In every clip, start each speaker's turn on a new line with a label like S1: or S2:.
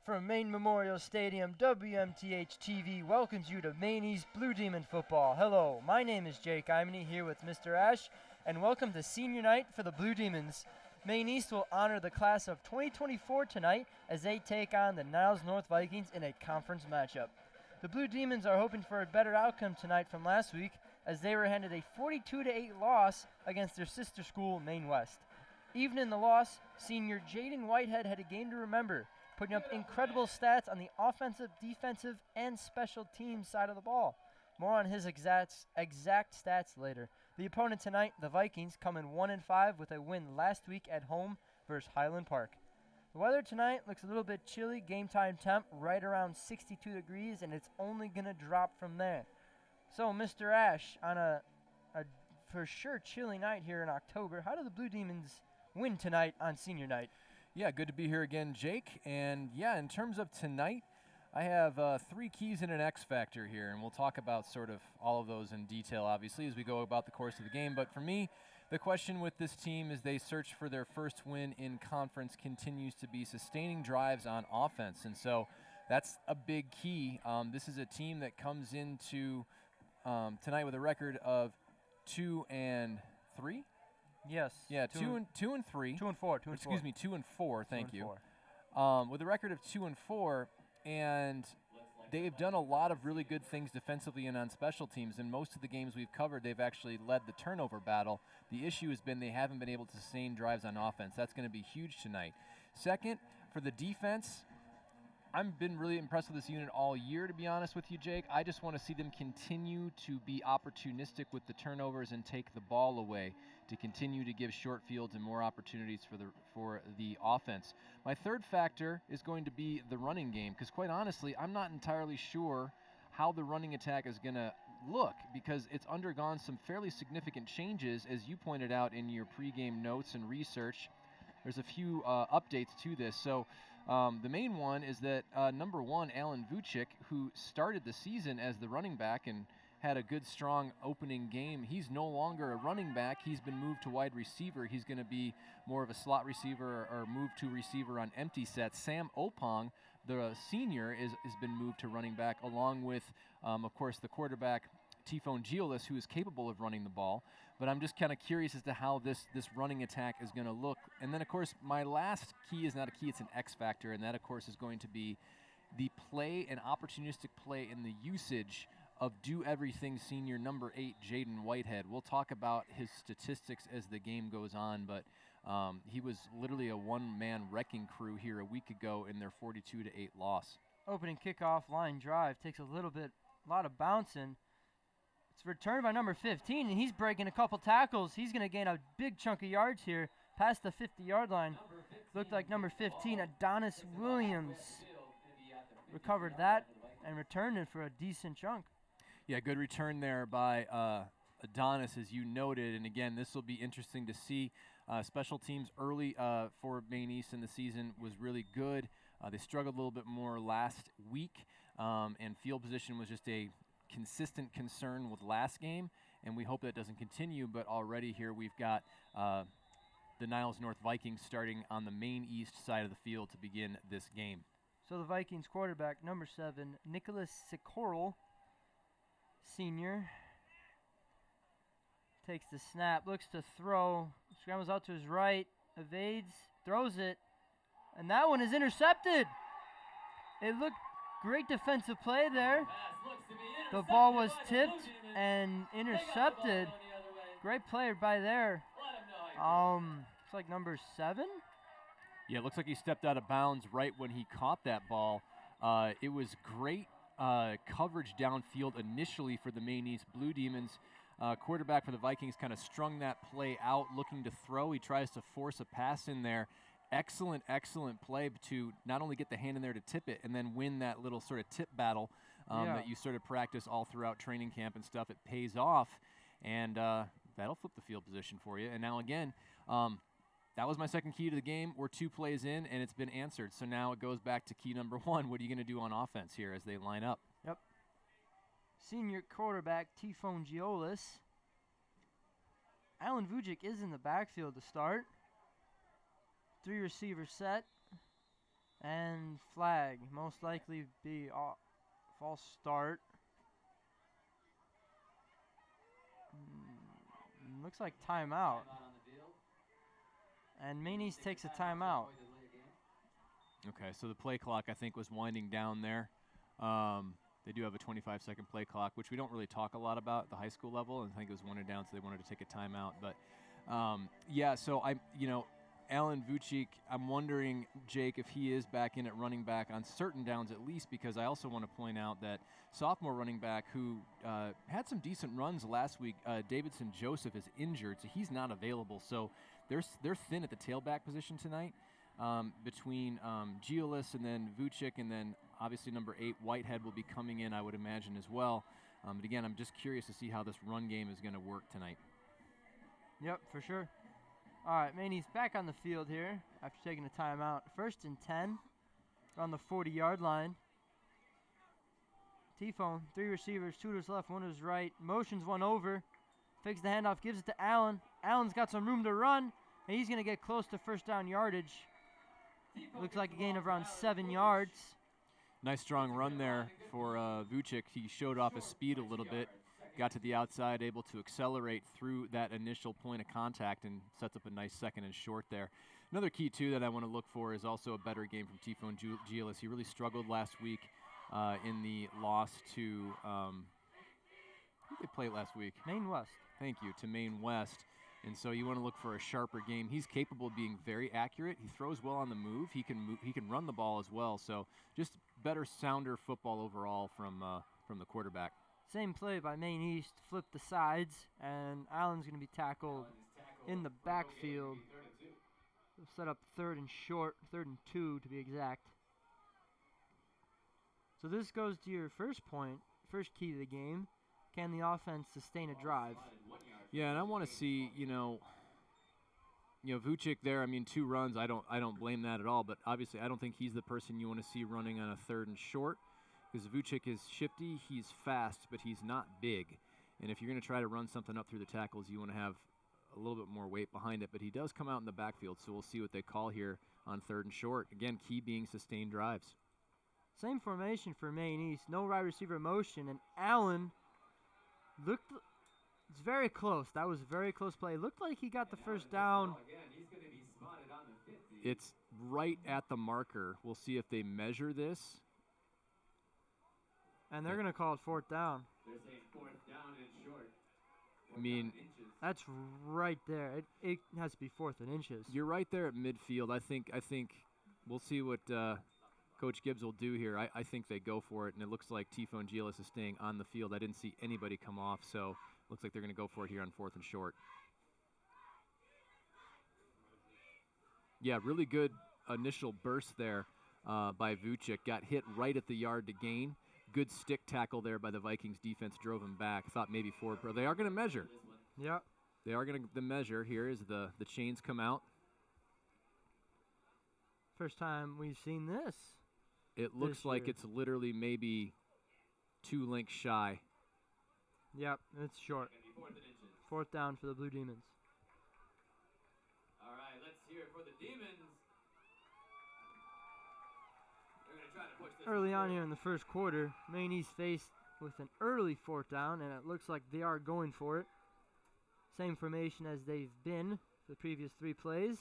S1: From Maine Memorial Stadium, WMTH-TV welcomes you to Maine East Blue Demon football. Hello, my name is Jake Imany here with Mr. Ash, and welcome to Senior Night for the Blue Demons. Maine East will honor the class of 2024 tonight as they take on the Niles North Vikings in a conference matchup. The Blue Demons are hoping for a better outcome tonight from last week as they were handed a 42-8 loss against their sister school, Maine West. Even in the loss, senior Jaden Whitehead had a game to remember, putting up incredible stats on the offensive, defensive, and special teams side of the ball. More on his exact stats later. The opponent tonight, the Vikings, come in 1-5 with a win last week at home versus Highland Park. The weather tonight looks a little bit chilly, game time temp right around 62 degrees, and it's only going to drop from there. So, Mr. Ash, on a for sure chilly night here in October, how do the Blue Demons win tonight on senior night?
S2: Yeah, good to be here again, Jake. And yeah, in terms of tonight, I have 3 keys and an X factor here, and we'll talk about sort of all of those in detail, obviously, as we go about the course of the game. But for me, the question with this team as they search for their first win in conference continues to be sustaining drives on offense. And so that's a big key. This is a team that comes into tonight with a record of 2-3.
S1: Yes.
S2: Yeah, 2 and 3.
S1: 2 and 4.
S2: Excuse me, 2 and 4. Thank you.
S1: 4.
S2: With a record of 2 and 4, and they've done a lot of really good things defensively and on special teams. In most of the games we've covered, they've actually led the turnover battle. The issue has been they haven't been able to sustain drives on offense. That's going to be huge tonight. Second, for the defense, I've been really impressed with this unit all year, to be honest with you, Jake. I just want to see them continue to be opportunistic with the turnovers and take the ball away to continue to give short fields and more opportunities for the offense. My third factor is going to be the running game, because quite honestly, I'm not entirely sure how the running attack is going to look, because it's undergone some fairly significant changes, as you pointed out in your pregame notes and research. There's a few updates to this. So the main one is that number 1, Alan Vucic, who started the season as the running back and had a good, strong opening game, he's no longer a running back. He's been moved to wide receiver. He's going to be more of a slot receiver or move to receiver on empty sets. Sam Opong, the senior, has been moved to running back, along with, of course, the quarterback, Tifone Giolis, who is capable of running the ball. But I'm just kind of curious as to how this running attack is going to look. And then, of course, my last key is not a key, it's an X factor, and that, of course, is going to be the play and opportunistic play in the usage of do-everything senior number 8, Jaden Whitehead. We'll talk about his statistics as the game goes on, but he was literally a one-man wrecking crew here a week ago in their 42-8 loss.
S1: Opening kickoff line drive takes a lot of bouncing. It's returned by number 15, and he's breaking a couple tackles. He's going to gain a big chunk of yards here past the 50-yard line. Looked like number 15, Adonis Williams, recovered that and returned it for a decent chunk.
S2: Yeah, good return there by Adonis, as you noted. And again, this will be interesting to see. Special teams early for Maine East in the season was really good. They struggled a little bit more last week, and field position was just a consistent concern with last game, and we hope that doesn't continue. But already here we've got the Niles North Vikings starting on the Maine East side of the field to begin this game.
S1: So the Vikings quarterback, number 7, Nicholas Sikoral, senior, takes the snap, looks to throw, scrambles out to his right, evades, throws it, and that one is intercepted. It looked great defensive play there. The ball was tipped and intercepted. Great play by there. It's like number 7.
S2: Yeah, it looks like he stepped out of bounds right when he caught that ball. It was great coverage downfield initially for the Maine East Blue Demons. Quarterback for the Vikings kind of strung that play out, looking to throw. He tries to force a pass in there. Excellent play to not only get the hand in there to tip it and then win that little sort of tip battle that you sort of practice all throughout training camp and stuff. It pays off, and that'll flip the field position for you. And now again, that was my second key to the game. We're 2 plays in, and it's been answered. So now it goes back to key number 1. What are you going to do on offense here as they line up?
S1: Yep. Senior quarterback Tifone Giolis. Alan Vucic is in the backfield to start. 3 receiver set. And flag, most likely be false start. Looks like timeout. And Maine East takes a timeout.
S2: Okay, so the play clock, I think, was winding down there. They do have a 25-second play clock, which we don't really talk a lot about at the high school level. And I think it was winding down, so they wanted to take a timeout. But, yeah, so Alan Vucic, I'm wondering, Jake, if he is back in at running back on certain downs at least, because I also want to point out that sophomore running back who had some decent runs last week, Davidson Joseph, is injured, so he's not available. So they're thin at the tailback position tonight between Giolis and then Vucic, and then obviously number 8, Whitehead, will be coming in, I would imagine, as well. But again, I'm just curious to see how this run game is going to work tonight.
S1: Yep, for sure. All right, Maine East back on the field here after taking a timeout. 1st and 10 on the 40-yard line. T-Phone, 3 receivers, 2 to his left, 1 to his right. Motions one over. Fakes the handoff, gives it to Allen. Allen's got some room to run, and he's going to get close to first down yardage. Looks like a gain of around 7 yards.
S2: Nice strong run there for Vucic. He showed off his speed a little bit. Got to the outside, able to accelerate through that initial point of contact and sets up a nice 2nd and short there. Another key, too, that I want to look for is also a better game from T-Phone Giolis. He really struggled last week in the loss to who did they play last week?
S1: Maine West.
S2: Thank you, to Maine West. And so you want to look for a sharper game. He's capable of being very accurate. He throws well on the move. He can run the ball as well. So just better, sounder football overall from the quarterback.
S1: Same play by Maine East, flip the sides, and Allen's going to be tackled in the backfield. We'll set up 3rd and short, 3rd and 2 to be exact. So this goes to your first point, first key to the game. Can the offense sustain a drive?
S2: Yeah, and I want to see, Vucic there. I mean, 2 runs. I don't blame that at all. But obviously, I don't think he's the person you want to see running on a 3rd and short. Because Vucic is shifty, he's fast, but he's not big. And if you're going to try to run something up through the tackles, you want to have a little bit more weight behind it. But he does come out in the backfield, so we'll see what they call here on 3rd and short. Again, key being sustained drives.
S1: Same formation for Maine East. No wide receiver motion. And Allen looked, it's very close. That was a very close play. Looked like he got the first down.
S2: It's right at the marker. We'll see if they measure this.
S1: And they're going to call it 4th down.
S3: They're saying 4th down and short.
S2: I mean,
S1: that's right there. It has to be 4th and inches.
S2: You're right there at midfield. I think we'll see what Coach Gibbs will do here. I think they go for it, and it looks like T-Phone Giolis is staying on the field. I didn't see anybody come off, so looks like they're going to go for it here on 4th and short. Yeah, really good initial burst there by Vucic. Got hit right at the yard to gain. Good stick tackle there by the Vikings defense, drove him back. Thought maybe forward. They are going to measure.
S1: Yep.
S2: They are going to measure. Here is the chains come out.
S1: First time we've seen this.
S2: It looks like it's literally maybe 2 links shy.
S1: Yep, it's short. 4th down for the Blue Demons.
S3: All right, let's hear it for the Demons.
S1: Early on here in the first quarter, Maine East faced with an early 4th down, and it looks like they are going for it. Same formation as they've been for the previous 3 plays.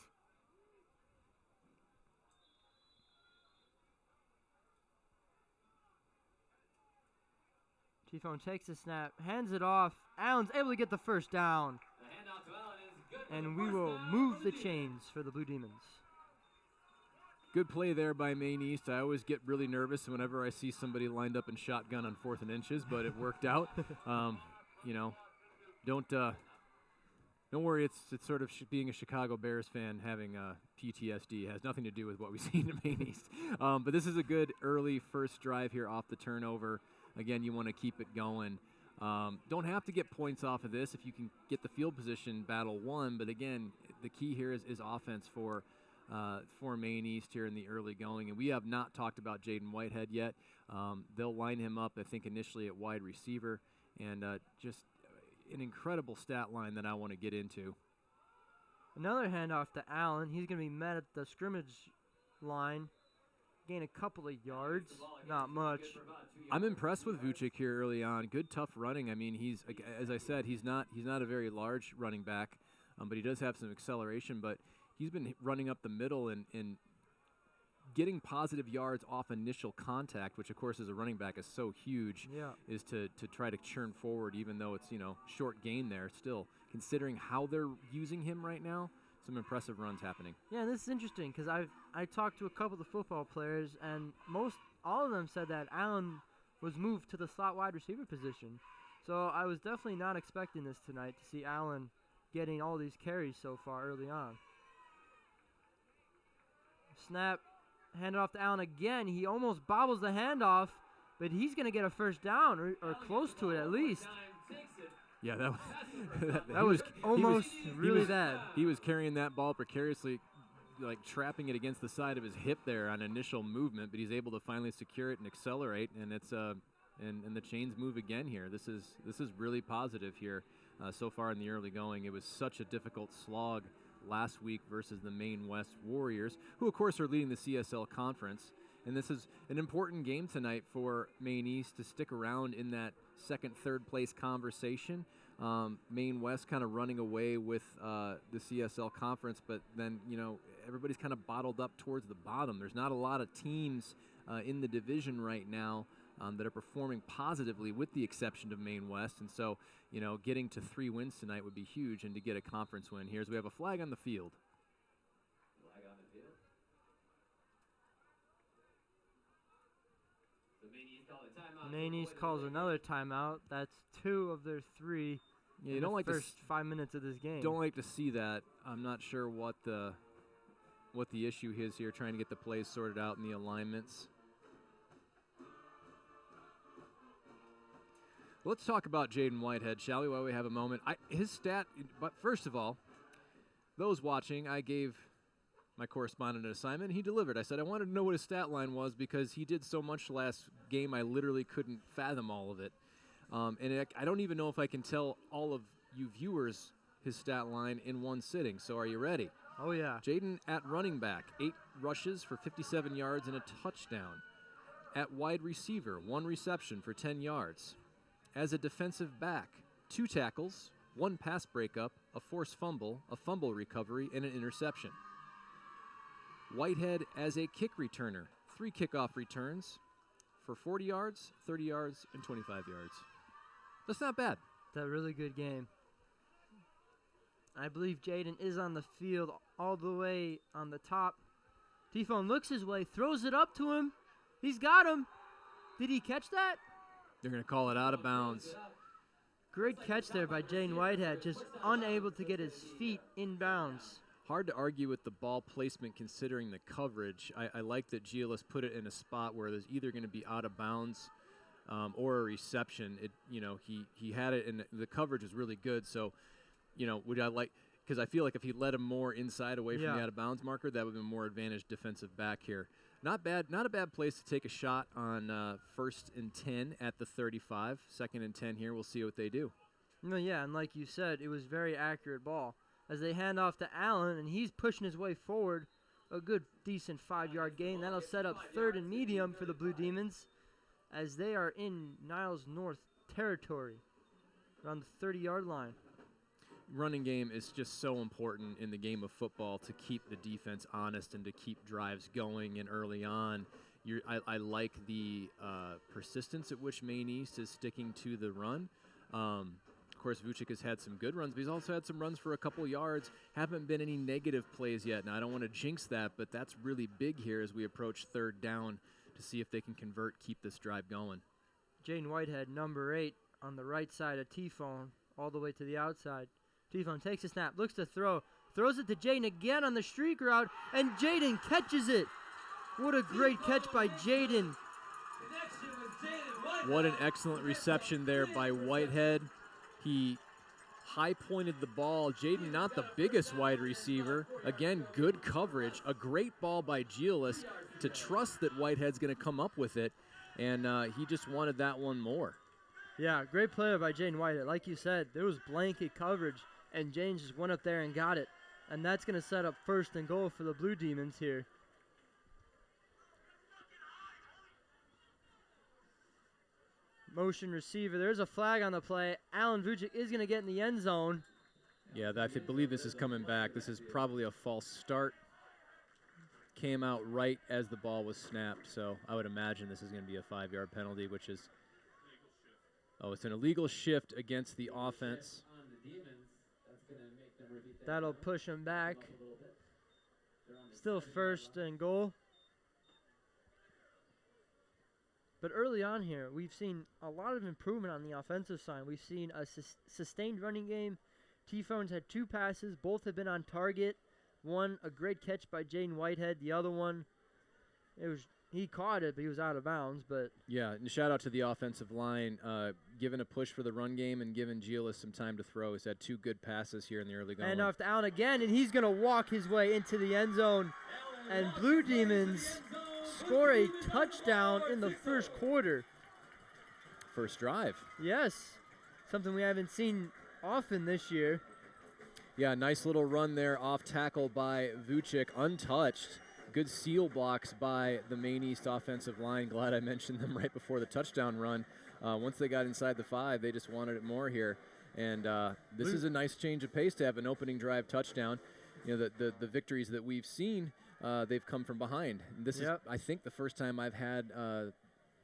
S1: T-Phone takes the snap, hands it off. Allen's able to get the first down.
S3: The handout to Allen is good.
S1: And we will move the chains for the Blue Demons.
S2: Good play there by Maine East. I always get really nervous whenever I see somebody lined up in shotgun on 4th and inches, but it worked out. Don't worry. It's sort of being a Chicago Bears fan having PTSD. It has nothing to do with what we've seen in Maine East. But this is a good early first drive here off the turnover. Again, you want to keep it going. Don't have to get points off of this if you can get the field position battle won. But again, the key here is offense for Maine East here in the early going. And we have not talked about Jaden Whitehead yet. They'll line him up, I think, initially at wide receiver. And just an incredible stat line that I want to get into.
S1: Another handoff to Allen. He's going to be met at the scrimmage line. gain a couple of yards, not much.
S2: I'm impressed with Vucic here early on. Good, tough running. I mean, he's, as I said, he's not a very large running back, but he does have some acceleration. But he's been running up the middle and getting positive yards off initial contact, which of course as a running back is so huge.
S1: Yeah.
S2: Is to try to churn forward, even though it's short gain there. Still, considering how they're using him right now, some impressive runs happening.
S1: Yeah, this is interesting because I talked to a couple of the football players, and all of them said that Allen was moved to the slot wide receiver position. So I was definitely not expecting this tonight to see Allen getting all these carries so far early on. Snap, hand it off to Allen again. He almost bobbles the handoff, but he's going to get a first down or close to it at least.
S2: Yeah,
S1: that was almost really bad.
S2: He was carrying that ball precariously, like trapping it against the side of his hip there on initial movement, but he's able to finally secure it and accelerate, and it's and the chains move again here. This is really positive here so far in the early going. It was such a difficult slog last week versus the Maine West Warriors, who of course are leading the CSL conference, and this is an important game tonight for Maine East to stick around in that second, third place conversation. Maine West kind of running away with the CSL conference, but then everybody's kind of bottled up towards the bottom. There's not a lot of teams in the division right now that are performing positively, with the exception of Maine West, and so getting to 3 wins tonight would be huge, and to get a conference win here as we have a flag on the field.
S1: Maine East calls another timeout. That's 2 of their 3
S2: you
S1: in
S2: don't
S1: the
S2: like
S1: first 5 minutes of this game.
S2: Don't like to see that. I'm not sure what the issue is here, trying to get the plays sorted out in the alignments. Let's talk about Jaden Whitehead, shall we, while we have a moment. His stat, but first of all, those watching, I gave my correspondent an assignment. He delivered. I said I wanted to know what his stat line was because he did so much last game I literally couldn't fathom all of it. And I don't even know if I can tell all of you viewers his stat line in one sitting. So are you ready?
S1: Oh, yeah.
S2: Jaden at running back, 8 rushes for 57 yards and a touchdown. At wide receiver, 1 reception for 10 yards. As a defensive back, 2 tackles, 1 pass breakup, a forced fumble, a fumble recovery, and an interception. Whitehead as a kick returner, 3 kickoff returns for 40 yards, 30 yards, and 25 yards. That's not bad.
S1: That's a really good game. I believe Jaden is on the field all the way on the top. T-Phone looks his way, throws it up to him. He's got him. Did he catch that?
S2: They're going to call it out of bounds.
S1: Great catch there by Jaden Whitehead, just unable to get his feet in bounds.
S2: Hard to argue with the ball placement considering the coverage. I like that Giolis put it in a spot where there's either going to be out of bounds or a reception. He had it, and the coverage was really good. So, would I like, because I feel like if he let him more inside away from the out of bounds marker, that would have been more advantaged defensive back here. Not bad, not a bad place to take a shot on 1st and 10 at the 35. 2nd and 10 here. We'll see what they do.
S1: No, yeah, and like you said, it was very accurate ball. As they hand off to Allen, and he's pushing his way forward, a good, decent 5-yard gain. That'll set up 3rd and medium for the Blue Demons as they are in Niles North territory, around the 30-yard line.
S2: Running game is just so important in the game of football to keep the defense honest and to keep drives going. And early on, I like the persistence at which Maine East is sticking to the run. Of course, Vucic has had some good runs, but he's also had some runs for a couple yards. Haven't been any negative plays yet. Now, I don't want to jinx that, but that's really big here as we approach 3rd down to see if they can convert, keep this drive going.
S1: Jaden Whitehead, number 8, on the right side of T-Phone, all the way to the outside. T-Phone takes a snap, looks to throw, throws it to Jaden again on the streak route, and Jaden catches it. What a great catch by Jaden.
S2: What an excellent reception there by Whitehead. He high-pointed the ball. Jaden, not the biggest wide receiver. Again, good coverage. A great ball by Giolis to trust that Whitehead's going to come up with it, and he just wanted that one more.
S1: Yeah, great play by Jaden Whitehead. Like you said, there was blanket coverage, and Jaden just went up there and got it. And that's going to set up 1st and goal for the Blue Demons here. motion receiver. There's a flag on the play. Alan Vucic is going to get in the end zone.
S2: Yeah, I believe this is coming back. This is probably a false start. Came out right as the ball was snapped, so I would imagine this is going to be a 5-yard penalty, which is, it's an illegal shift against the offense.
S1: That'll push him back. Still first and goal. But early on here, we've seen a lot of improvement on the offensive side. We've seen a sustained running game. T-Phones had 2 passes. Both have been on target. One, a great catch by Jaden Whitehead. The other one, he caught it, but he was out of bounds. But
S2: yeah, and shout out to the offensive line, giving a push for the run game and giving Gillis some time to throw. He's had 2 good passes here in the early going.
S1: And off to Allen again, and he's going to walk his way into the end zone. And Blue Demons score a touchdown in the first quarter.
S2: First drive.
S1: Yes, something we haven't seen often this year.
S2: Yeah, nice little run there off tackle by Vucic, untouched. Good seal blocks by the Maine East offensive line. Glad I mentioned them right before the touchdown run. Once they got inside the 5, they just wanted it more here. And this is a nice change of pace to have an opening drive touchdown. You know, the victories that we've seen, they've come from behind. This is, I think, the first time I've had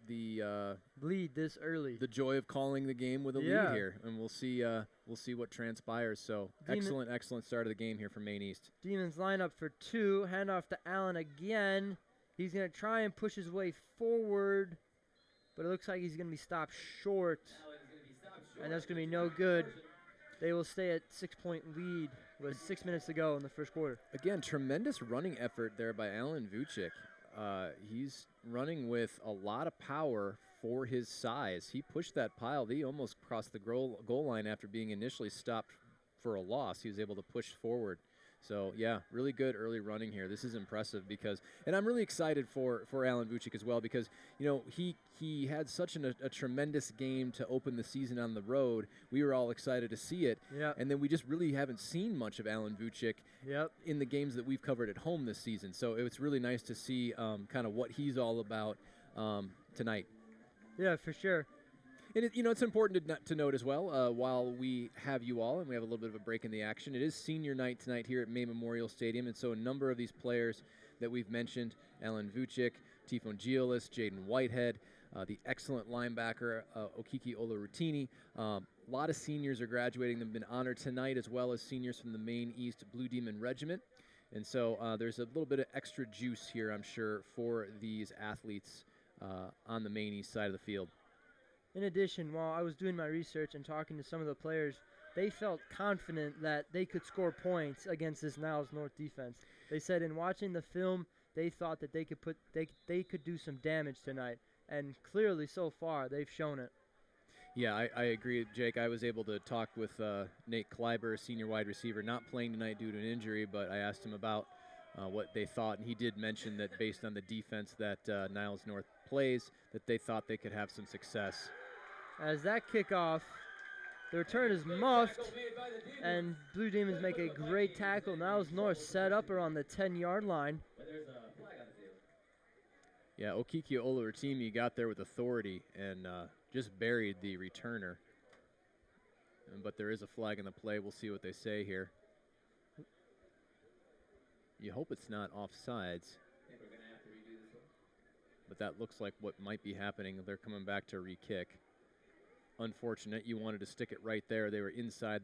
S2: the
S1: lead this early.
S2: The joy of calling the game with a lead here, and we'll see what transpires. So excellent start of the game here for Maine East.
S1: Demons line up for 2, hand off to Allen again. He's going to try and push his way forward, but it looks like he's going to be stopped short, and that's going to be no good. They will stay at 6-point lead with 6 minutes to go in the first quarter.
S2: Again, tremendous running effort there by Alan Vucic. He's running with a lot of power for his size. He pushed that pile. He almost crossed the goal line after being initially stopped for a loss. He was able to push forward. So, yeah, really good early running here. This is impressive because – and I'm really excited for Alan Vucic as well because, you know, he had such a tremendous game to open the season on the road. We were all excited to see it.
S1: Yep.
S2: And then we just really haven't seen much of Alan Vucic in the games that we've covered at home this season. So it's really nice to see kind of what he's all about tonight.
S1: Yeah, for sure.
S2: And it's important to note as well, while we have you all and we have a little bit of a break in the action, it is senior night tonight here at Maine Memorial Stadium, and so a number of these players that we've mentioned, Alan Vucic, Tifon Giolis, Jaden Whitehead, the excellent linebacker Okiki Olarutini. A lot of seniors are graduating. They've been honored tonight, as well as seniors from the Maine East Blue Demon Regiment. And so there's a little bit of extra juice here, I'm sure, for these athletes on the Maine East side of the field.
S1: In addition, while I was doing my research and talking to some of the players, they felt confident that they could score points against this Niles North defense. They said in watching the film, they thought that they could do some damage tonight, and clearly so far they've shown it.
S2: Yeah, I agree, Jake. I was able to talk with Nate Kleiber, senior wide receiver, not playing tonight due to an injury, but I asked him about what they thought, and he did mention that based on the defense that Niles North plays, that they thought they could have some success.
S1: As that kickoff, the return is muffed, and Blue Demons make a great tackle. Niles North set up around the 10-yard line.
S2: Yeah, Okiki Olarutimi got there with authority and just buried the returner. But there is a flag in the play. We'll see what they say here. You hope it's not offsides. But that looks like what might be happening. They're coming back to re-kick. Unfortunate. You wanted to stick it right there. They were inside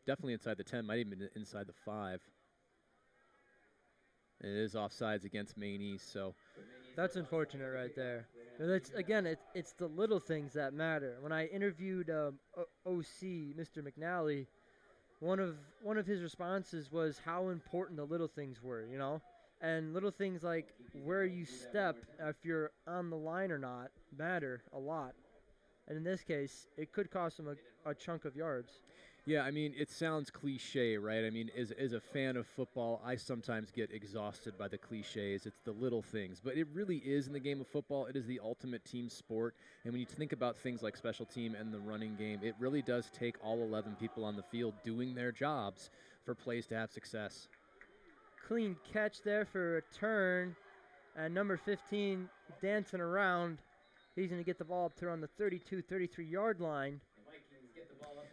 S2: definitely inside the 10, might even be inside the 5. And it is offsides against Maine East, so.
S1: That's unfortunate right there. Again, it's the little things that matter. When I interviewed OC, Mr. McNally, one of his responses was how important the little things were, you know? And little things like where you step, if you're on the line or not, matter a lot. And in this case, it could cost them a chunk of yards.
S2: Yeah, I mean, it sounds cliche, right? I mean, as a fan of football, I sometimes get exhausted by the cliches. It's the little things. But it really is in the game of football. It is the ultimate team sport. And when you think about things like special team and the running game, it really does take all 11 people on the field doing their jobs for plays to have success.
S1: Clean catch there for a return. And number 15 dancing around. He's going to get the ball up to around the 32, 33-yard line.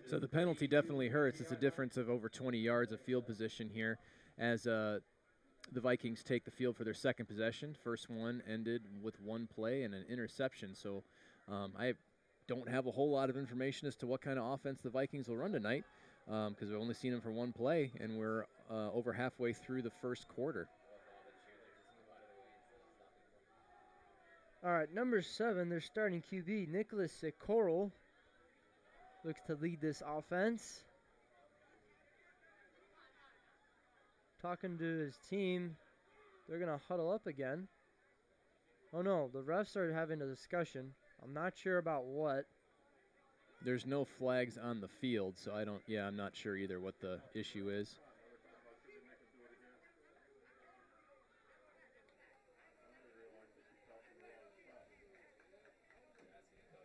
S2: So the penalty definitely hurts. It's a difference of over 20 yards of field position here as the Vikings take the field for their second possession. First one ended with one play and an interception. So I don't have a whole lot of information as to what kind of offense the Vikings will run tonight because we've only seen them for one play, and we're over halfway through the first quarter.
S1: All right, number 7, their starting QB, Nicholas Sikoro, looks to lead this offense. Talking to his team. They're going to huddle up again. Oh, no, the refs are having a discussion. I'm not sure about what.
S2: There's no flags on the field, so I'm not sure either what the issue is.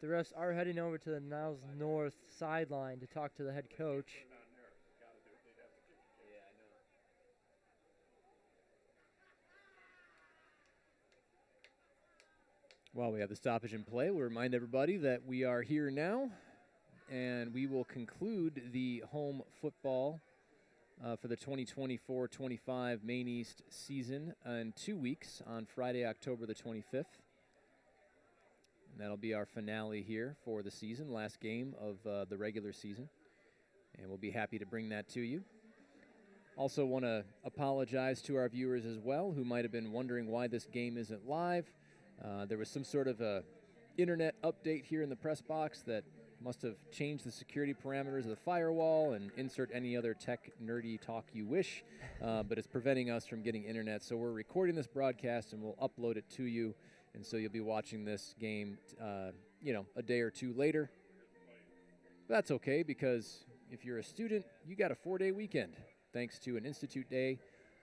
S1: The refs are heading over to the Niles North sideline to talk to the head coach.
S2: While we have the stoppage in play, we'll remind everybody that we are here now, and we will conclude the home football for the 2024-25 Maine East season in 2 weeks on Friday, October the 25th. And that'll be our finale here for the season, last game of the regular season. And we'll be happy to bring that to you. Also want to apologize to our viewers as well who might have been wondering why this game isn't live. There was some sort of a internet update here in the press box that must have changed the security parameters of the firewall, and insert any other tech nerdy talk you wish, but it's preventing us from getting internet. So we're recording this broadcast and we'll upload it to you, and so you'll be watching this game, a day or two later. But that's okay, because if you're a student, you got a 4-day weekend, thanks to an Institute Day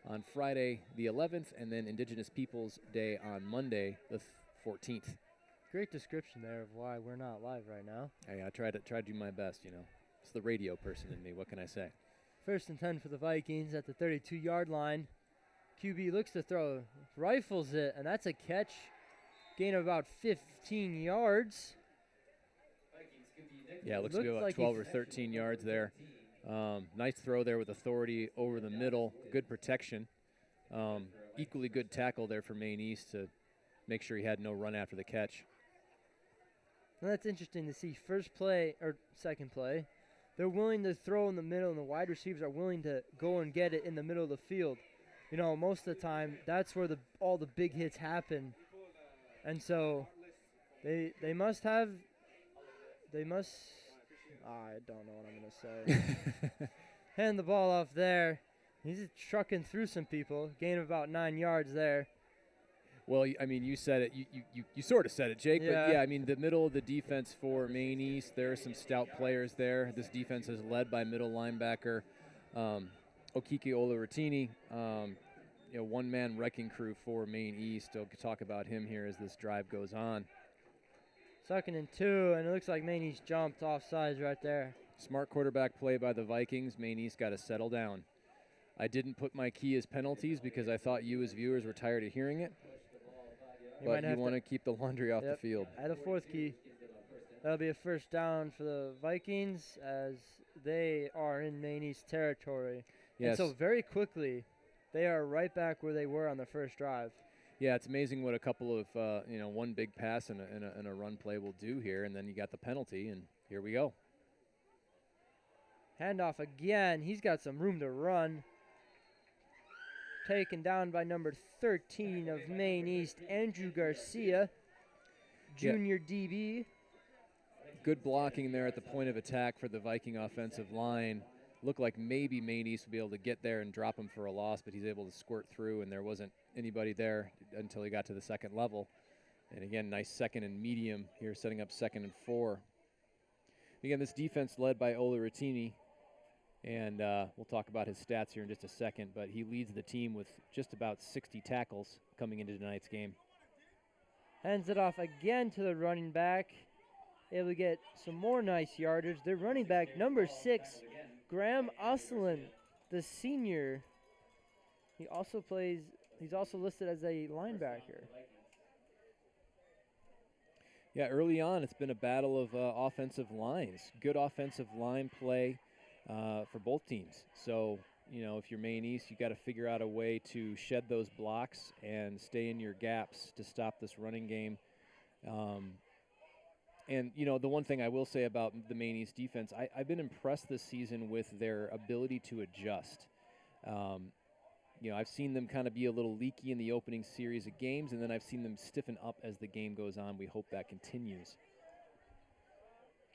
S2: on Friday the 11th, and then Indigenous Peoples Day on Monday the 14th.
S1: Great description there of why we're not live right now.
S2: Hey, I tried to do my best, It's the radio person in me. What can I say?
S1: 1st and 10 for the Vikings at the 32-yard line. QB looks to throw, rifles it, and that's a catch. Gain of about 15 yards.
S2: Yeah, it looks to be about 12 or 13 yards there. Nice throw there with authority over the middle. Good protection. Equally good tackle there for Maine East to make sure he had no run after the catch.
S1: Well, that's interesting to see. First play, or second play, they're willing to throw in the middle, and the wide receivers are willing to go and get it in the middle of the field. Most of the time, that's where all the big hits happen. And so I don't know what I'm going to say. Hand the ball off there. He's just trucking through some people. Gain of about 9 yards there.
S2: Well, you said it. You sort of said it, Jake.
S1: Yeah.
S2: But, yeah, the middle of the defense for Maine East, there are some stout players there. This defense is led by middle linebacker Okike Olaratini. One-man wrecking crew for Maine East. I'll talk about him here as this drive goes on.
S1: 2nd and 2, and it looks like Maine East jumped off sides right there.
S2: Smart quarterback play by the Vikings. Maine East got to settle down. I didn't put my key as penalties because I thought you as viewers were tired of hearing it. But you want to keep the laundry off the field.
S1: Add a 4th key. That'll be a first down for the Vikings as they are in Maine East territory.
S2: Yes.
S1: And so very quickly, they are right back where they were on the first drive.
S2: Yeah, it's amazing what a couple of, one big pass and a run play will do here, and then you got the penalty, and here we go.
S1: Handoff again. He's got some room to run. Taken down by number 13 of Maine East, Andrew Garcia, junior DB.
S2: Good blocking there at the point of attack for the Viking offensive line. Looked like maybe Maine East would be able to get there and drop him for a loss, but he's able to squirt through, and there wasn't anybody there until he got to the second level. And again, nice 2nd and medium here, setting up 2nd and 4. Again, this defense led by Olaratini, and we'll talk about his stats here in just a second, but he leads the team with just about 60 tackles coming into tonight's game.
S1: Hands it off again to the running back. Able to get some more nice yardage. Their running back, number 6, Graham Usselin, the senior. He's also listed as a linebacker.
S2: Yeah, early on, it's been a battle of offensive lines. Good offensive line play for both teams. So, if you're Maine East, you got to figure out a way to shed those blocks and stay in your gaps to stop this running game. And the one thing I will say about the Maine East defense, I've been impressed this season with their ability to adjust. I've seen them kind of be a little leaky in the opening series of games, and then I've seen them stiffen up as the game goes on. We hope that continues.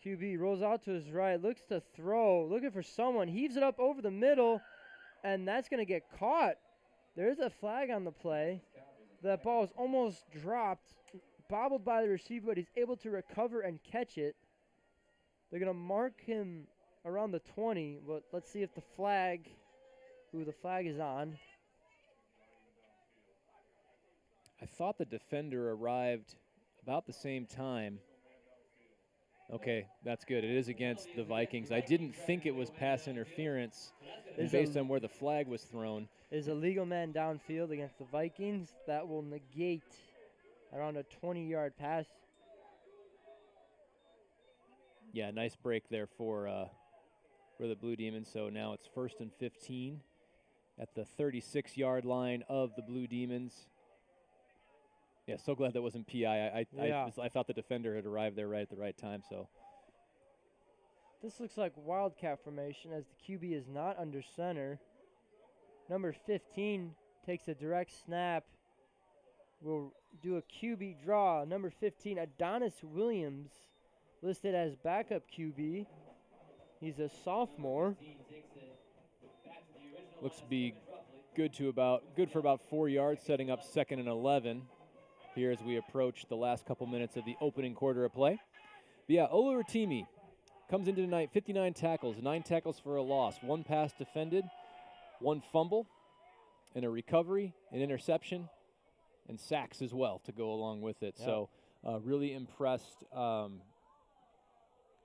S1: QB rolls out to his right, looks to throw, looking for someone, heaves it up over the middle, and that's going to get caught. There is a flag on the play. That ball is almost dropped, bobbled by the receiver, but he's able to recover and catch it. They're going to mark him around the 20, but let's see if the flag is on.
S2: I thought the defender arrived about the same time. Okay, that's good. It is against the Vikings. I didn't think it was pass interference based on where the flag was thrown.
S1: Is a legal man downfield against the Vikings. That will negate around a 20-yard pass.
S2: Yeah, nice break there for the Blue Demons. So now it's 1st and 15 at the 36-yard line of the Blue Demons. Yeah, so glad that wasn't PI. I thought the defender had arrived there right at the right time. So
S1: this looks like wildcat formation as the QB is not under center. Number 15 takes a direct snap. We'll do a QB draw. Number 15, Adonis Williams, listed as backup QB. He's a sophomore.
S2: Looks to be good for about 4 yards, setting up 2nd and 11. Here as we approach the last couple minutes of the opening quarter of play. But yeah, Oluwatimi comes into tonight, 59 tackles, 9 tackles for a loss, 1 pass defended, 1 fumble, and a recovery, an interception, and sacks as well to go along with it. Yep. So really impressed.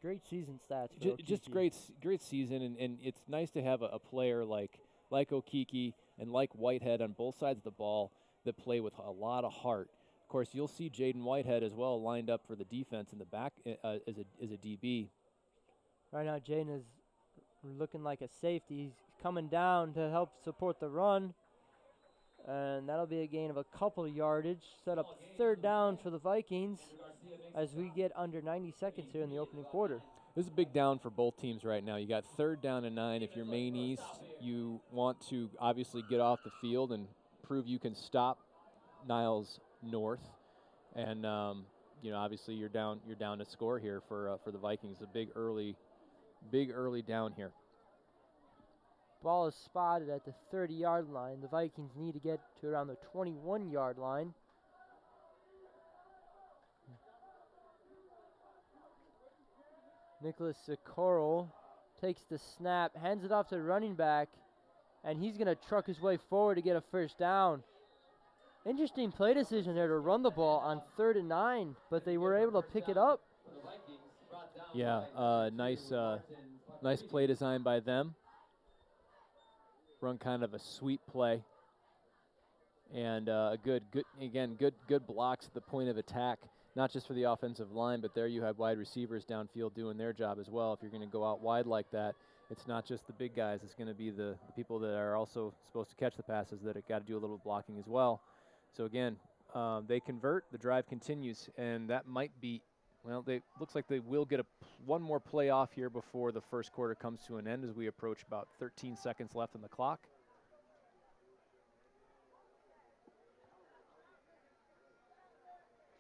S1: Great season stats for
S2: just great season, and it's nice to have a player like Okiki and like Whitehead on both sides of the ball that play with a lot of heart. Of course, you'll see Jaden Whitehead as well lined up for the defense in the back as a DB.
S1: Right now, Jaden is looking like a safety. He's coming down to help support the run, and that'll be a gain of a couple of yardage. Set up 3rd down for the Vikings as we get under 90 seconds here in the opening quarter.
S2: This is a big down for both teams right now. You got 3rd down and 9. If you're Maine East, you want to obviously get off the field and prove you can stop Niles North, and obviously you're down to score here for the Vikings. A big early down here.
S1: Ball is spotted at the 30-yard line. The Vikings need to get to around the 21-yard line. Nicholas Socorro takes the snap, hands it off to the running back, and he's going to truck his way forward to get a 1st down. Interesting play decision there to run the ball on 3rd and 9, but they were able to pick it up.
S2: Yeah, nice play design by them. Run kind of a sweep play, and good blocks at the point of attack, not just for the offensive line, but there you have wide receivers downfield doing their job as well. If you're going to go out wide like that, it's not just the big guys. It's going to be the people that are also supposed to catch the passes that have got to do a little blocking as well. So again, they convert, the drive continues, and that might be, looks like they will get one more play off here before the first quarter comes to an end as we approach about 13 seconds left on the clock.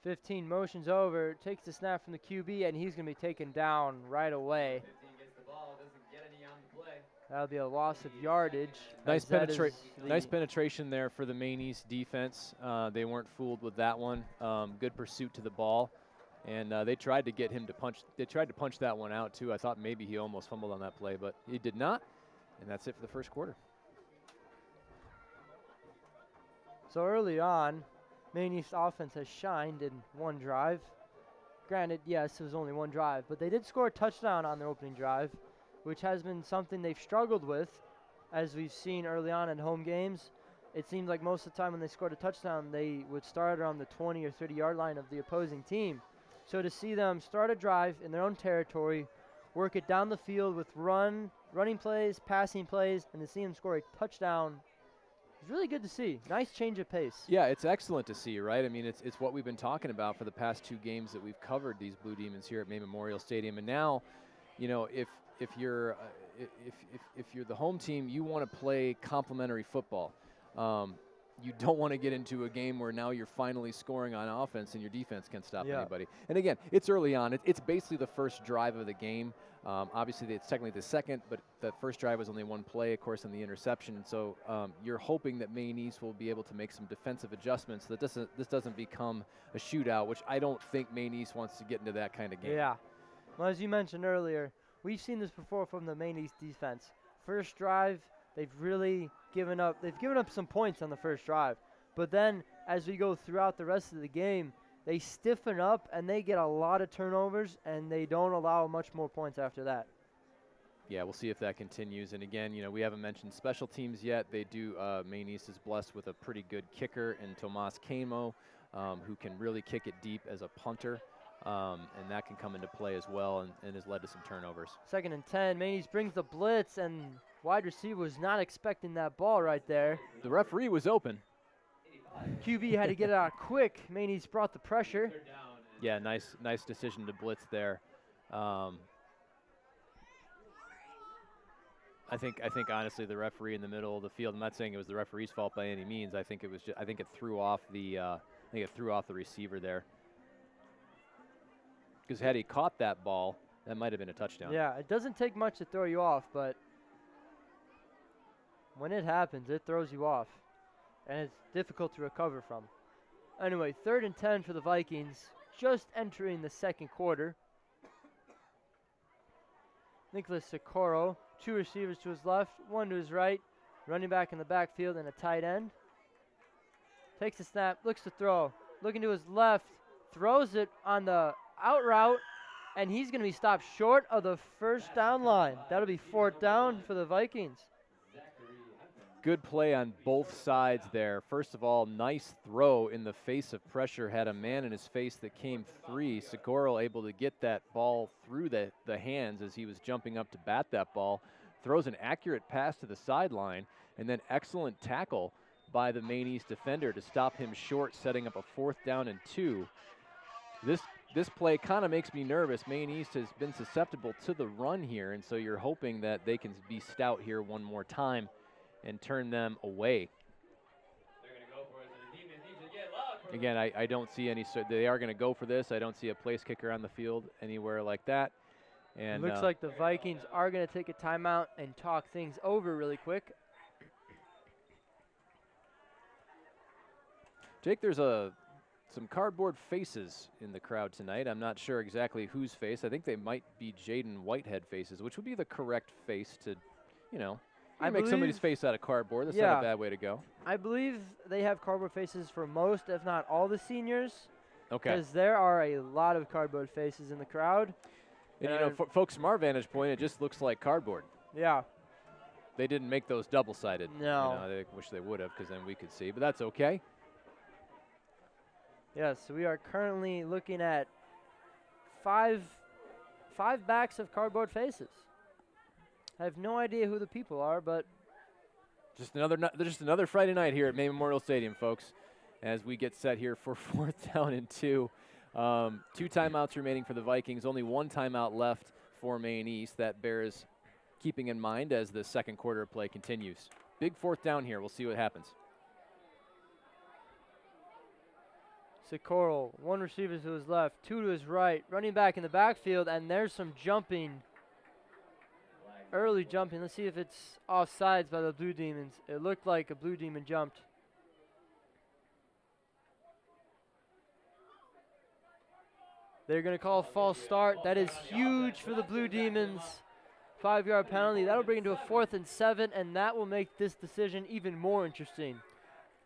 S1: "15 motions over, takes the snap from the QB, and he's going to be taken down right away.
S3: 15 gets the ball, doesn't get any on the play.
S1: That'll be a loss of yardage.
S2: Nice penetration there for the Maine East defense. They weren't fooled with that one. Good pursuit to the ball, and they tried to get him to punch. They tried to punch that one out too. I thought maybe he almost fumbled on that play, but he did not. And that's it for the first quarter.
S1: So early on, Maine East offense has shined in one drive. Granted, yes, it was only one drive, but they did score a touchdown on their opening drive, which has been something they've struggled with, as we've seen early on in home games. It seems like most of the time when they scored a touchdown, they would start around the 20 or 30-yard line of the opposing team. So to see them start a drive in their own territory, work it down the field with running plays, passing plays, and to see them score a touchdown is really good to see. Nice change of pace.
S2: Yeah, it's excellent to see, right? I mean, it's what we've been talking about for the past 2 games that we've covered these Blue Demons here at Maine Memorial Stadium. And now, you know, if you're the home team, you want to play complementary football. You don't want to get into a game where now you're finally scoring on offense and your defense can't stop anybody. And again, it's early on. It's basically the first drive of the game. Obviously, it's technically the second, but the first drive was only 1 play, of course, on the interception. And so you're hoping that Maine East will be able to make some defensive adjustments so that this doesn't become a shootout, which I don't think Maine East wants to get into that kind of game.
S1: Yeah. Well, as you mentioned earlier, we've seen this before from the Maine East defense. First drive, they've really given up some points on the first drive. But then as we go throughout the rest of the game, they stiffen up and they get a lot of turnovers and they don't allow much more points after that.
S2: Yeah, we'll see if that continues. And again, you know, we haven't mentioned special teams yet. They do, Maine East is blessed with a pretty good kicker in Tomas Camo, who can really kick it deep as a punter. And that can come into play as well and has led to some turnovers. 2nd
S1: and 10, Maine East brings the blitz and wide receiver was not expecting that ball right there.
S2: The referee was open.
S1: QB had to get it out quick. Maine East brought the pressure.
S2: Yeah, nice decision to blitz there. I think honestly the referee in the middle of the field. I'm not saying it was the referee's fault by any means. I think it was I think it threw off the receiver there. Because had he caught that ball, that might have been a touchdown.
S1: Yeah, it doesn't take much to throw you off, but when it happens, it throws you off. And it's difficult to recover from. Anyway, 3rd and 10 for the Vikings, just entering the second quarter. Nicholas Socorro, 2 receivers to his left, 1 to his right, running back in the backfield and a tight end. Takes a snap, looks to throw, looking to his left, throws it on the out route, and he's going to be stopped short of the first down line. That'll be 4th down for the Vikings.
S2: Good play on both sides there. First of all, nice throw in the face of pressure. Had a man in his face that came free. Socorro able to get that ball through the hands as he was jumping up to bat that ball. Throws an accurate pass to the sideline, and then excellent tackle by the Maine East defender to stop him short, setting up a 4th down and 2. This play kind of makes me nervous. Maine East has been susceptible to the run here, and so you're hoping that they can be stout here one more time and turn them away.
S3: They're going to go for it. So the defense needs to get loud.
S2: Again, I don't see any. So they are going to go for this. I don't see a place kicker on the field anywhere like that. And
S1: it looks like the Vikings are going to take a timeout and talk things over really quick.
S2: Jake, there's some cardboard faces in the crowd tonight. I'm not sure exactly whose face. I think they might be Jaden Whitehead faces, which would be the correct face to, you know, make somebody's face out of cardboard. That's not a bad way to go.
S1: I believe they have cardboard faces for most, if not all, the seniors.
S2: Okay.
S1: Because there are a lot of cardboard faces in the crowd.
S2: And, you know, folks, from our vantage point, it just looks like cardboard.
S1: Yeah.
S2: They didn't make those double-sided.
S1: No.
S2: You know, they wish they would have, because then we could see. But that's okay.
S1: Yes, so we are currently looking at five backs of cardboard faces. I have no idea who the people are, but
S2: just another Friday night here at Maine Memorial Stadium, folks, as we get set here for 4th down and 2. 2 timeouts remaining for the Vikings. Only 1 timeout left for Maine East. That bears keeping in mind as the second quarter of play continues. Big 4th down here. We'll see what happens.
S1: Socorro, 1 receiver to his left, 2 to his right, running back in the backfield, and there's some jumping. Early jumping. Let's see if it's offsides by the Blue Demons. It looked like a Blue Demon jumped. They're going to call a false start. That is huge for the Blue Demons. 5-yard penalty. That'll bring it to a 4th and 7, and that will make this decision even more interesting.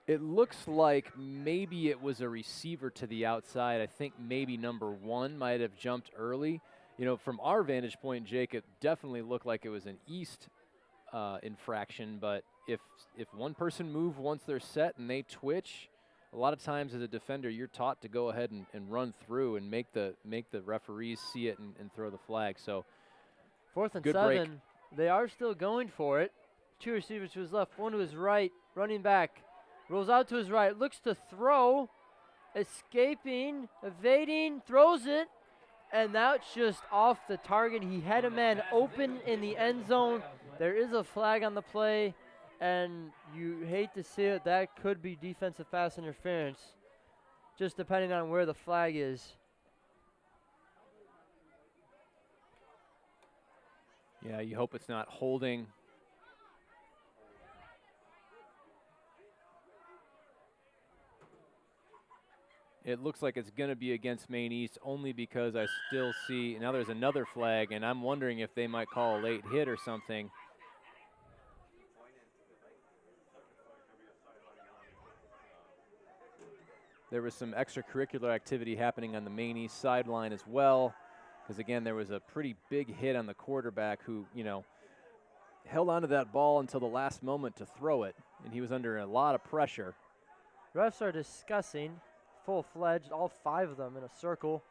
S2: It looks like maybe it was a receiver to the outside. I think maybe number 1 might have jumped early. You know, from our vantage point, Jake, it definitely looked like it was an East infraction. But if one person moved once they're set and they twitch, a lot of times as a defender, you're taught to go ahead and run through and make the referees see it and throw the flag. So
S1: 4th and
S2: good
S1: 7.
S2: break.
S1: They are still going for it. 2 receivers to his left, 1 to his right. Running back rolls out to his right, looks to throw, escaping, evading, throws it, and that's just off the target. He had a man open in the end zone. There is a flag on the play, and you hate to see it. That could be defensive pass interference, just depending on where the flag is.
S2: Yeah, you hope it's not holding. It looks like it's going to be against Maine East only because I still see, now there's another flag, and I'm wondering if they might call a late hit or something. There was some extracurricular activity happening on the Maine East sideline as well, because again, there was a pretty big hit on the quarterback who, you know, held onto that ball until the last moment to throw it, and he was under a lot of pressure.
S1: Refs are discussing, full-fledged, all 5 of them in a circle.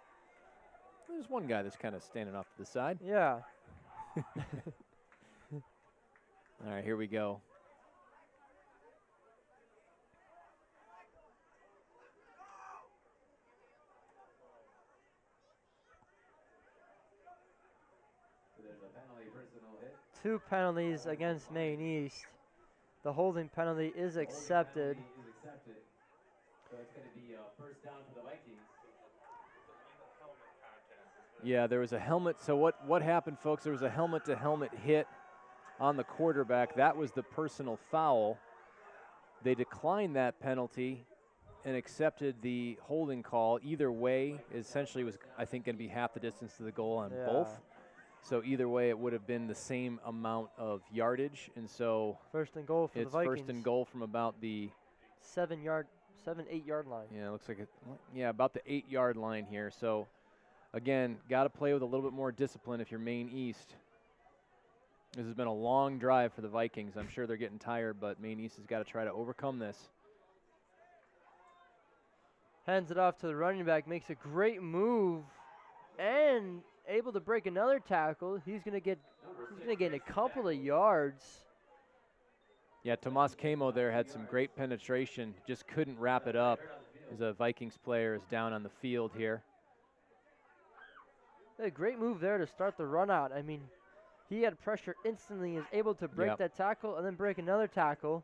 S2: There's one guy that's kind of standing off to the side.
S1: Yeah.
S2: All right, here we go.
S3: There's a penalty, personal hit.
S1: 2 penalties against Maine East. The holding penalty is accepted.
S3: Is accepted. So it's going to be a first down for the Vikings.
S2: Yeah, there was a helmet. So what happened, folks? There was a helmet-to-helmet hit on the quarterback. That was the personal foul. They declined that penalty and accepted the holding call. Either way, essentially was, I think, going to be half the distance to the goal on both. So either way, it would have been the same amount of yardage. And so
S1: 1st and goal for the Vikings.
S2: it's 1st and goal from about the
S1: 7, 8 yard line.
S2: Yeah, it looks like about the 8-yard line here. So again, got to play with a little bit more discipline if you're Maine East. This has been a long drive for the Vikings. I'm sure they're getting tired, but Maine East has got to try to overcome this.
S1: Hands it off to the running back, makes a great move, and able to break another tackle. He's gonna get a couple of yards.
S2: Yeah, Tomas Camo there had some great penetration, just couldn't wrap it up as a Vikings player is down on the field here.
S1: A great move there to start the run out. I mean, he had pressure instantly, is able to break that tackle and then break another tackle.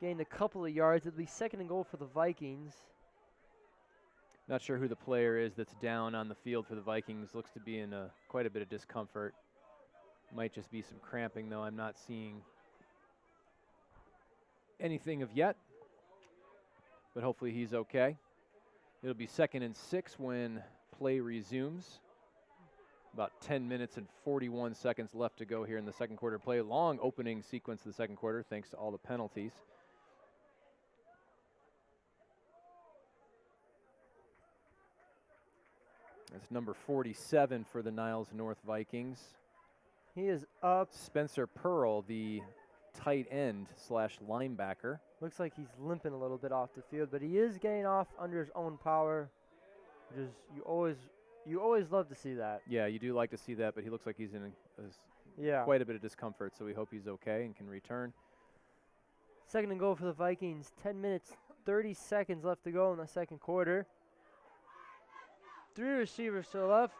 S1: Gained a couple of yards. It'll be 2nd and goal for the Vikings.
S2: Not sure who the player is that's down on the field for the Vikings. Looks to be in quite a bit of discomfort. Might just be some cramping, though. I'm not seeing anything of yet, but hopefully he's okay. It'll be 2nd and 6 when play resumes. About 10 minutes and 41 seconds left to go here in the second quarter play. Long opening sequence of the second quarter thanks to all the penalties. That's number 47 for the Niles North Vikings.
S1: He is up.
S2: Spencer Pearl, the tight end / linebacker.
S1: Looks like he's limping a little bit off the field, but he is getting off under his own power. Which is, you always love to see that.
S2: Yeah, you do like to see that, but he looks like he's in quite a bit of discomfort, so we hope he's okay and can return.
S1: 2nd and goal for the Vikings. 10 minutes, 30 seconds left to go in the second quarter. 3 receivers to the left,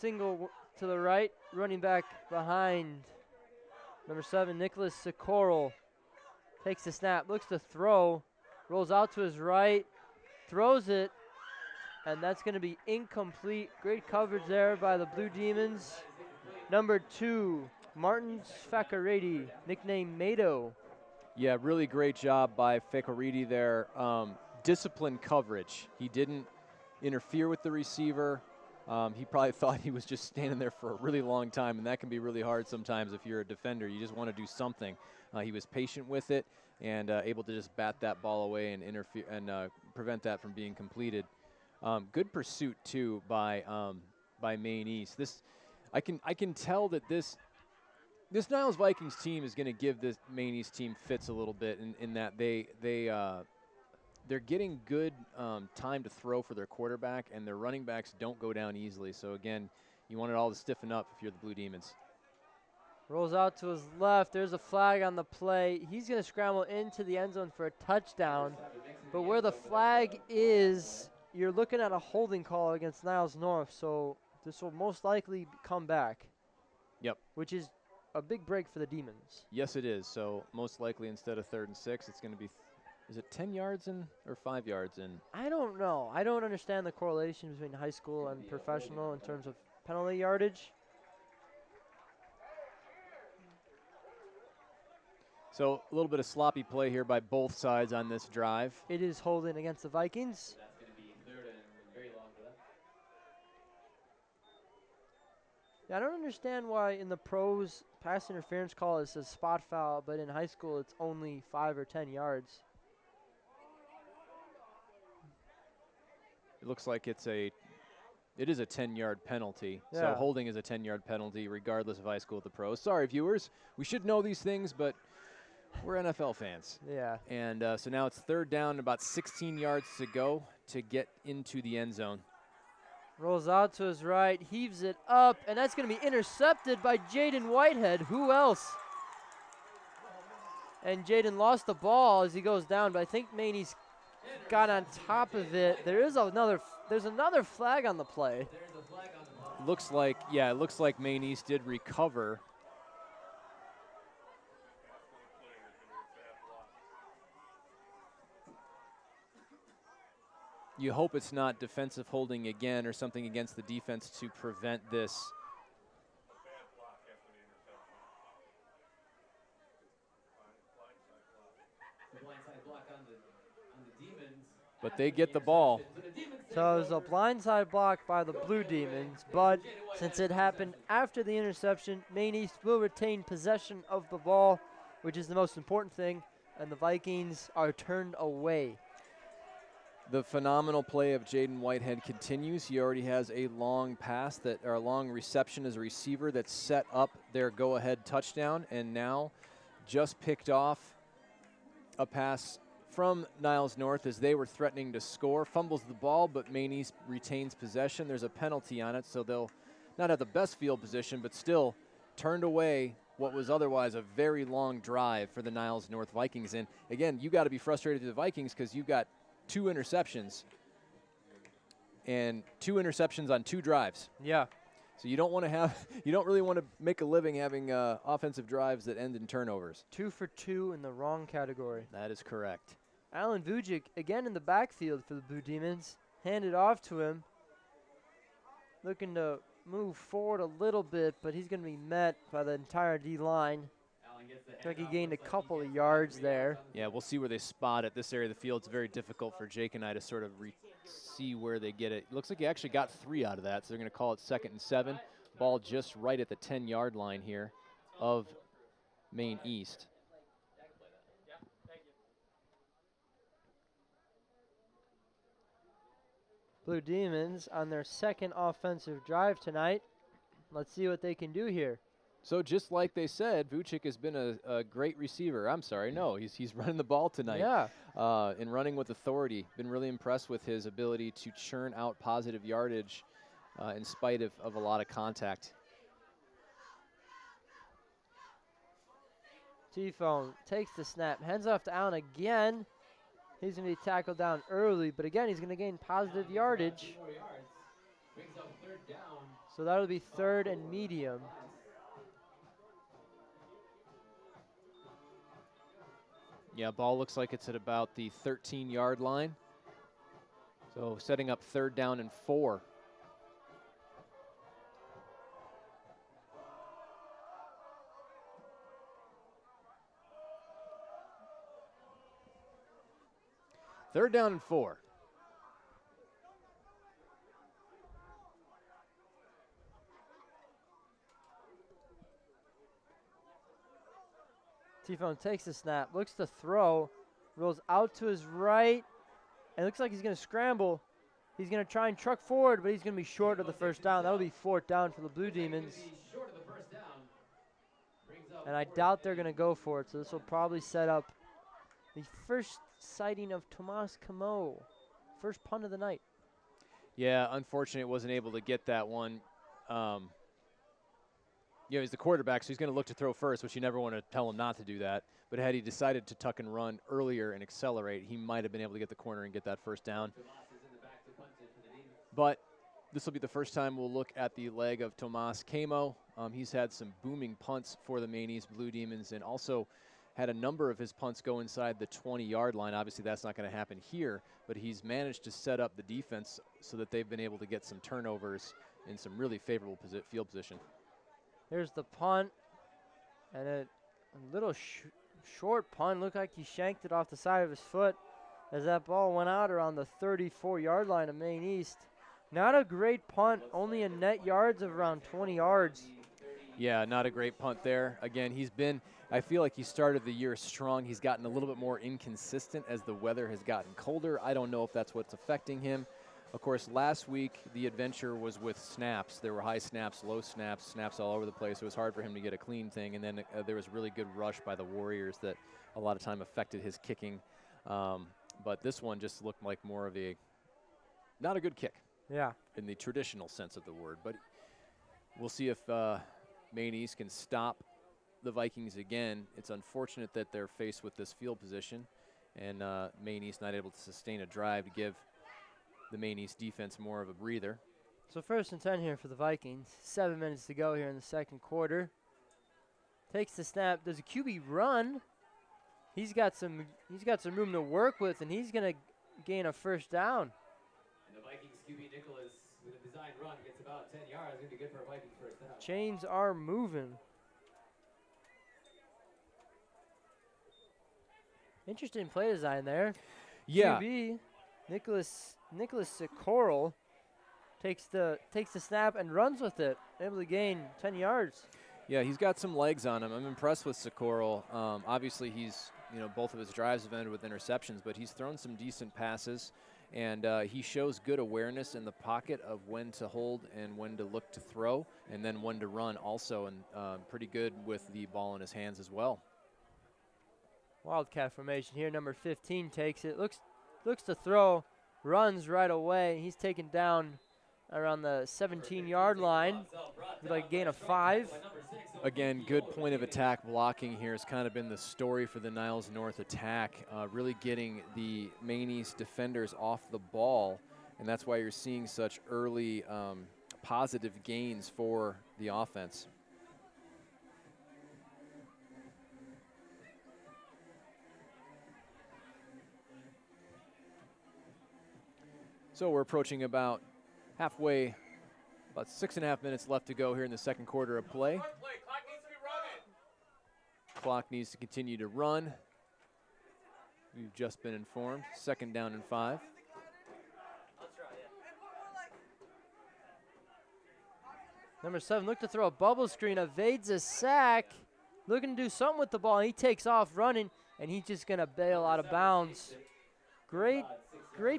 S1: single to the right, running back behind. Number 7, Nicholas Socorro takes the snap, looks to throw, rolls out to his right, throws it, and that's going to be incomplete. Great coverage there by the Blue Demons. Number 2, Martin Facariti, nicknamed Mado.
S2: Yeah, really great job by Facariti there. Disciplined coverage. He didn't interfere with the receiver. He probably thought he was just standing there for a really long time, and that can be really hard sometimes if you're a defender. You just want to do something. He was patient with it and able to just bat that ball away and interfere and prevent that from being completed. Good pursuit too by Maine East. I can tell that this Niles Vikings team is going to give this Maine East team fits a little bit in that they they're getting good time to throw for their quarterback, and their running backs don't go down easily. So again, you want it all to stiffen up if you're the Blue Demons.
S1: Rolls out to his left. There's a flag on the play. He's going to scramble into the end zone for a touchdown. But where the flag is, you're looking at a holding call against Niles North, so this will most likely come back.
S2: Yep.
S1: Which is a big break for the Demons.
S2: Yes, it is. So most likely instead of 3rd and 6, it's going to be, is it 10 yards in or 5 yards in?
S1: I don't know. I don't understand the correlation between high school and professional in terms of penalty yardage.
S2: So a little bit of sloppy play here by both sides on this drive.
S1: It is holding against the Vikings.
S3: That's going to be 3rd and very long for them.
S1: Yeah, I don't understand why in the pros pass interference call it says spot foul, but in high school it's only 5 or 10 yards.
S2: It looks like it is a 10-yard penalty.
S1: Yeah.
S2: So holding is a 10-yard penalty regardless of high school at the pros. Sorry, viewers. We should know these things, but we're NFL fans.
S1: Yeah.
S2: And so now it's 3rd down, about 16 yards to go to get into the end zone.
S1: Rolls out to his right, heaves it up, and that's going to be intercepted by Jaden Whitehead. Who else? And Jaden lost the ball as he goes down, but I think Maine East got on top of it. There's another flag on the play.
S2: Looks like Maine East did recover. You hope it's not defensive holding again or something against the defense to prevent this. But they get the ball.
S1: So it was a blindside block by the Blue Demons, but since it happened after the interception, Maine East will retain possession of the ball, which is the most important thing, and the Vikings are turned away.
S2: The phenomenal play of Jaden Whitehead continues. He already has a long pass or a long reception as a receiver that set up their go-ahead touchdown, and now just picked off a pass from Niles North as they were threatening to score. Fumbles the ball, but Maine East retains possession. There's a penalty on it, so they'll not have the best field position, but still turned away what was otherwise a very long drive for the Niles North Vikings. And again, you got to be frustrated with the Vikings because you've got 2 interceptions and 2 interceptions on 2 drives.
S1: Yeah.
S2: So you don't really want to make a living having offensive drives that end in turnovers.
S1: 2 for 2 in the wrong category.
S2: That is correct.
S1: Alan Vujic again in the backfield for the Blue Demons. Handed off to him. Looking to move forward a little bit, but he's going to be met by the entire D-line. Looks like he gained a couple of yards there.
S2: Yeah, we'll see where they spot it. This area of the field is very difficult for Jake and I to sort of see where they get it. Looks like he actually got 3 out of that, so they're going to call it 2nd and 7. Ball just right at the 10-yard line here of Maine East.
S1: Blue Demons on their 2nd offensive drive tonight. Let's see what they can do here.
S2: So just like they said, Vucic has been a great receiver. I'm sorry, no, he's running the ball tonight.
S1: Yeah.
S2: And running with authority. Been really impressed with his ability to churn out positive yardage in spite of a lot of contact.
S1: T-Phone takes the snap, hands off to Allen again. He's going to be tackled down early, but again, he's going to gain positive yardage. So that'll be 3rd and medium.
S2: Yeah, ball looks like it's at about the 13-yard line. So setting up 3rd down and 4. Third down and 4.
S1: T-Phone takes the snap, looks to throw, rolls out to his right, and looks like he's going to scramble. He's going to try and truck forward, but he's going to be short of the 1st down. That'll be 4th down for the Blue Demons. And I doubt they're going to go for it, so this will probably set up the first sighting of Tomas Camo. First punt of the night.
S4: Yeah, unfortunately, wasn't able to get that one. He's the quarterback, so he's going to look to throw first, which you never want to tell him not to do that. But had he decided to tuck and run earlier and accelerate, he might have been able to get the corner and get that first down. But this will be the first time we'll look at the leg of Tomas Camo. He's had some booming punts for the Maine East Blue Demons and also had a number of his punts go inside the 20-yard line. Obviously, that's not going to happen here, but he's managed to set up the defense so that they've been able to get some turnovers in some really favorable field position.
S1: Here's the punt, and a little short punt. Looked like he shanked it off the side of his foot as that ball went out around the 34-yard line of Maine East. Not a great punt, only a net yards of around 20 yards.
S4: Yeah, not a great punt there. Again, I feel like he started the year strong. He's gotten a little bit more inconsistent as the weather has gotten colder. I don't know if that's what's affecting him. Of course, last week, the adventure was with snaps. There were high snaps, low snaps, snaps all over the place. It was hard for him to get a clean thing. And then there was really good rush by the Warriors that a lot of time affected his kicking. But this one just looked like more of not a good kick.
S1: Yeah.
S4: In the traditional sense of the word. But we'll see if Maine East can stop the Vikings again. It's unfortunate that they're faced with this field position. And Maine East not able to sustain a drive to give the Maine East defense more of a breather.
S1: So 1st and 10 here for the Vikings. 7 minutes to go here in the second quarter. Takes the snap. Does a QB run? He's got some room to work with, and he's going to gain a first down.
S3: And the Vikings QB Nicholas with a design run gets about 10 yards. Going to be good for a Vikings first down.
S1: Chains are moving. Interesting play design there.
S4: Yeah.
S1: QB Nicholas Sikoral takes the snap and runs with it, able to gain 10 yards.
S4: Yeah, he's got some legs on him. I'm impressed with Sikoral. Obviously, both of his drives have ended with interceptions, but he's thrown some decent passes, and he shows good awareness in the pocket of when to hold and when to look to throw, and then when to run also, and pretty good with the ball in his hands as well.
S1: Wildcat formation here. Number 15 takes it. Looks to throw, runs right away. He's taken down around the 17-yard line. Would like gain a 5.
S4: Again, good point of attack blocking here has kind of been the story for the Niles North attack, really getting the Maine East defenders off the ball, and that's why you're seeing such early positive gains for the offense. So we're approaching about halfway, about 6.5 minutes left to go here in the second quarter of play. Clock needs to continue to run. We've just been informed. 2nd down and 5.
S1: Number 7 looked to throw a bubble screen, evades a sack, looking to do something with the ball. He takes off running, and he's just going to bail out of bounds. Great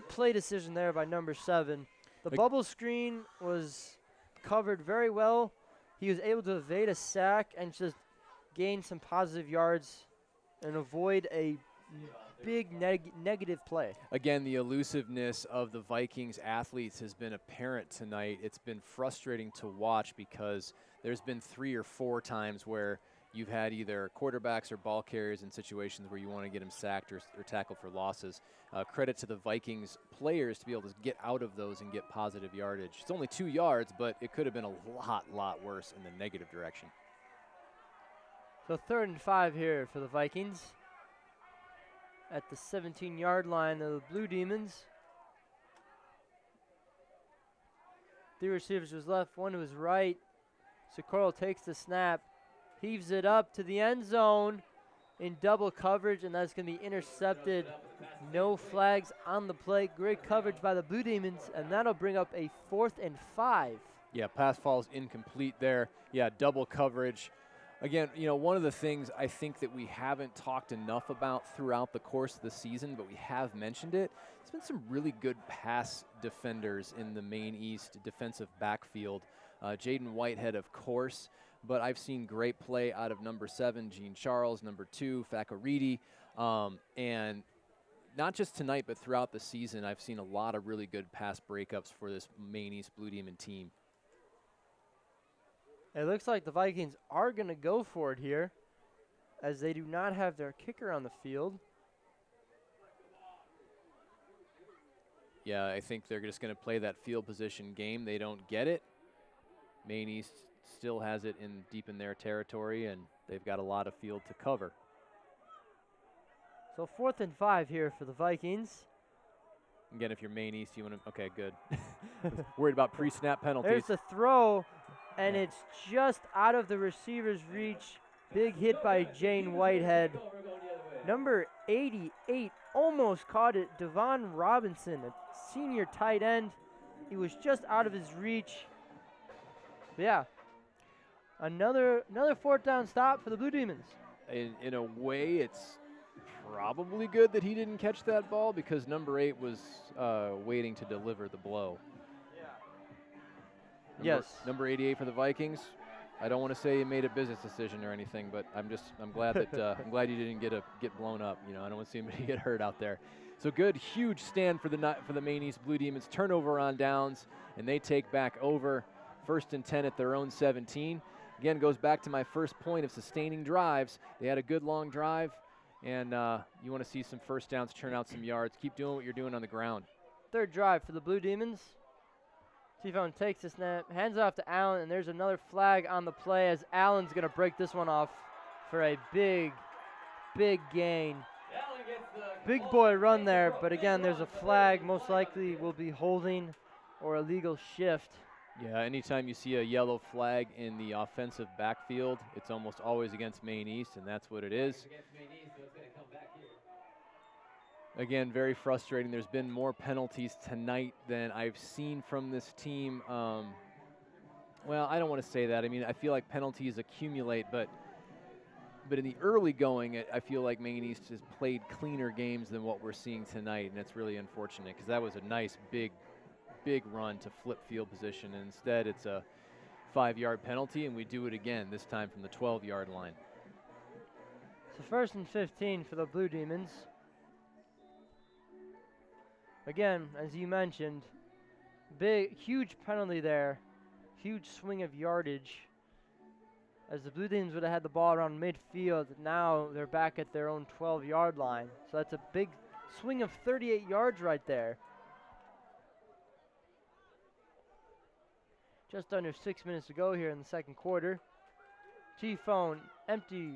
S1: play decision there by number 7. The bubble screen was covered very well. He was able to evade a sack and just gain some positive yards and avoid a big negative play.
S4: Again, the elusiveness of the Vikings athletes has been apparent tonight. It's been frustrating to watch because there's been 3 or 4 times where you've had either quarterbacks or ball carriers in situations where you want to get them sacked or tackled for losses. Credit to the Vikings players to be able to get out of those and get positive yardage. It's only 2 yards, but it could have been a lot worse in the negative direction.
S1: So 3rd and 5 here for the Vikings at the 17-yard line of the Blue Demons. 3 receivers was left, 1 to his right. Sikoral takes the snap, heaves it up to the end zone in double coverage, and that's going to be intercepted. No flags on the play. Great coverage by the Blue Demons, and that'll bring up a 4th and 5.
S4: Yeah, pass falls incomplete there. Yeah, double coverage. Again, one of the things I think that we haven't talked enough about throughout the course of the season, but we have mentioned it, there's been some really good pass defenders in the Maine East defensive backfield. Jaden Whitehead, of course, but I've seen great play out of number 7, Gene Charles, number 2, Fakoridi, and not just tonight, but throughout the season, I've seen a lot of really good pass breakups for this Maine East Blue Demon team.
S1: It looks like the Vikings are going to go for it here, as they do not have their kicker on the field.
S4: Yeah, I think they're just going to play that field position game. They don't get it. Maine East still has it deep in their territory, and they've got a lot of field to cover.
S1: So 4th and 5 here for the Vikings.
S4: Again, if you're Maine East, you want to, okay, good. Worried about pre-snap penalties.
S1: There's the throw, and it's just out of the receiver's reach. Big hit by Jane Whitehead. Number 88 almost caught it. Devon Robinson, a senior tight end. He was just out of his reach. But yeah, another 4th down stop for the Blue Demons.
S4: In a way, it's probably good that he didn't catch that ball because number 8 was waiting to deliver the blow.
S1: Yes.
S4: Number 88 for the Vikings. I don't want to say he made a business decision or anything, but I'm glad that I'm glad you didn't get blown up. You know, I don't want to see anybody get hurt out there. So good, huge stand for the Maine East Blue Demons. Turnover on downs, and they take back over. 1st and 10 at their own 17. Again, goes back to my first point of sustaining drives. They had a good long drive, and you want to see some first downs, turn out some yards. Keep doing what you're doing on the ground.
S1: 3rd drive for the Blue Demons. T-Phone takes the snap, hands it off to Allen, and there's another flag on the play as Allen's going to break this one off for a big gain. Big boy run there, but again, there's a flag. Most likely will be holding or illegal shift.
S4: Yeah, anytime you see a yellow flag in the offensive backfield, it's almost always against Maine East, and that's what it is. Again, very frustrating. There's been more penalties tonight than I've seen from this team. Well, I don't want to say that. I mean, I feel like penalties accumulate, but in the early going, I feel like Maine East has played cleaner games than what we're seeing tonight, and it's really unfortunate because that was a nice, big run to flip field position, and instead it's a 5-yard penalty, and we do it again, this time from the 12-yard line.
S1: So 1st and 15 for the Blue Demons. Again, as you mentioned, huge penalty there, huge swing of yardage. As the Blue Demons would have had the ball around midfield, now they're back at their own 12-yard line. So that's a big swing of 38 yards right there. Just under 6 minutes to go here in the 2nd quarter. T-Phone empty,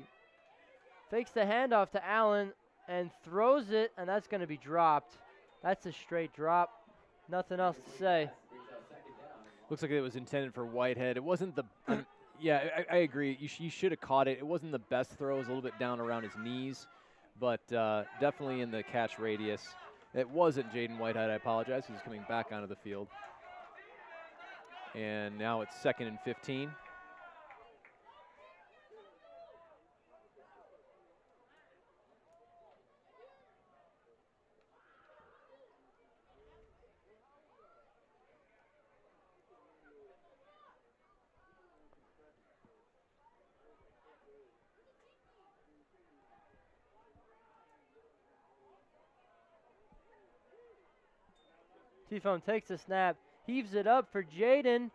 S1: fakes the handoff to Allen and throws it, and that's going to be dropped. That's a straight drop. Nothing else to say.
S4: Looks like it was intended for Whitehead. It wasn't the yeah, I agree. You should have caught it. It wasn't the best throw. It was a little bit down around his knees, but definitely in the catch radius. It wasn't Jaden Whitehead. I apologize. He's coming back onto the field. And now it's 2nd and 15.
S1: T-Phone takes the snap, heaves it up for Jaden,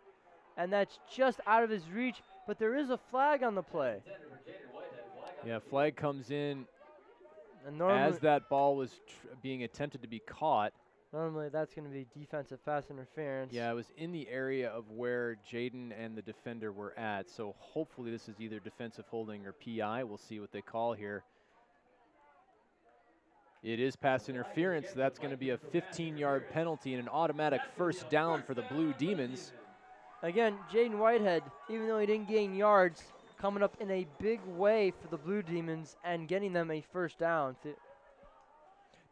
S1: and that's just out of his reach, but there is a flag on the play.
S4: Yeah, flag comes in
S1: And
S4: as that ball was being attempted to be caught.
S1: Normally that's going to be defensive pass interference.
S4: Yeah, it was in the area of where Jaden and the defender were at, so hopefully this is either defensive holding or PI. We'll see what they call here. It is pass interference. So that's going to be a 15-yard penalty and an automatic 1st down for the Blue Demons.
S1: Again, Jaden Whitehead, even though he didn't gain yards, coming up in a big way for the Blue Demons and getting them a 1st down.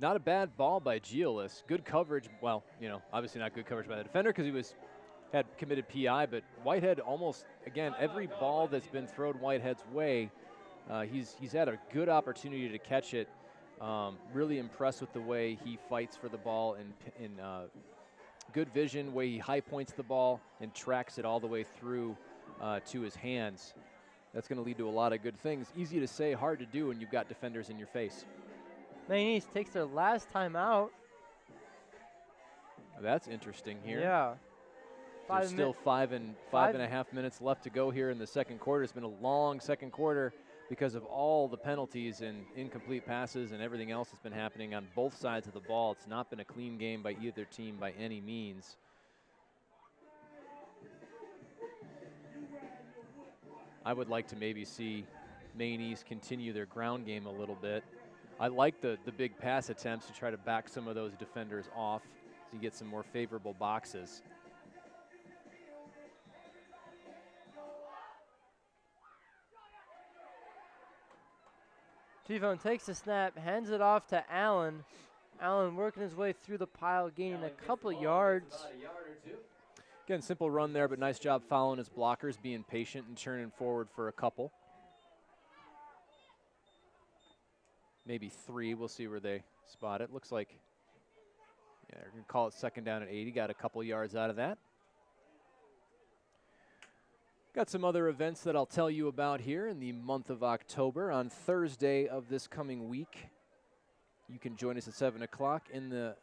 S4: Not a bad ball by Giolis. Good coverage. Well, you know, obviously not good coverage by the defender because he had committed PI, but Whitehead almost, again, every ball that's been thrown Whitehead's way, he's had a good opportunity to catch it. Really impressed with the way he fights for the ball and good vision, way he high points the ball and tracks it all the way through to his hands. That's going to lead to a lot of good things. Easy to say, hard to do when you've got defenders in your face.
S1: Maine East takes their last time out.
S4: That's interesting here.
S1: Yeah.
S4: There's still five and a half minutes left to go here in the second quarter. It's been a long second quarter because of all the penalties and incomplete passes and everything else that's been happening on both sides of the ball. It's not been a clean game by either team by any means. I would like to maybe see Maine East continue their ground game a little bit. I like the big pass attempts to try to back some of those defenders off so you get some more favorable boxes.
S1: T-Phone takes the snap, hands it off to Allen. Allen working his way through the pile, gaining a couple yards.
S4: Again, simple run there, but nice job following his blockers, being patient and turning forward for a couple. Maybe 3. We'll see where they spot it. Looks like, yeah, they're going to call it second down at 80. Got a couple yards out of that. Got some other events that I'll tell you about here in the month of October. On Thursday of this coming week, you can join us at 7 o'clock in the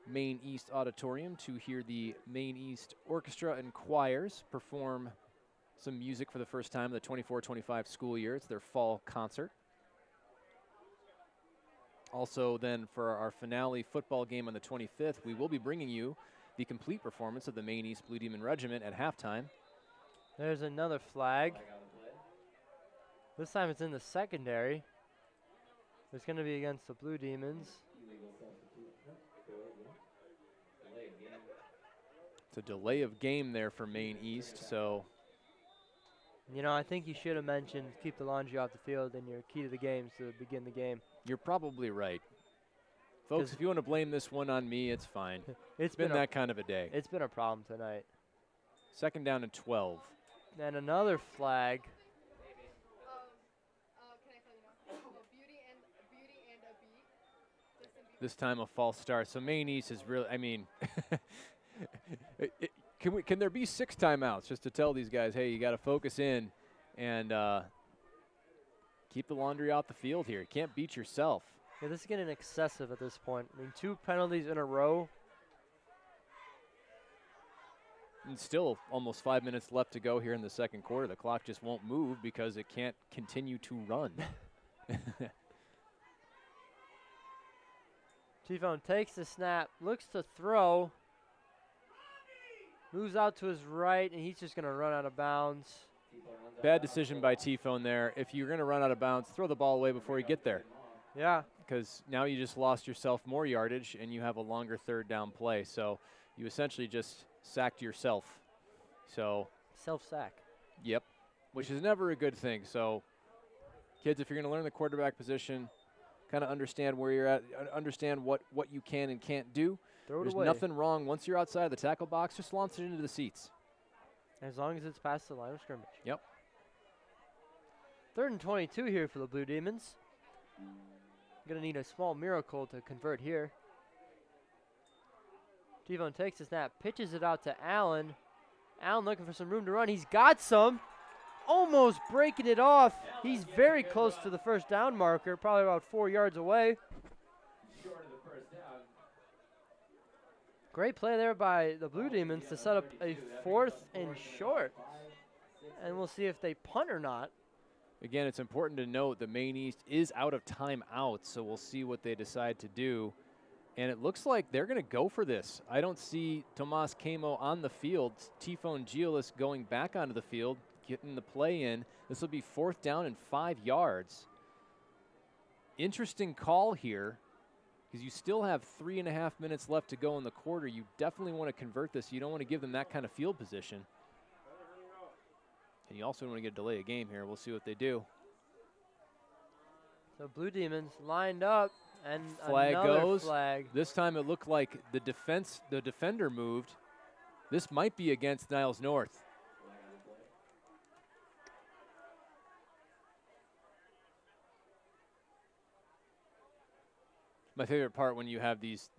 S4: Maine East Auditorium to hear the Maine East Orchestra and Choirs perform some music for the first time in the 24-25 school year. It's their fall concert. Also then for our finale football game on the 25th, we will be bringing you the complete performance of the Maine East Blue Demon Regiment at halftime.
S1: There's another flag. This time it's in the secondary. It's going to be against the Blue Demons.
S4: It's a delay of game there for Maine East, so.
S1: You know, I think you should have mentioned keep the laundry off the field and your key to the game to begin the game.
S4: You're probably right. Folks, if you want to blame this one on me, it's fine.
S1: It's
S4: been that kind of a day.
S1: It's been a problem tonight.
S4: Second down and 12.
S1: And another flag.
S4: This time a false start. So Maine East is really, I mean, can there be 6 timeouts just to tell these guys, hey, you got to focus in and keep the laundry off the field here. You can't beat yourself.
S1: Yeah, this is getting excessive at this point. I mean, 2 penalties in a row.
S4: And still almost 5 minutes left to go here in the second quarter. The clock just won't move because it can't continue to run.
S1: T-Phone takes the snap, looks to throw, moves out to his right, and he's just going to run out of bounds.
S4: Bad decision by T-Phone there. If you're going to run out of bounds, throw the ball away before you get there.
S1: Yeah.
S4: Because now you just lost yourself more yardage and you have a longer third down play. So you essentially just sacked yourself. So
S1: self-sack.
S4: Yep, which is never a good thing. So kids, if you're going to learn the quarterback position, kind of understand where you're at, understand what you can and can't do. There's nothing wrong. Once you're outside of the tackle box, just launch it into the seats.
S1: As long as it's past the line of scrimmage.
S4: Yep.
S1: 3rd and 22 here for the Blue Demons. Going to need a small miracle to convert here. T-Phone takes the snap, pitches it out to Allen. Allen looking for some room to run. He's got some. Almost breaking it off. He's very close to the first down marker, probably about 4 yards away. Great play there by the Blue Demons to set up a 4th and short. And we'll see if they punt or not.
S4: Again, it's important to note that Maine East is out of timeouts, so we'll see what they decide to do. And it looks like they're going to go for this. I don't see Tomas Camo on the field. T-Phone Giolis going back onto the field, getting the play in. This will be 4th down and 5 yards. Interesting call here because you still have 3.5 minutes left to go in the quarter. You definitely want to convert this. You don't want to give them that kind of field position. And you also don't want to get a delay of game here. We'll see what they do.
S1: So Blue Demons lined up. And
S4: flag goes.
S1: Flag.
S4: This time it looked like the defender moved. This might be against Niles North. My favorite part when you have these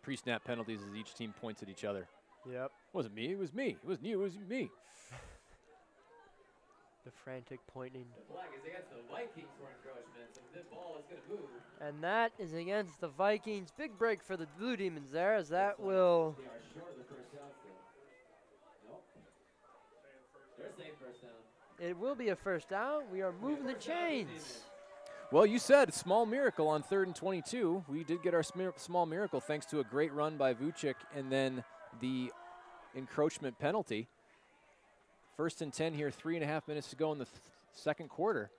S4: pre-snap penalties is each team points at each other.
S1: Yep.
S4: It wasn't me, it was me. It wasn't you, it was me.
S1: The frantic pointing.
S3: The flag is against the Vikings for encroachment, so the ball is going to move.
S1: And that is against the Vikings. Big break for the Blue Demons there, as that will.
S3: They are short of the first down still. Nope. They're saying first down.
S1: It will be a first down. We are moving the chains.
S4: Well, you said small miracle on 3rd and 22. We did get our small miracle thanks to a great run by Vucic and then the encroachment penalty. 1st and 10 here, 3.5 minutes to go in the second quarter.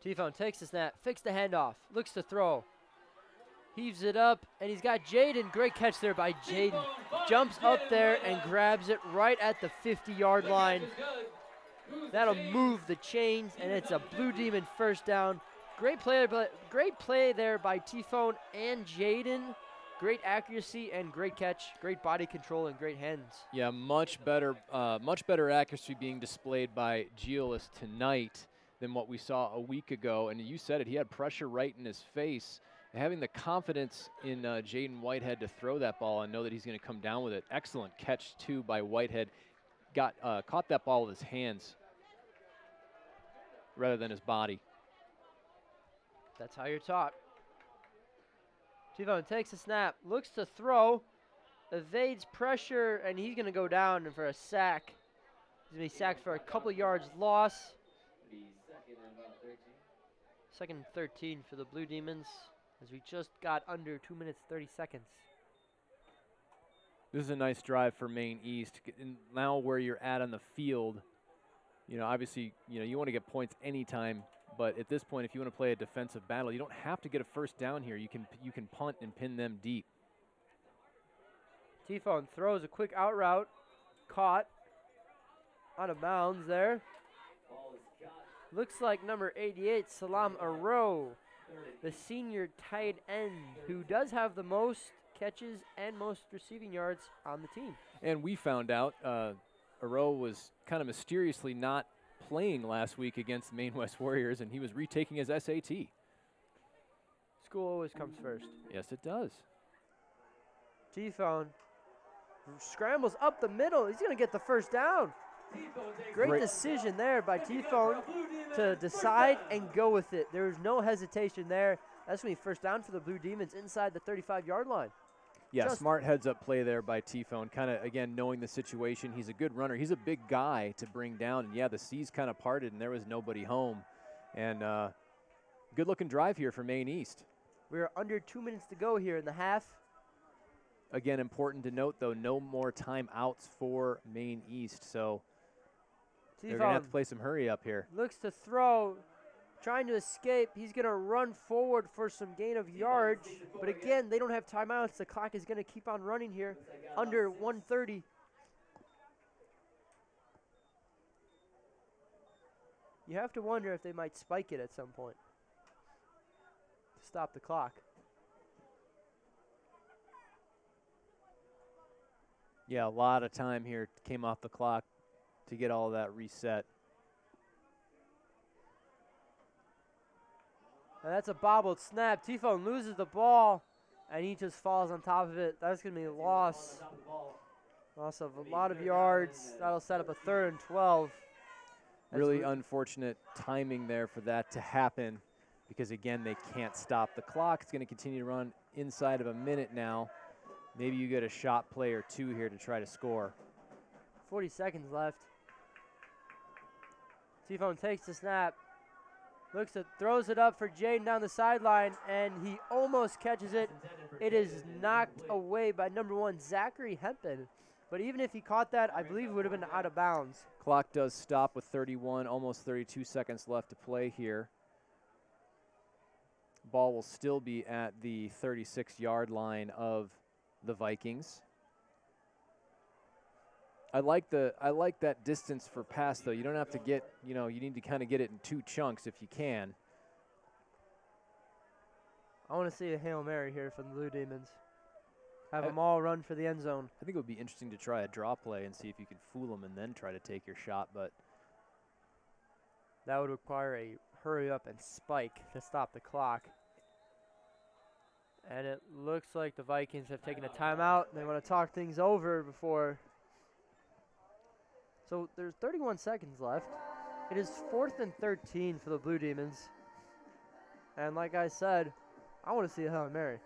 S1: T-Phone takes the snap, fakes the handoff, looks to throw. Heaves it up, and he's got Jaden. Great catch there by Jaden. Jumps up there and grabs it right at the 50-yard line. That'll move the chains, and it's a Blue Demon first down. Great play there by T-Phone and Jaden. Great accuracy and great catch. Great body control and great hands.
S4: Yeah, much better accuracy being displayed by Giolis tonight than what we saw a week ago. And you said it, he had pressure right in his face. Having the confidence in Jaden Whitehead to throw that ball and know that he's going to come down with it. Excellent catch, too, by Whitehead. Caught that ball with his hands rather than his body.
S1: That's how you're taught. T-Phone takes a snap, looks to throw, evades pressure, and he's going to go down for a sack. He's going to be sacked for a couple yards loss. Second and 13 for the Blue Demons, as we just got under 2 minutes, 30 seconds.
S4: This is a nice drive for Maine East. And now where you're at on the field, obviously, you want to get points anytime. But at this point, if you want to play a defensive battle, you don't have to get a first down here. You can punt and pin them deep.
S1: T-Phone throws a quick out route. Caught. Out of bounds there. Looks like number 88, Salam Aro, the senior tight end, who does have the most catches and most receiving yards on the team. And
S4: we found out Aro was kind of mysteriously not playing last week against the Maine West Warriors, and he was retaking his SAT.
S1: School always comes first.
S4: Yes, it does.
S1: T-Phone scrambles up the middle. He's going to get the first down. Great decision there by T-Phone to decide and go with it. There was no hesitation there. That's when he first down for the Blue Demons inside the 35-yard line.
S4: Yeah, smart heads-up play there by T-Phone. Kind of, again, knowing the situation. He's a good runner. He's a big guy to bring down. And, yeah, the seas kind of parted, and there was nobody home. And good-looking drive here for Maine East.
S1: We're under 2 minutes to go here in the half.
S4: Again, important to note, though, no more timeouts for Maine East. So they're going to have to play some hurry up here.
S1: Looks to throw. Trying to escape. He's going to run forward for some gain of yards. But again, they don't have timeouts. The clock is going to keep on running here. Under 1:30. You have to wonder if they might spike it at some point to stop the clock.
S4: Yeah, a lot of time here came off the clock to get all of that reset.
S1: And that's a bobbled snap. T-Phone loses the ball, and he just falls on top of it. That's going to be a loss. Loss of a lot of yards. That'll set up a 3rd and 12.
S4: Really unfortunate timing there for that to happen because, again, they can't stop the clock. It's going to continue to run inside of a minute now. Maybe you get a shot play or two here to try to score.
S1: 40 seconds left. T-Phone takes the snap. Throws it up for Jaden down the sideline, and he almost catches it. It is knocked away by number 1, Zachary Hempen. But even if he caught that, I believe it would have been out of bounds.
S4: Clock does stop with 31, almost 32 seconds left to play here. Ball will still be at the 36-yard line of the Vikings. I like that distance for pass, though. You don't have to get, you need to kind of get it in 2 chunks if you can.
S1: I want to see a Hail Mary here from the Blue Demons. Have them all run for the end zone.
S4: I think it would be interesting to try a draw play and see if you could fool them and then try to take your shot, but
S1: that would require a hurry up and spike to stop the clock. And it looks like the Vikings have taken a timeout. They want to talk things over before So there's 31 seconds left. It is 4th and 13 for the Blue Demons. And like I said, I want to see a Hail Mary.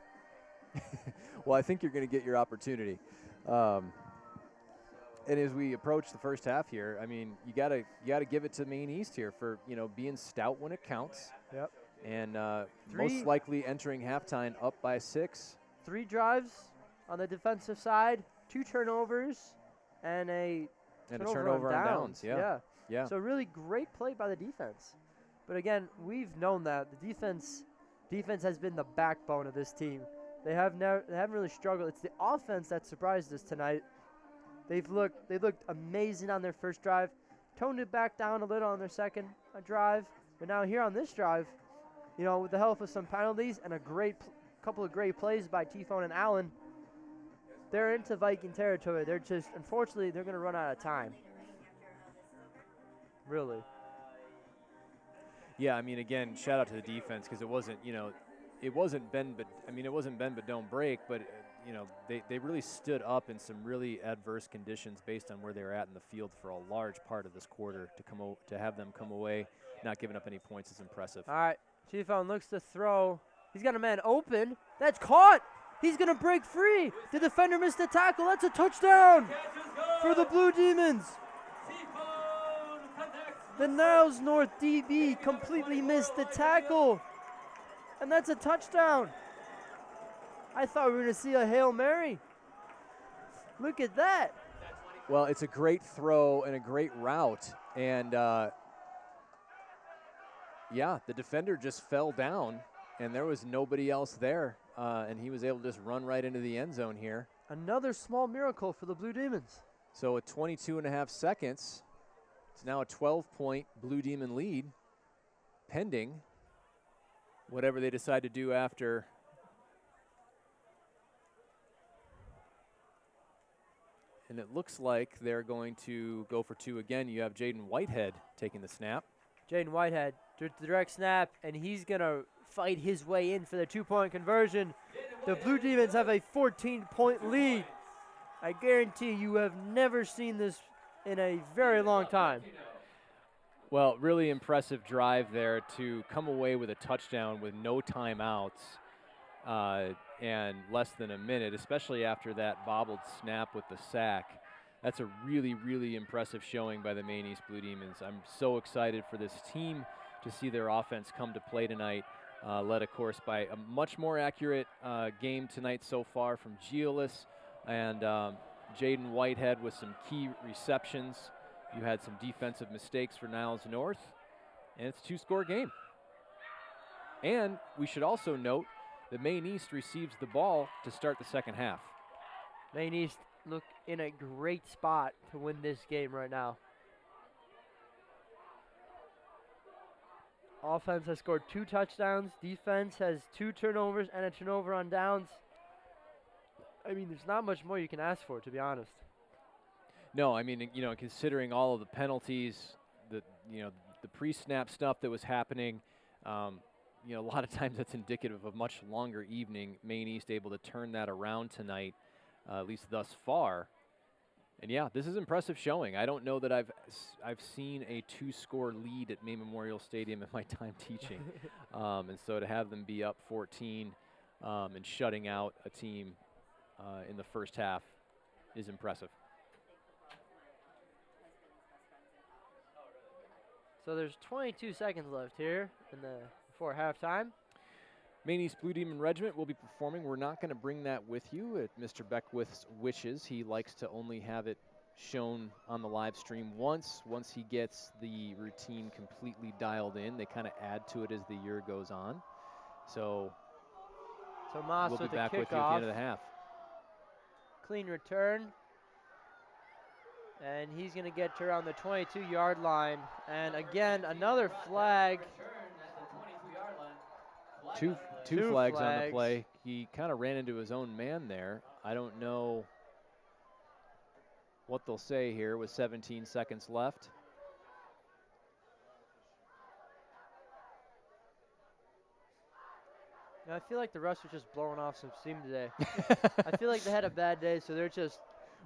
S4: Well, I think you're going to get your opportunity. And as we approach the first half here, I mean, you gotta give it to Maine East here for being stout when it counts.
S1: Yep.
S4: And most likely entering halftime up by 6.
S1: 3 drives on the defensive side, 2 turnovers, and a turnover on downs.
S4: Yeah.
S1: So really great play by the defense. But again, we've known that the defense has been the backbone of this team. They haven't really struggled. It's the offense that surprised us tonight. They looked amazing on their first drive, toned it back down a little on their second drive, but now here on this drive, with the help of some penalties and a couple of great plays by T-Phone and Allen, they're into Viking territory. Unfortunately, they're going to run out of time. Really.
S4: Yeah, I mean, again, shout out to the defense because it wasn't bend but don't break, but they really stood up in some really adverse conditions based on where they were at in the field for a large part of this quarter. To have them come away not giving up any points is impressive.
S1: All right, T-Phone looks to throw. He's got a man open. That's caught. He's going to break free. The defender missed the tackle. That's a touchdown for the Blue Demons. The Niles North DB completely missed the tackle, and that's a touchdown. I thought we were going to see a Hail Mary. Look at that.
S4: Well, it's a great throw and a great route, and the defender just fell down, and there was nobody else there, and he was able to just run right into the end zone here.
S1: Another small miracle for the Blue Demons.
S4: So at 22 and a half seconds, it's now a 12-point Blue Demon lead, pending whatever they decide to do after. And it looks like they're going to go for 2 again. You have Jaden Whitehead taking the snap.
S1: Jaden Whitehead, direct snap, and he's going to fight his way in for the 2-point conversion. The Blue Demons have a 14-point lead. I guarantee you have never seen this in a very long time.
S4: Well, really impressive drive there to come away with a touchdown with no timeouts and less than a minute, especially after that bobbled snap with the sack. That's a really, really impressive showing by the Maine East Blue Demons. I'm so excited for this team to see their offense come to play tonight, led, of course, by a much more accurate game tonight so far from Giolis and Jaden Whitehead with some key receptions. You had some defensive mistakes for Niles North, and it's a 2-score game. And we should also note that Maine East receives the ball to start the second half.
S1: Maine East look in a great spot to win this game right now. Offense has scored 2 touchdowns. Defense has 2 turnovers and a turnover on downs. I mean, there's not much more you can ask for, to be honest.
S4: No, I mean, considering all of the penalties, the pre-snap stuff that was happening, a lot of times that's indicative of a much longer evening. Maine East able to turn that around tonight, at least thus far. And yeah, this is impressive showing. I don't know that I've seen a 2-score lead at Maine Memorial Stadium in my time teaching. And so to have them be up 14 and shutting out a team in the first half is impressive.
S1: So there's 22 seconds left here before halftime.
S4: Maine East Blue Demon Regiment will be performing. We're not going to bring that with you at Mr. Beckwith's wishes. He likes to only have it shown on the live stream once. Once he gets the routine completely dialed in, they kind of add to it as the year goes on. So
S1: Moss
S4: we'll be
S1: with the
S4: back with you at the
S1: kickoff.
S4: end of the half.
S1: Clean return. And he's going to get to around the 22-yard line. And again, another flag.
S4: Two flags on the play. He kind of ran into his own man there. I don't know what they'll say here with 17 seconds left.
S1: I feel like the refs are just blowing off some steam today. I feel like they had a bad day, so they're just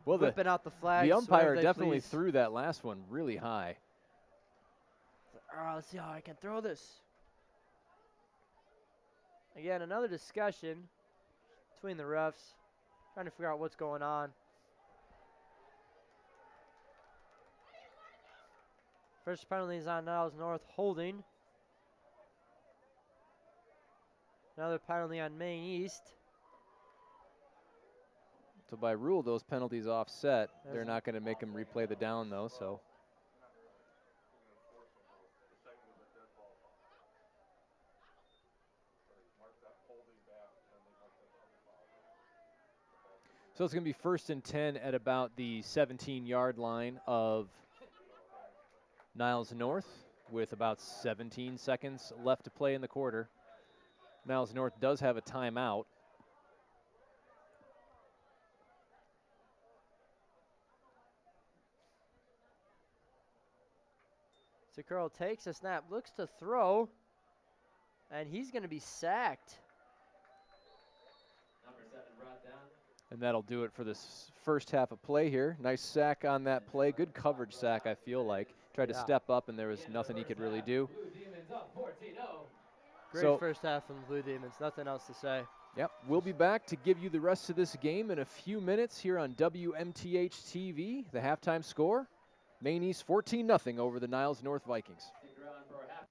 S4: Well,
S1: whipping out the flags.
S4: the
S1: wherever
S4: umpire
S1: they
S4: definitely
S1: please.
S4: threw that last one really high.
S1: Let's see how I can throw this. Again, another discussion between the refs, trying to figure out what's going on. First penalty is on Niles North, holding. Another penalty on Maine East.
S4: So by rule, those penalties offset.
S1: There's
S4: They're not going to make them replay the down, though, so. So it's going to be 1st and 10 at about the 17-yard line of Niles North with about 17 seconds left to play in the quarter. Niles North does have a timeout.
S1: So Curl takes a snap, looks to throw, and he's going to be sacked.
S3: Number 7 brought down.
S4: And that'll do it for this first half of play here. Nice sack on that play. Good coverage sack, I feel like. Tried to step up, and there was nothing he could really do.
S3: Blue Demons up 14-0.
S1: Great first half from the Blue Demons. Nothing else to say.
S4: Yep, we'll be back to give you the rest of this game in a few minutes here on WMTH-TV. The halftime score, Maine East 14-0 over the Niles North Vikings.
S3: Stick around for a half.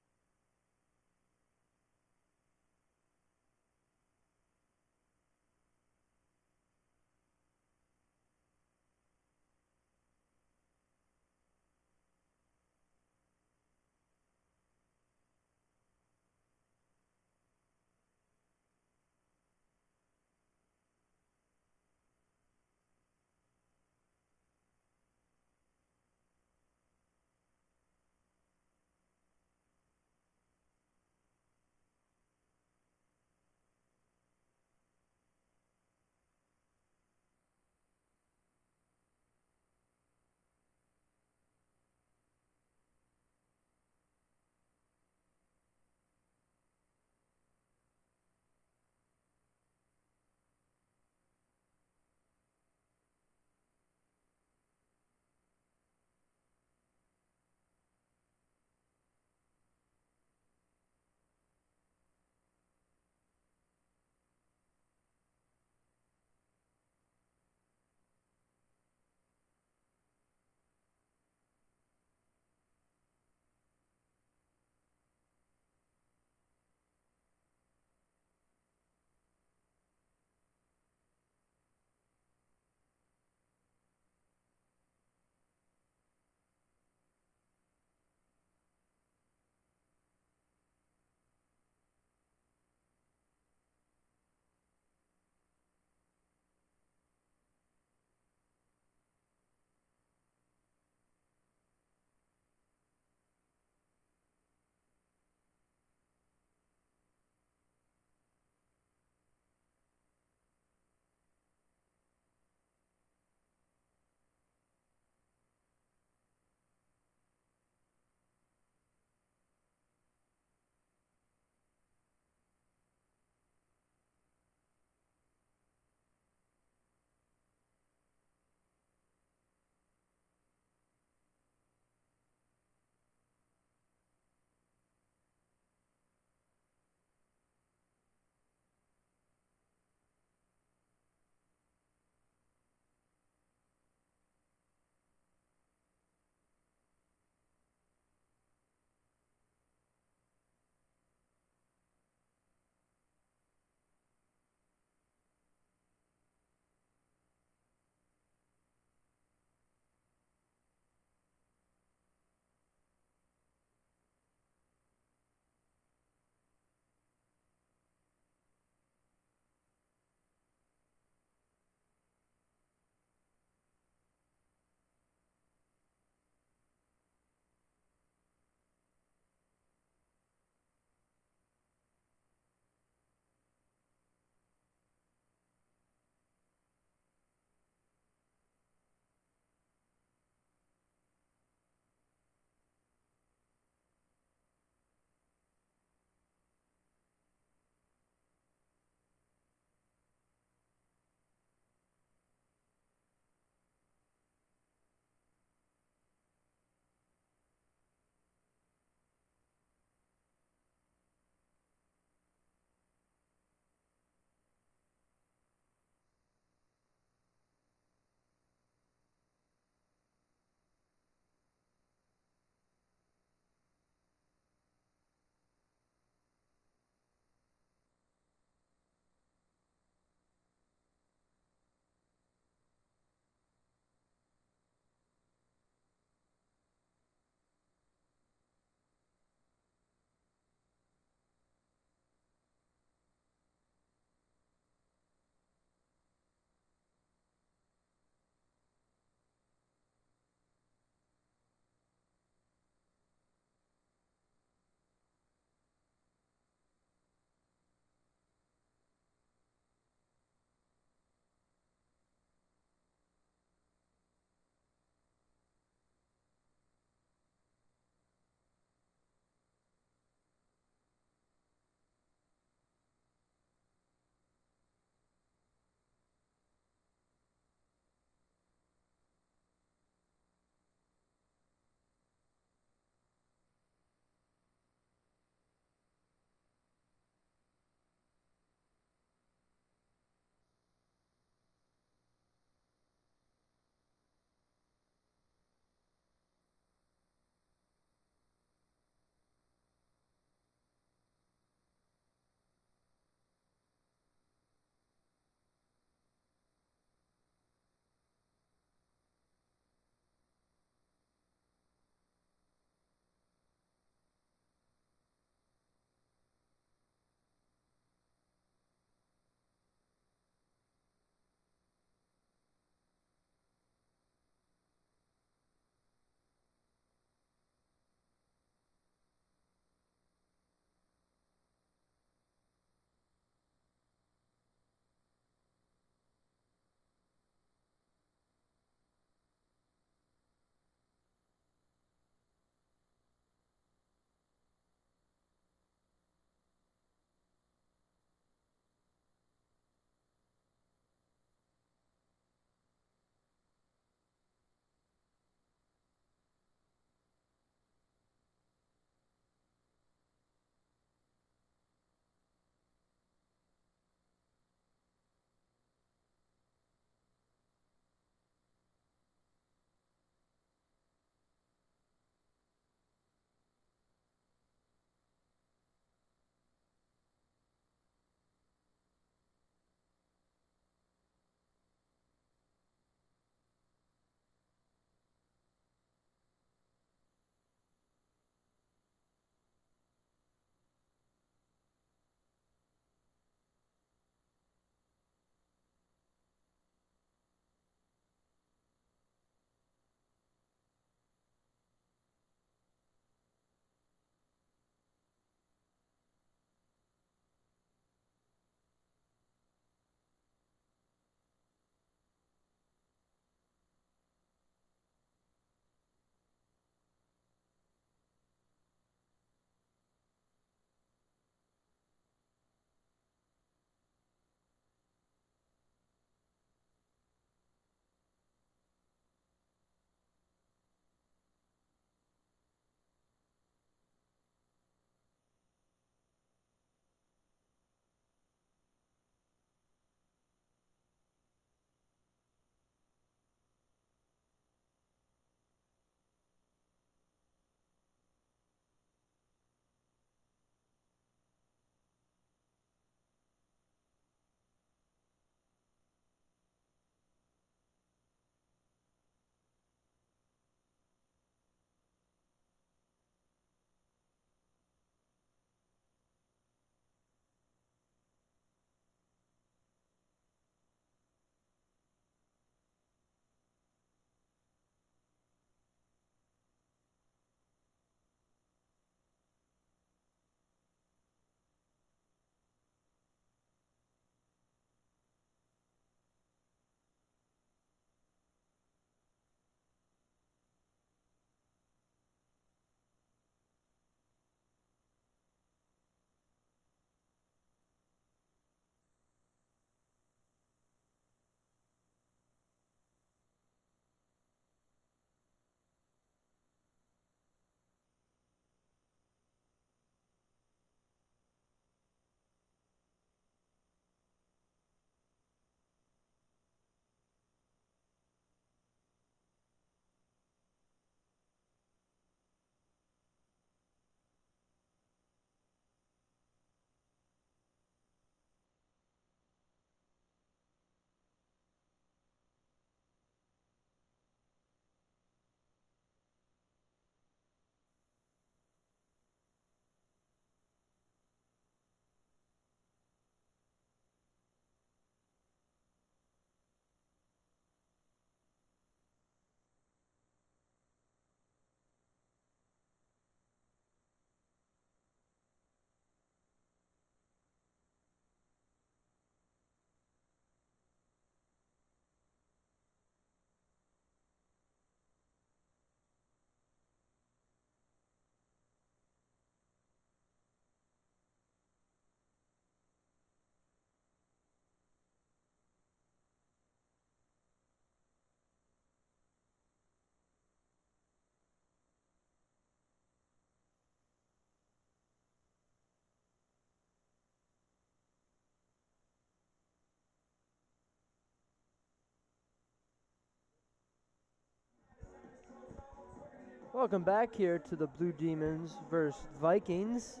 S1: Welcome back here to the Blue Demons versus Vikings.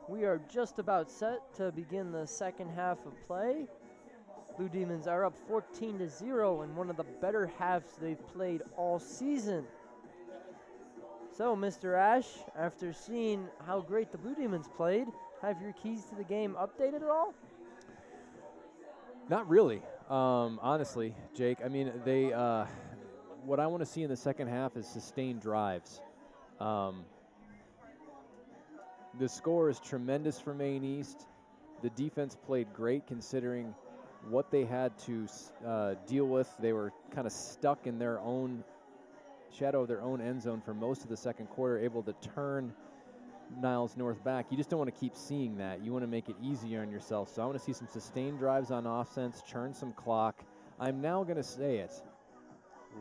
S1: We are just about set to begin the second half of play. Blue Demons are up 14-0 in one of the better halves they've played all season. So, Mr. Ash, after seeing how great the Blue Demons played, have your keys to the game updated at all?
S4: Not really, honestly, Jake. I mean, they. What I want to see in the second half is sustained drives. The score is tremendous for Maine East. The defense played great considering what they had to deal with. They were kind of stuck in their own shadow of their own end zone for most of the second quarter, able to turn Niles North back. You just don't want to keep seeing that. You want to make it easier on yourself. So I want to see some sustained drives on offense, churn some clock. I'm now going to say it.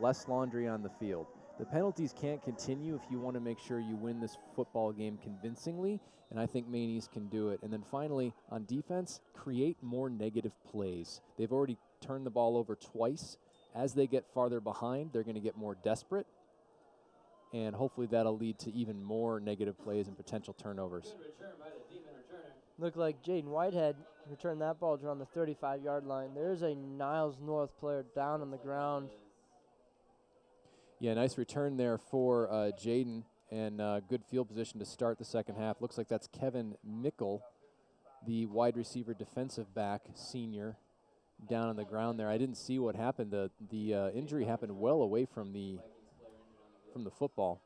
S4: Less laundry on the field. The penalties can't continue if you want to make sure you win this football game convincingly, and I think Maine East can do it. And then finally, on defense, create more negative plays. They've already turned the ball over twice. As they get farther behind, they're going to get more desperate, and hopefully that'll lead to even more negative plays and potential turnovers.
S1: Looked like Jaden Whitehead returned that ball around the 35-yard line. There's a Niles North player down on the ground.
S4: Yeah, nice return there for Jaden, and good field position to start the second half. Looks like that's Kevin Mickle, the wide receiver defensive back senior, down on the ground there. I didn't see what happened. The injury happened well away from the football.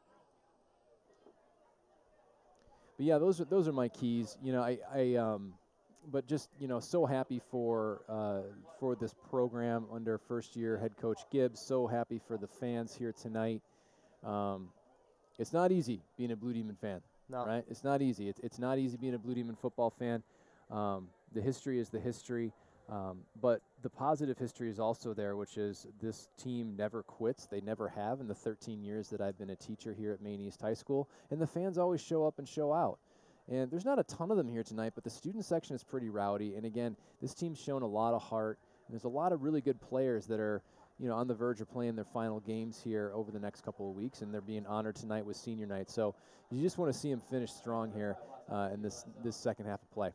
S4: But yeah, those are my keys. You know, but just, you know, so happy for this program under first-year head coach Gibbs. So happy for the fans here tonight. It's not easy being a Blue Demon fan, right? It's not easy. It's not easy being a Blue Demon football fan. The history is the history, but the positive history is also there, which is this team never quits. They never have in the 13 years that I've been a teacher here at Maine East High School, and the fans always show up and show out. And there's not a ton of them here tonight, but the student section is pretty rowdy. And again, this team's shown a lot of heart. And there's a lot of really good players that are, you know, on the verge of playing their final games here over the next couple of weeks, and they're being honored tonight with senior night. So you just want to see them finish strong here in this second half of play.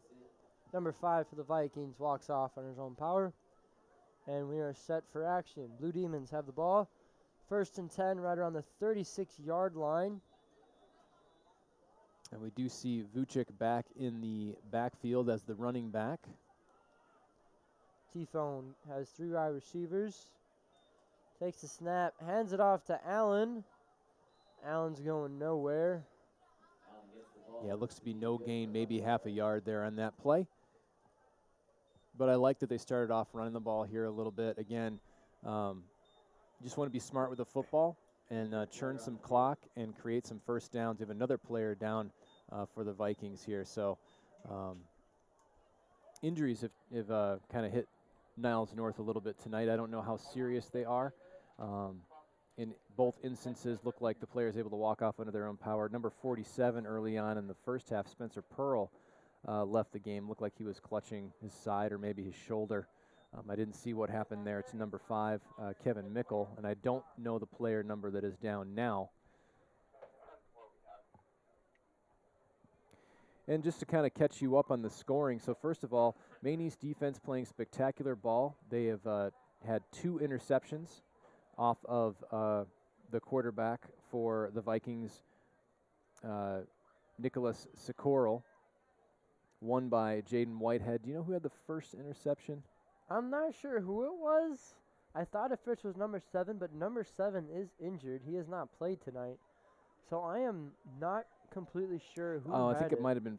S1: Number 5 for the Vikings walks off on his own power, and we are set for action. Blue Demons have the ball. 1st and 10 right around the 36-yard line.
S4: And we do see Vucic back in the backfield as the running back.
S1: T-Phone has 3 wide receivers. Takes the snap, hands it off to Allen. Allen's going nowhere.
S4: Yeah, it looks to be no gain, maybe half a yard there on that play. But I like that they started off running the ball here a little bit. Again, just want to be smart with the football and churn some clock and create some first downs. We have another player down for the Vikings here. So injuries have kind of hit Niles North a little bit tonight. I don't know how serious they are. In both instances, look like the player is able to walk off under their own power. Number 47 early on in the first half, Spencer Pearl, left the game. Looked like he was clutching his side or maybe his shoulder. I didn't see what happened there. It's number 5, Kevin Mickle, and I don't know the player number that is down now. And just to kind of catch you up on the scoring, so first of all, Maine East defense playing spectacular ball. They have had 2 interceptions off of the quarterback for the Vikings, Nicholas Socorro, won by Jaden Whitehead. Do you know who had the first interception?
S1: I'm not sure who it was. I thought at first it was number 7, but number 7 is injured. He has not played tonight. So I am not completely sure who
S4: I think it might have been,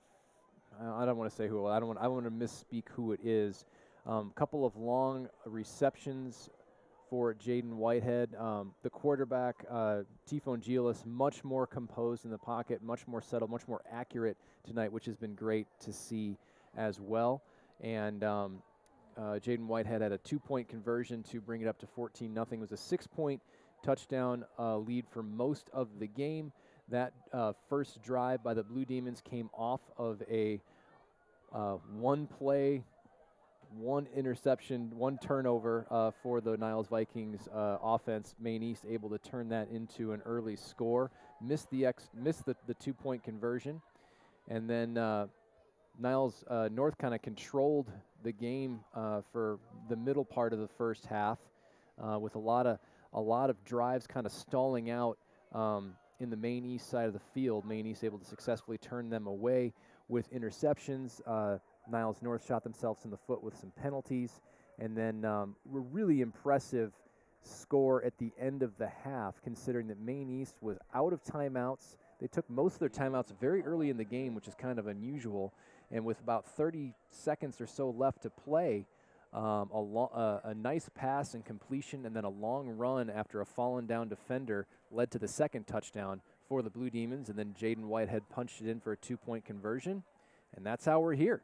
S4: I don't want to say who it was. I don't want to misspeak who it is. Couple of long receptions for Jaden Whitehead. The quarterback, T-Phone Gielis, much more composed in the pocket, much more settled, much more accurate tonight, which has been great to see as well. And Jaden Whitehead had a 2-point conversion to bring it up to 14-0. It was a 6-point touchdown lead for most of the game. That first drive by the Blue Demons came off of a one-play one interception, one turnover for the Niles Vikings offense. Maine East able to turn that into an early score. Missed the 2-point conversion, and then Niles North kind of controlled the game for the middle part of the first half with a lot of drives kind of stalling out in the Maine East side of the field. Maine East able to successfully turn them away with interceptions. Niles North shot themselves in the foot with some penalties, and then a really impressive score at the end of the half, considering that Maine East was out of timeouts. They took most of their timeouts very early in the game, which is kind of unusual, and with about 30 seconds or so left to play, a nice pass and completion and then a long run after a fallen down defender led to the second touchdown for the Blue Demons, and then Jaden Whitehead punched it in for a 2-point conversion, and that's how we're here.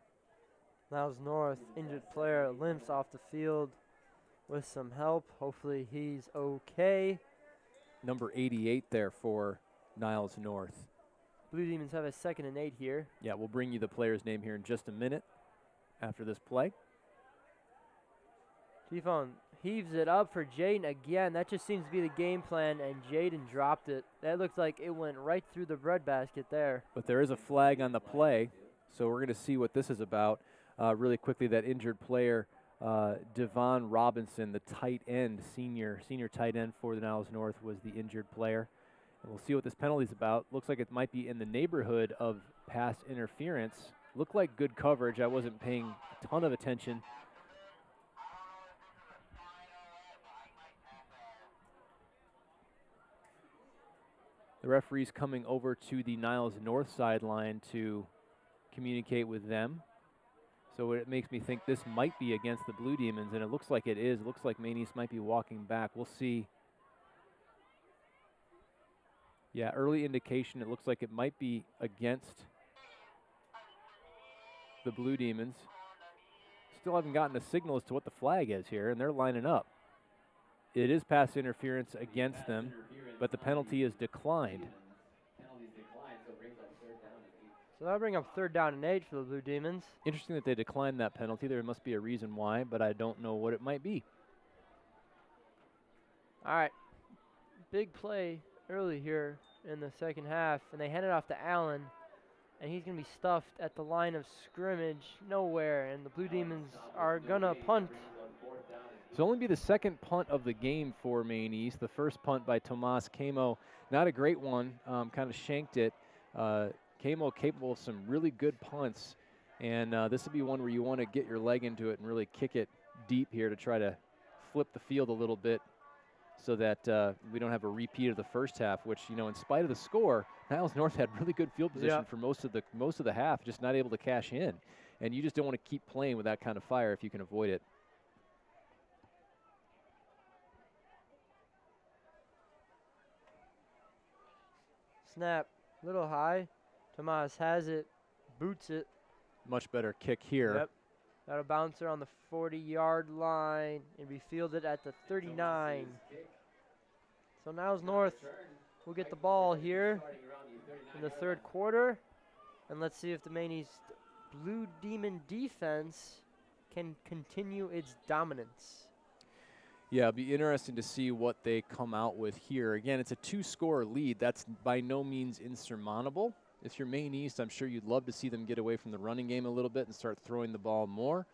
S1: Niles North, injured player, limps off the field with some help. Hopefully he's okay.
S4: Number 88 there for Niles North.
S1: Blue Demons have a 2nd and 8 here.
S4: Yeah, we'll bring you the player's name here in just a minute after this play.
S1: T-Phone heaves it up for Jaden again. That just seems to be the game plan, and Jaden dropped it. That looked like it went right through the breadbasket there.
S4: But there is a flag on the play, so we're going to see what this is about. Really quickly, that injured player, Devon Robinson, the tight end, senior tight end for the Niles North, was the injured player. And we'll see what this penalty is about. Looks like it might be in the neighborhood of pass interference. Looked like good coverage. I wasn't paying a ton of attention. The referee's coming over to the Niles North sideline to communicate with them. So it makes me think this might be against the Blue Demons, and it looks like it is. It looks like Maine East might be walking back. We'll see. Yeah, early indication, it looks like it might be against the Blue Demons. Still haven't gotten a signal as to what the flag is here, and they're lining up. It is pass interference against them, but the penalty is declined.
S1: So that'll bring up 3rd down and 8 for the Blue Demons.
S4: Interesting that they declined that penalty. There must be a reason why, but I don't know what it might be.
S1: All right, big play early here in the second half, and they hand it off to Allen, and he's going to be stuffed at the line of scrimmage nowhere, and the Blue Demons are going to punt.
S4: So only be the second punt of the game for Maine East. The first punt by Tomas Camo, not a great one, kind of shanked it. Camo capable of some really good punts, and this would be one where you want to get your leg into it and really kick it deep here to try to flip the field a little bit so that we don't have a repeat of the first half, which, you know, in spite of the score, Niles North had really good field position for most of the half, just not able to cash in. And you just don't want to keep playing with that kind of fire if you can avoid it.
S1: Snap, little high. Tomas has it, boots it.
S4: Much better kick here.
S1: Yep. That'll bounce her on the 40-yard line and be fielded at the 39. So Niles North will get the ball here in the 3rd quarter. And let's see if the Maine East Blue Demon defense can continue its dominance.
S4: Yeah, it'll be interesting to see what they come out with here. Again, it's a 2-score lead. That's by no means insurmountable. If you're Maine East, I'm sure you'd love to see them get away from the running game a little bit and start throwing the ball more.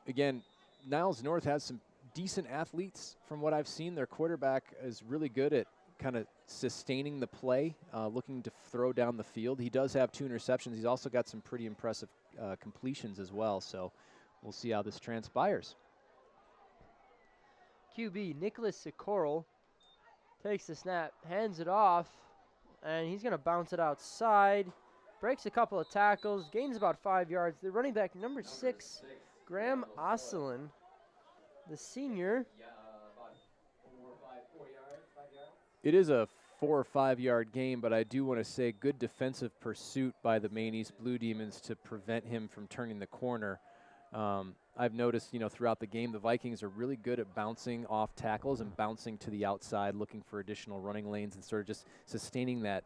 S4: Again, Niles North has some decent athletes from what I've seen. Their quarterback is really good at kind of sustaining the play, looking to throw down the field. He does have 2 interceptions. He's also got some pretty impressive completions as well. So we'll see how this transpires.
S1: QB Nicholas Sikoral takes the snap, hands it off, and he's going to bounce it outside. Breaks a couple of tackles, gains about 5 yards. The running back, number 6, Graham Osselin, the senior.
S4: It is a 4 or 5 yard gain, but I do want to say good defensive pursuit by the Maine East Blue Demons to prevent him from turning the corner. I've noticed, you know, throughout the game, the Vikings are really good at bouncing off tackles and bouncing to the outside, looking for additional running lanes and sort of just sustaining that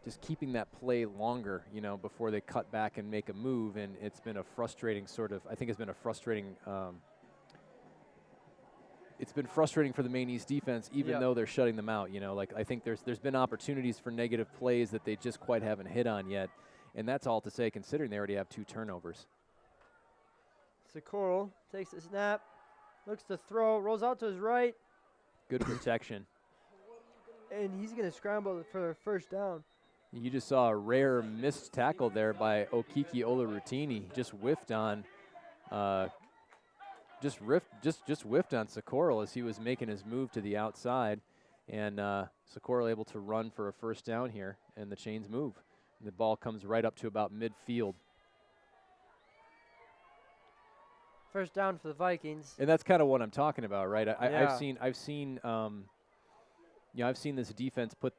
S4: just keeping that play longer, you know, before they cut back and make a move. And it's been a frustrating I think it's been a frustrating, it's been frustrating for the Maine East defense, even though they're shutting them out. You know, like I think there's been opportunities for negative plays that they just quite haven't hit on yet. And that's all to say, considering they already have 2 turnovers.
S1: Socorro takes the snap, looks to throw, rolls out to his right.
S4: Good protection.
S1: And he's going to scramble for a first down.
S4: You just saw a rare missed tackle there by Okiki Olarutini. Just whiffed on, just whiffed on Socorro as he was making his move to the outside, and Socorro able to run for a first down here, and the chains move. And the ball comes right up to about midfield.
S1: First down for the Vikings.
S4: And that's kind of what I'm talking about, right?
S1: Yeah.
S4: I've seen this defense put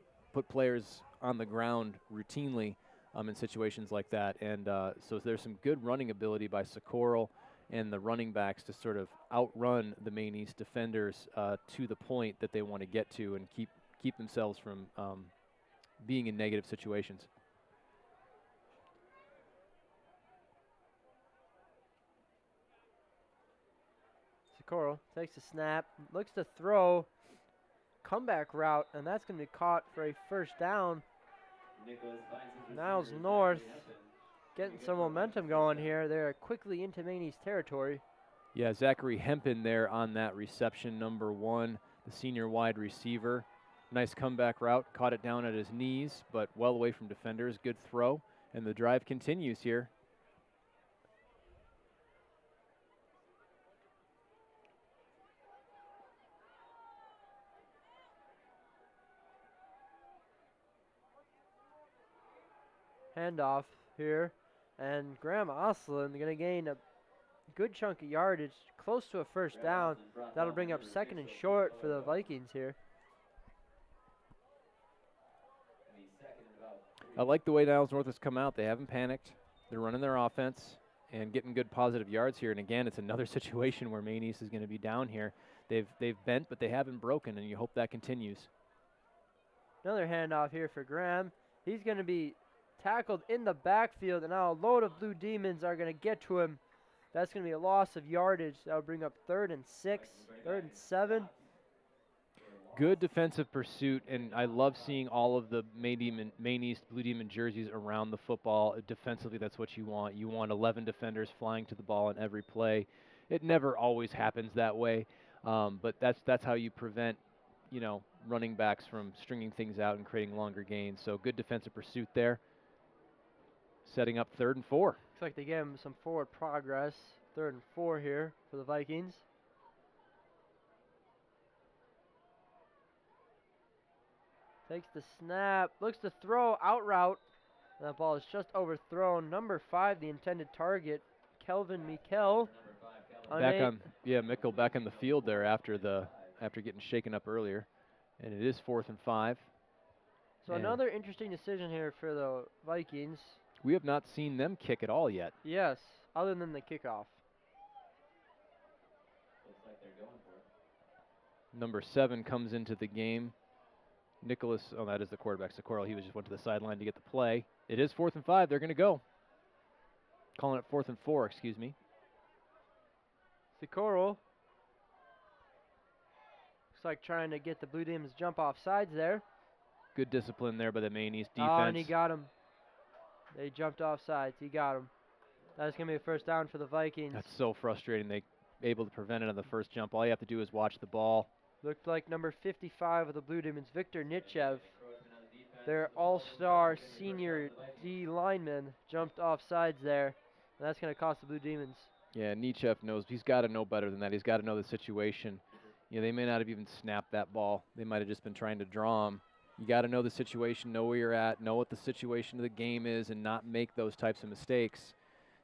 S4: players on the ground routinely in situations like that, and so there's some good running ability by Socorro and the running backs to sort of outrun the Maine East defenders to the point that they want to get to and keep themselves from being in negative situations.
S1: Socorro takes a snap, looks to throw, comeback route, and that's going to be caught for a first down. Niles North getting some momentum going here. They're quickly into Maine East territory.
S4: Yeah, Zachary Hempen there on that reception, number 1, the senior wide receiver. Nice comeback route, caught it down at his knees, but well away from defenders. Good throw, and the drive continues here.
S1: Handoff here, and Graham Oslin going to gain a good chunk of yardage, close to a first down. That'll bring up 2nd and short for the Vikings here.
S4: I like the way Niles North has come out. They haven't panicked. They're running their offense and getting good positive yards here. And again, it's another situation where Maine East is going to be down here. They've bent, but they haven't broken, and you hope that continues.
S1: Another handoff here for Graham. He's going to be tackled in the backfield, and now a load of Blue Demons are going to get to him. That's going to be a loss of yardage. That'll bring up 3rd and 6, 3rd and 7.
S4: Good defensive pursuit, and I love seeing all of the Maine East Blue Demon jerseys around the football. Defensively, that's what you want. You want 11 defenders flying to the ball in every play. It never always happens that way, but that's how you prevent, you know, running backs from stringing things out and creating longer gains. So good defensive pursuit there. Setting up 3rd and 4.
S1: Looks like they gave him some forward progress. 3rd and 4 here for the Vikings. Takes the snap, looks to throw, out route. That ball is just overthrown. Number 5, the intended target, Kelvin Mikkel.
S4: Mikkel back on the field there after getting shaken up earlier, and it is 4th and 5.
S1: So another interesting decision here for the Vikings.
S4: We have not seen them kick at all yet.
S1: Yes, other than the kickoff.
S3: Looks like they're going for it.
S4: Number 7 comes into the game. Nicholas, that is the quarterback, Socorro. He just went to the sideline to get the play. It is 4th and 5. They're going to go. Calling it 4th and 4, excuse me.
S1: Socorro. Looks like trying to get the Blue Demons jump off sides there.
S4: Good discipline there by the Maine East defense.
S1: Oh, and he got him. They jumped off sides. He got him. That's going to be a first down for the Vikings.
S4: That's so frustrating. They able to prevent it on the first jump. All you have to do is watch the ball.
S1: Looked like number 55 of the Blue Demons, Victor Nitchev, their all-star senior D lineman, jumped off sides there. And that's going to cost the Blue Demons.
S4: Yeah, Nitchev knows. He's got to know better than that. He's got to know the situation. You know, they may not have even snapped that ball. They might have just been trying to draw him. You got to know the situation, know where you're at, know what the situation of the game is, and not make those types of mistakes.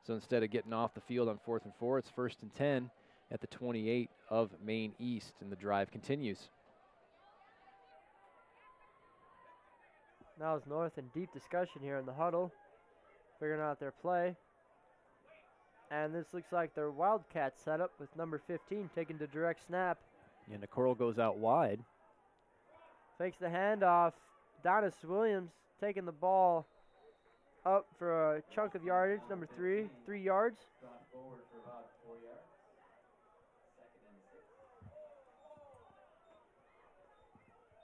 S4: So instead of getting off the field on 4th and 4, it's 1st and 10 at the 28 of Maine East, and the drive continues.
S1: Niles North in deep discussion here in the huddle, figuring out their play. And this looks like their Wildcat setup with number 15 taking the direct snap.
S4: And the Coral goes out wide.
S1: Fakes the handoff. Donis Williams taking the ball up for a chunk of yardage, number 3 yards.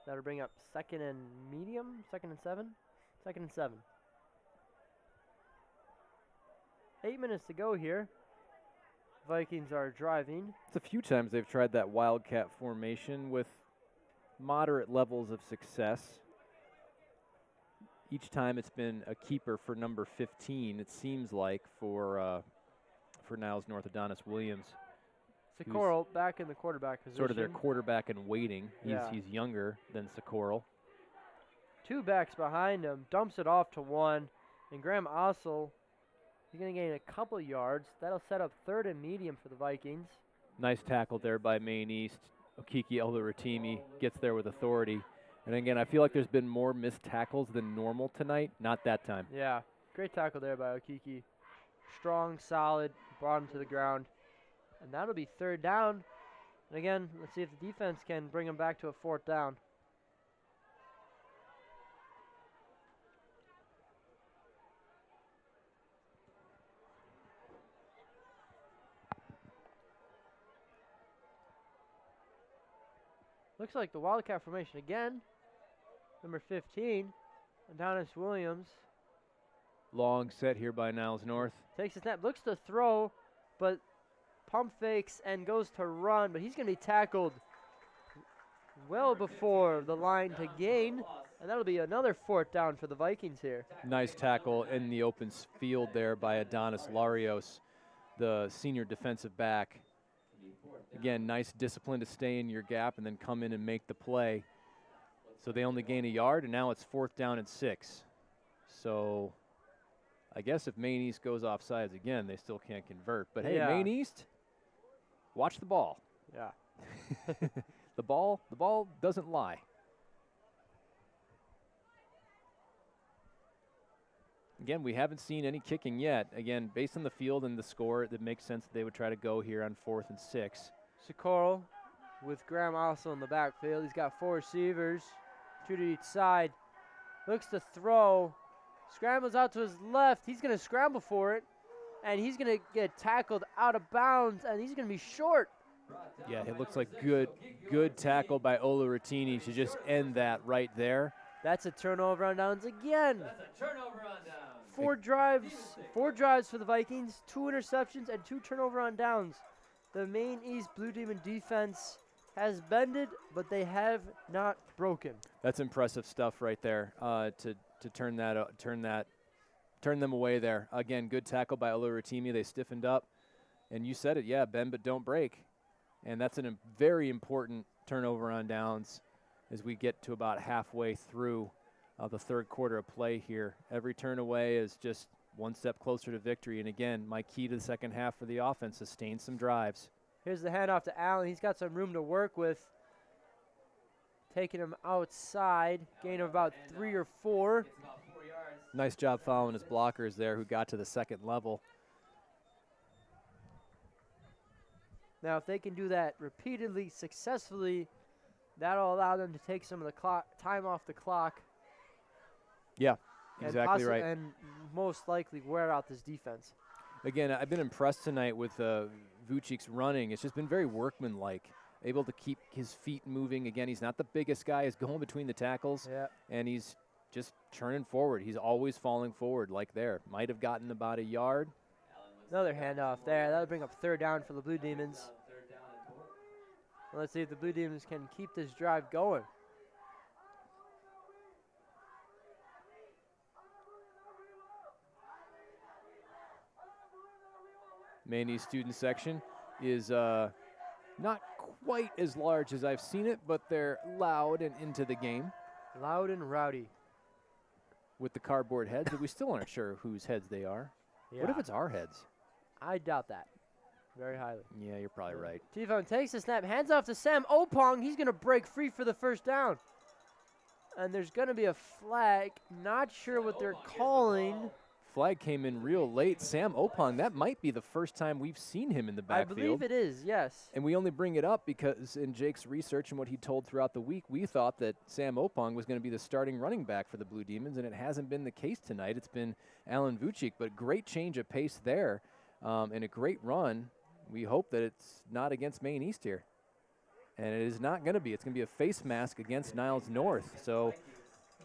S1: That'll bring up second and medium, second and 7. 8 minutes to go here. Vikings are driving.
S4: It's a few times they've tried that wildcat formation with moderate levels of success. Each time it's been a keeper for number 15, it seems like, for Niles North Adonis Williams.
S1: Socorro back in the quarterback position.
S4: Sort of their quarterback in waiting. He's younger than Socorro.
S1: 2 backs behind him, dumps it off to 1, and Graham Ossel, he's going to gain a couple yards. That'll set up third and medium for the Vikings.
S4: Nice tackle there by Maine East. Okiki Oluratimi gets there with authority. And again, I feel like there's been more missed tackles than normal tonight. Not that time.
S1: Yeah, great tackle there by Okiki. Strong, solid, brought him to the ground. And that'll be third down. And again, let's see if the defense can bring him back to a 4th down. Looks like the wildcat formation again. Number 15, Adonis Williams.
S4: Long set here by Niles North.
S1: Takes a snap, looks to throw, but pump fakes and goes to run, but he's going to be tackled well before the line to gain, and that'll be another 4th down for the Vikings here.
S4: Nice tackle in the open field there by Adonis Larios, the senior defensive back. Again, nice discipline to stay in your gap and then come in and make the play. So they only gain a yard, and now it's 4th down and 6. So I guess if Maine East goes offsides again, they still can't convert. But hey, Maine East, watch the ball.
S1: Yeah.
S4: The ball doesn't lie. Again, we haven't seen any kicking yet. Again, based on the field and the score, it makes sense that they would try to go here on 4th and 6.
S1: Socorro with Graham also in the backfield. He's got 4 receivers, 2 to each side. Looks to throw. Scrambles out to his left. He's going to scramble for it, and he's going to get tackled out of bounds, and he's going to be short.
S4: Yeah, it looks like good tackle by Oluratini to just end that right there.
S1: That's a turnover on downs again.
S3: That's a turnover on down.
S1: 4 drives for the Vikings, 2 interceptions, and 2 turnover on downs. The Maine East Blue Demon defense has bended, but they have not broken.
S4: That's impressive stuff right there to turn them away there. Again, good tackle by Oluratimi. They stiffened up, and you said it, yeah, bend but don't break, and that's a very important turnover on downs as we get to about halfway through the 3rd quarter of play here. Every turn away is just one step closer to victory. And again, my key to the second half for the offense, sustain some drives.
S1: Here's the handoff to Allen. He's got some room to work with. Taking him outside, gain of about 3 or 4.
S3: It's about 4 yards.
S4: Nice job following his blockers there who got to the 2nd level.
S1: Now, if they can do that repeatedly, successfully, that'll allow them to take some of the time off the clock.
S4: Yeah, exactly right.
S1: And most likely wear out this defense.
S4: Again, I've been impressed tonight with Vucic's running. It's just been very workmanlike, able to keep his feet moving. Again, he's not the biggest guy. He's going between the tackles, and he's just churning forward. He's always falling forward like there. Might have gotten about a yard.
S1: Another handoff there. That'll bring up 3rd down for the Blue Demons. Let's see if the Blue Demons can keep this drive going.
S4: Maine East student section is not quite as large as I've seen it, but they're loud and into the game.
S1: Loud and rowdy.
S4: With the cardboard heads, but we still aren't sure whose heads they are.
S1: Yeah.
S4: What if it's our heads?
S1: I doubt that very highly.
S4: Yeah, you're probably right.
S1: T-Phone takes the snap, hands off to Sam Opong. He's going to break free for the 1st down. And there's going to be a flag. Not sure what they're calling.
S4: flag came in real late. Sam Opong, that might be the first time we've seen him in the
S1: I
S4: backfield.
S1: believe it is, yes.
S4: And we only bring it up because in Jake's research and what he told throughout the week, we thought that Sam Opong was going to be the starting running back for the Blue Demons, and it hasn't been the case tonight. It's been Alan Vucic, but great change of pace there and a great run. We hope that it's not against Maine East here. And it is not going to be. It's going to be a face mask against Niles North. So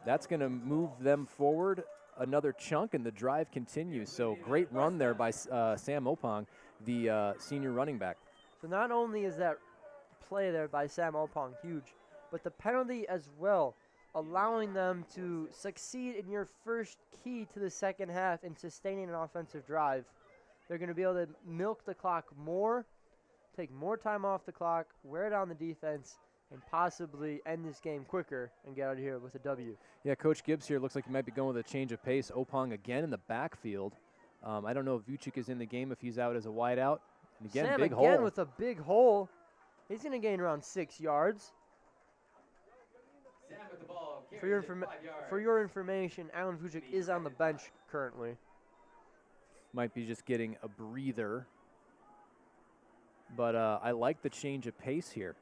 S4: that's going to move them forward another chunk, and the drive continues. So great run there by Sam Opong, the senior running back.
S1: So not only is that play there by Sam Opong huge, but the penalty as well, allowing them to succeed in your first key to the second half in sustaining an offensive drive. They're going to be able to milk the clock more, take more time off the clock, wear down the defense, and possibly end this game quicker and get out of here with a W.
S4: Yeah, Coach Gibbs here looks like he might be going with a change of pace. Opong again in the backfield. I don't know if Vucic is in the game, if he's out as a wideout. And again,
S1: Sam
S4: big
S1: again
S4: hole.
S1: with a big hole. He's going to gain around 6 yards.
S3: Sam with the ball.
S1: For your,
S3: carries it 5 yards.
S1: for your information, Alan Vucic is on the bench currently.
S4: Might be just getting a breather. But I like the change of pace here.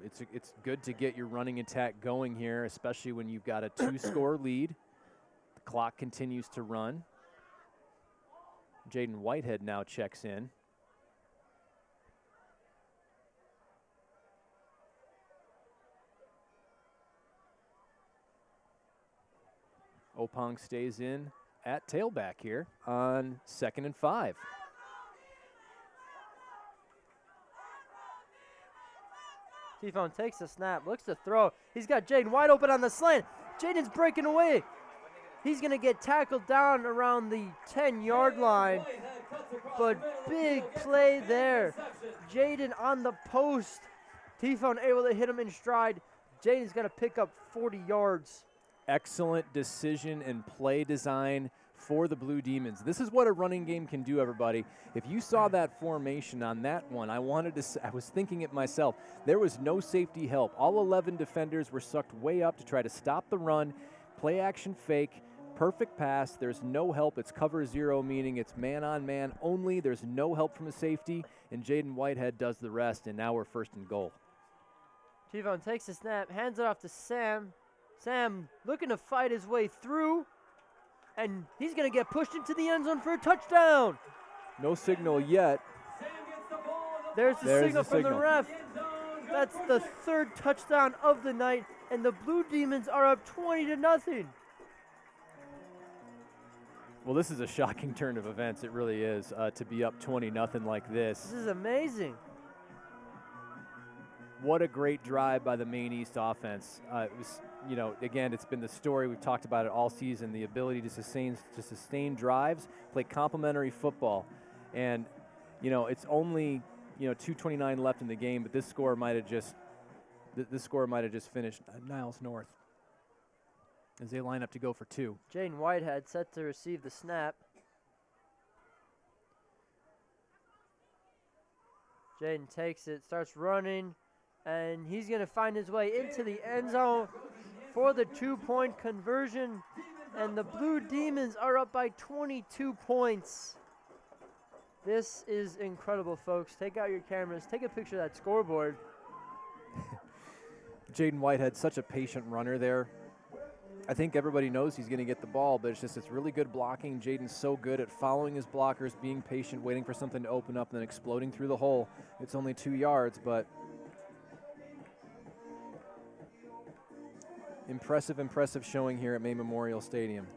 S4: It's good to get your running attack going here, especially when you've got a 2-score lead. The clock continues to run. Jaden Whitehead now checks in. Opong stays in at tailback here on 2nd and 5.
S1: T-Phone takes the snap, looks to throw. He's got Jaden wide open on the slant. Jaden's breaking away. He's going to get tackled down around the 10-yard line. But big play there. Jaden on the post. T-Phone able to hit him in stride. Jaden's going to pick up 40 yards.
S4: Excellent decision and play design for the Blue Demons. This is what a running game can do, everybody. If you saw that formation on that one, I was thinking it myself. There was no safety help. All 11 defenders were sucked way up to try to stop the run. Play action fake, perfect pass. There's no help. It's cover zero, meaning it's man on man only. There's no help from a safety, and Jaden Whitehead does the rest, and now we're 1st and goal.
S1: T-Phone takes the snap, hands it off to Sam. Sam looking to fight his way through, and he's going to get pushed into the end zone for a touchdown.
S4: No signal yet.
S1: There's the signal from the ref. That's the 3rd touchdown of the night, and the Blue Demons are up 20-0.
S4: Well, this is a shocking turn of events. It really is, to be up 20-0 like this.
S1: This is amazing.
S4: What a great drive by the Maine East offense. It was, again, it's been the story. We've talked about it all season, the ability to sustain drives, play complementary football. And, it's only, 2:29 left in the game, but this score might have just finished Niles North as they line up to go for 2.
S1: Jaden Whitehead set to receive the snap. Jaden takes it, starts running, and he's going to find his way into the end zone for the 2-point conversion. And the Blue Demons are up by 22 points. This is incredible, folks. Take out your cameras. Take a picture of that scoreboard.
S4: Jaden Whitehead, such a patient runner there. I think everybody knows he's going to get the ball, but it's really good blocking. Jaden's so good at following his blockers, being patient, waiting for something to open up, and then exploding through the hole. It's only 2 yards, but impressive showing here at Maine Memorial Stadium.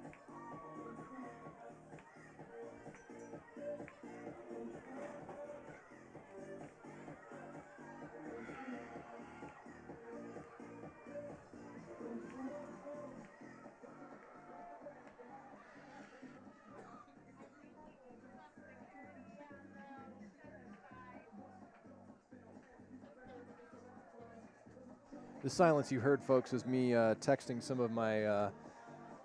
S4: The silence you heard, folks, was me texting some of my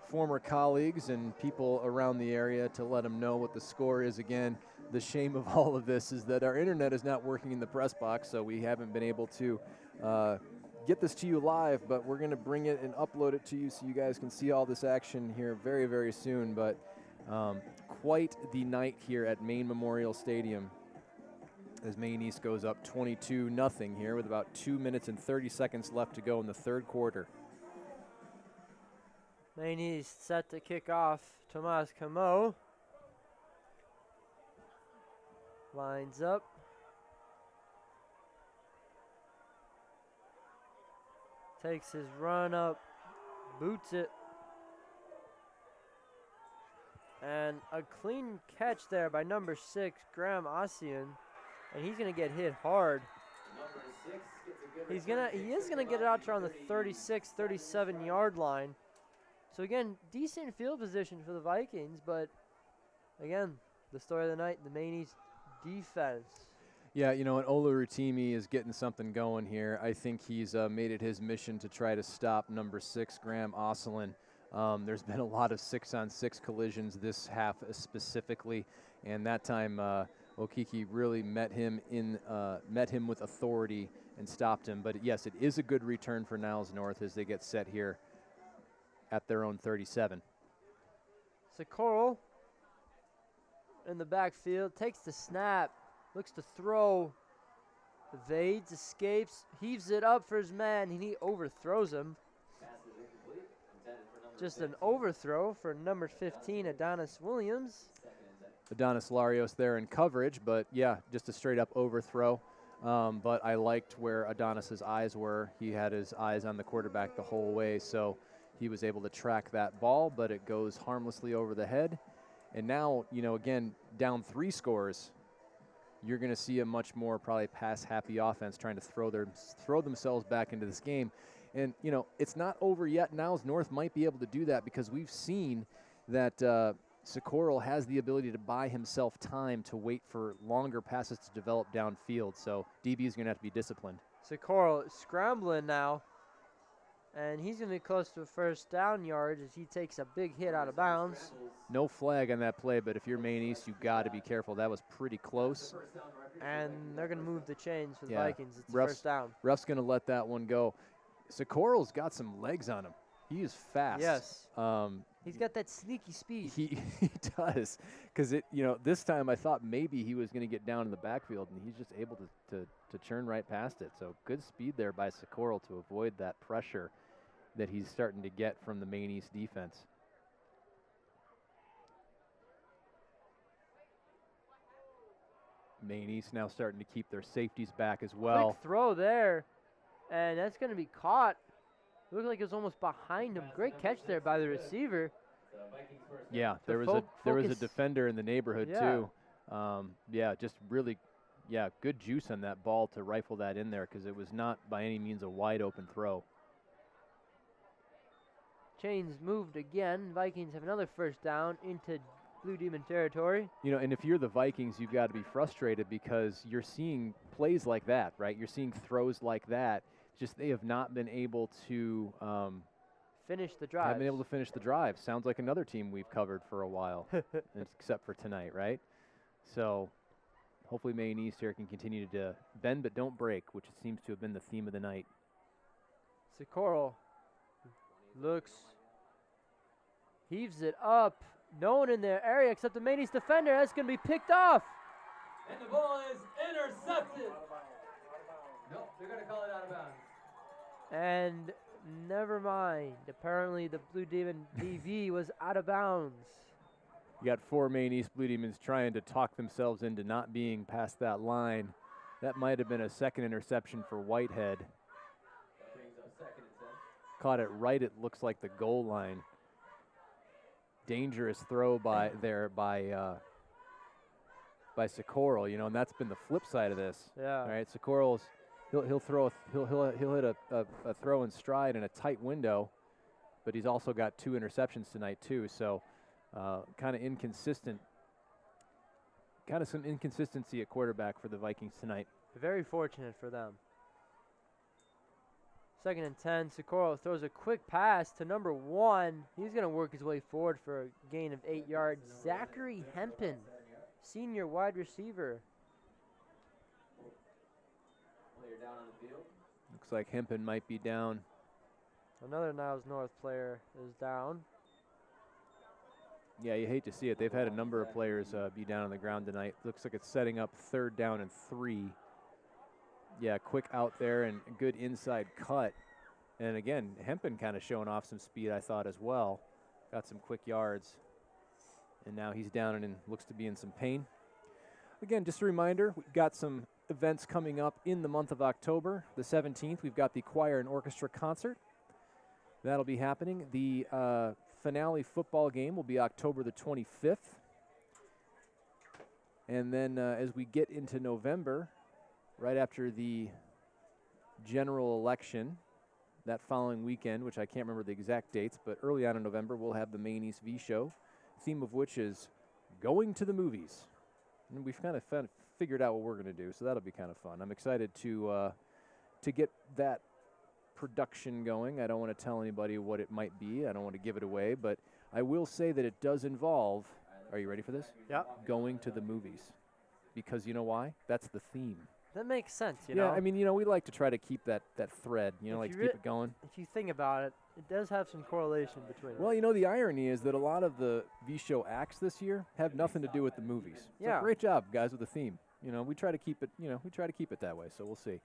S4: former colleagues and people around the area to let them know what the score is. Again, the shame of all of this is that our internet is not working in the press box, so we haven't been able to get this to you live, but we're going to bring it and upload it to you so you guys can see all this action here very, very soon. But Quite the night here at Maine Memorial Stadium as Maine East goes up 22-0 here with about 2 minutes and 30 seconds left to go in the third quarter.
S1: Maine East set to kick off. Tomas Camo lines up. Takes his run up, boots it. And a clean catch there by number 6, Graham Ossian. And he's going to get hit hard. He is going to get it out to around the 36, 37 yard line. So again, decent field position for the Vikings, but again, the story of the night, the Maine East defense.
S4: Yeah, and Olurutimi is getting something going here. I think he's made it his mission to try to stop number 6, Graham Oslin. There's been a lot of 6-on-6 collisions this half specifically, and that time Okiki really met him with authority and stopped him. But yes, it is a good return for Niles North as they get set here at their own 37.
S1: Socorro in the backfield, takes the snap, looks to throw, evades, escapes, heaves it up for his man, and he overthrows him. Just an overthrow for number 15, Adonis Williams.
S4: Adonis Larios there in coverage, but yeah, just a straight up overthrow. But I liked where Adonis's eyes were. He had his eyes on the quarterback the whole way, so he was able to track that ball, but it goes harmlessly over the head. And now, again, down 3 scores, you're going to see a much more probably pass-happy offense trying to throw themselves back into this game. And, it's not over yet. Niles North might be able to do that because we've seen that Socorro has the ability to buy himself time to wait for longer passes to develop downfield. So DB is going to have to be disciplined.
S1: Socorro scrambling now. And he's going to be close to a first down yard as he takes a big hit out of bounds.
S4: No flag on that play, but if you're Maine East, you've got to be careful. That was pretty close.
S1: And they're going to move the chains for the Vikings. It's first down.
S4: Ref's going to let that one go. Socorro's got some legs on him. He is fast.
S1: Yes. He's got that sneaky speed.
S4: He does. Because, this time I thought maybe he was going to get down in the backfield, and he's just able to churn right past it. So good speed there by Socorro to avoid that pressure that he's starting to get from the Maine East defense. Maine East now starting to keep their safeties back as well.
S1: Quick throw there, and that's going to be caught. It looked like it was almost behind him. Great catch there by the receiver.
S4: Yeah, there was a defender in the neighborhood too. Just really, good juice on that ball to rifle that in there because it was not by any means a wide open throw.
S1: Chains moved again. Vikings have another first down into Blue Demon territory.
S4: And if you're the Vikings, you've got to be frustrated because you're seeing plays like that, right? You're seeing throws like that. Just they have not been able to
S1: finish the drive.
S4: Haven't been able to finish the drive. Sounds like another team we've covered for a while, except for tonight, right? So hopefully Maine East here can continue to bend but don't break, which seems to have been the theme of the night.
S1: Socorro looks, heaves it up. No one in their area except the Maine East defender. That's going to be picked off.
S3: And the ball is intercepted. Nope, they're going to call it out of bounds.
S1: And never mind. Apparently the Blue Demon DV was out of bounds.
S4: You got 4 Maine East Blue Demons trying to talk themselves into not being past that line. That might have been a second interception for Whitehead.
S3: That brings up 2nd and 10.
S4: Caught it right, it looks like the goal line. Dangerous throw by Socorro, and that's been the flip side of this.
S1: Yeah.
S4: All right, Socorro's he'll hit a throw in stride in a tight window, but he's also got 2 interceptions tonight too. So kind of inconsistent, some inconsistency at quarterback for the Vikings tonight.
S1: Very fortunate for them. 2nd and 10. Socorro throws a quick pass to number 1. He's going to work his way forward for a gain of 8 yards. Zachary Hempen, senior wide receiver.
S3: Player down on the field.
S4: Looks like Hempen might be down.
S1: Another Niles North player is down.
S4: Yeah, you hate to see it. They've had a number of players be down on the ground tonight. Looks like it's setting up 3rd down and 3. Yeah, quick out there and good inside cut. And again, Hempen kind of showing off some speed, I thought, as well. Got some quick yards. And now he's down and looks to be in some pain. Again, just a reminder, we've got some events coming up in the month of October. The 17th, we've got the choir and orchestra concert. That'll be happening. The finale football game will be October the 25th. And then as we get into November, right after the general election, that following weekend, which I can't remember the exact dates, but early on in November, we'll have the Maine East V show, theme of which is going to the movies. And we've kind of figured out what we're going to do, so that'll be kind of fun. I'm excited to get that production going. I don't want to tell anybody what it might be. I don't want to give it away, but I will say that it does involve, are you ready for this?
S1: Yeah.
S4: Going to the movies. Because you know why? That's the theme.
S1: That makes sense, you know.
S4: Yeah, I mean, we like to try to keep that thread, like to keep it going.
S1: If you think about it, it does have some correlation between
S4: Well,
S1: it.
S4: the irony is that a lot of the V-show acts this year have nothing to do with the movies. So
S1: Yeah.
S4: great job, guys, with the theme. We try to keep it, that way, so we'll see.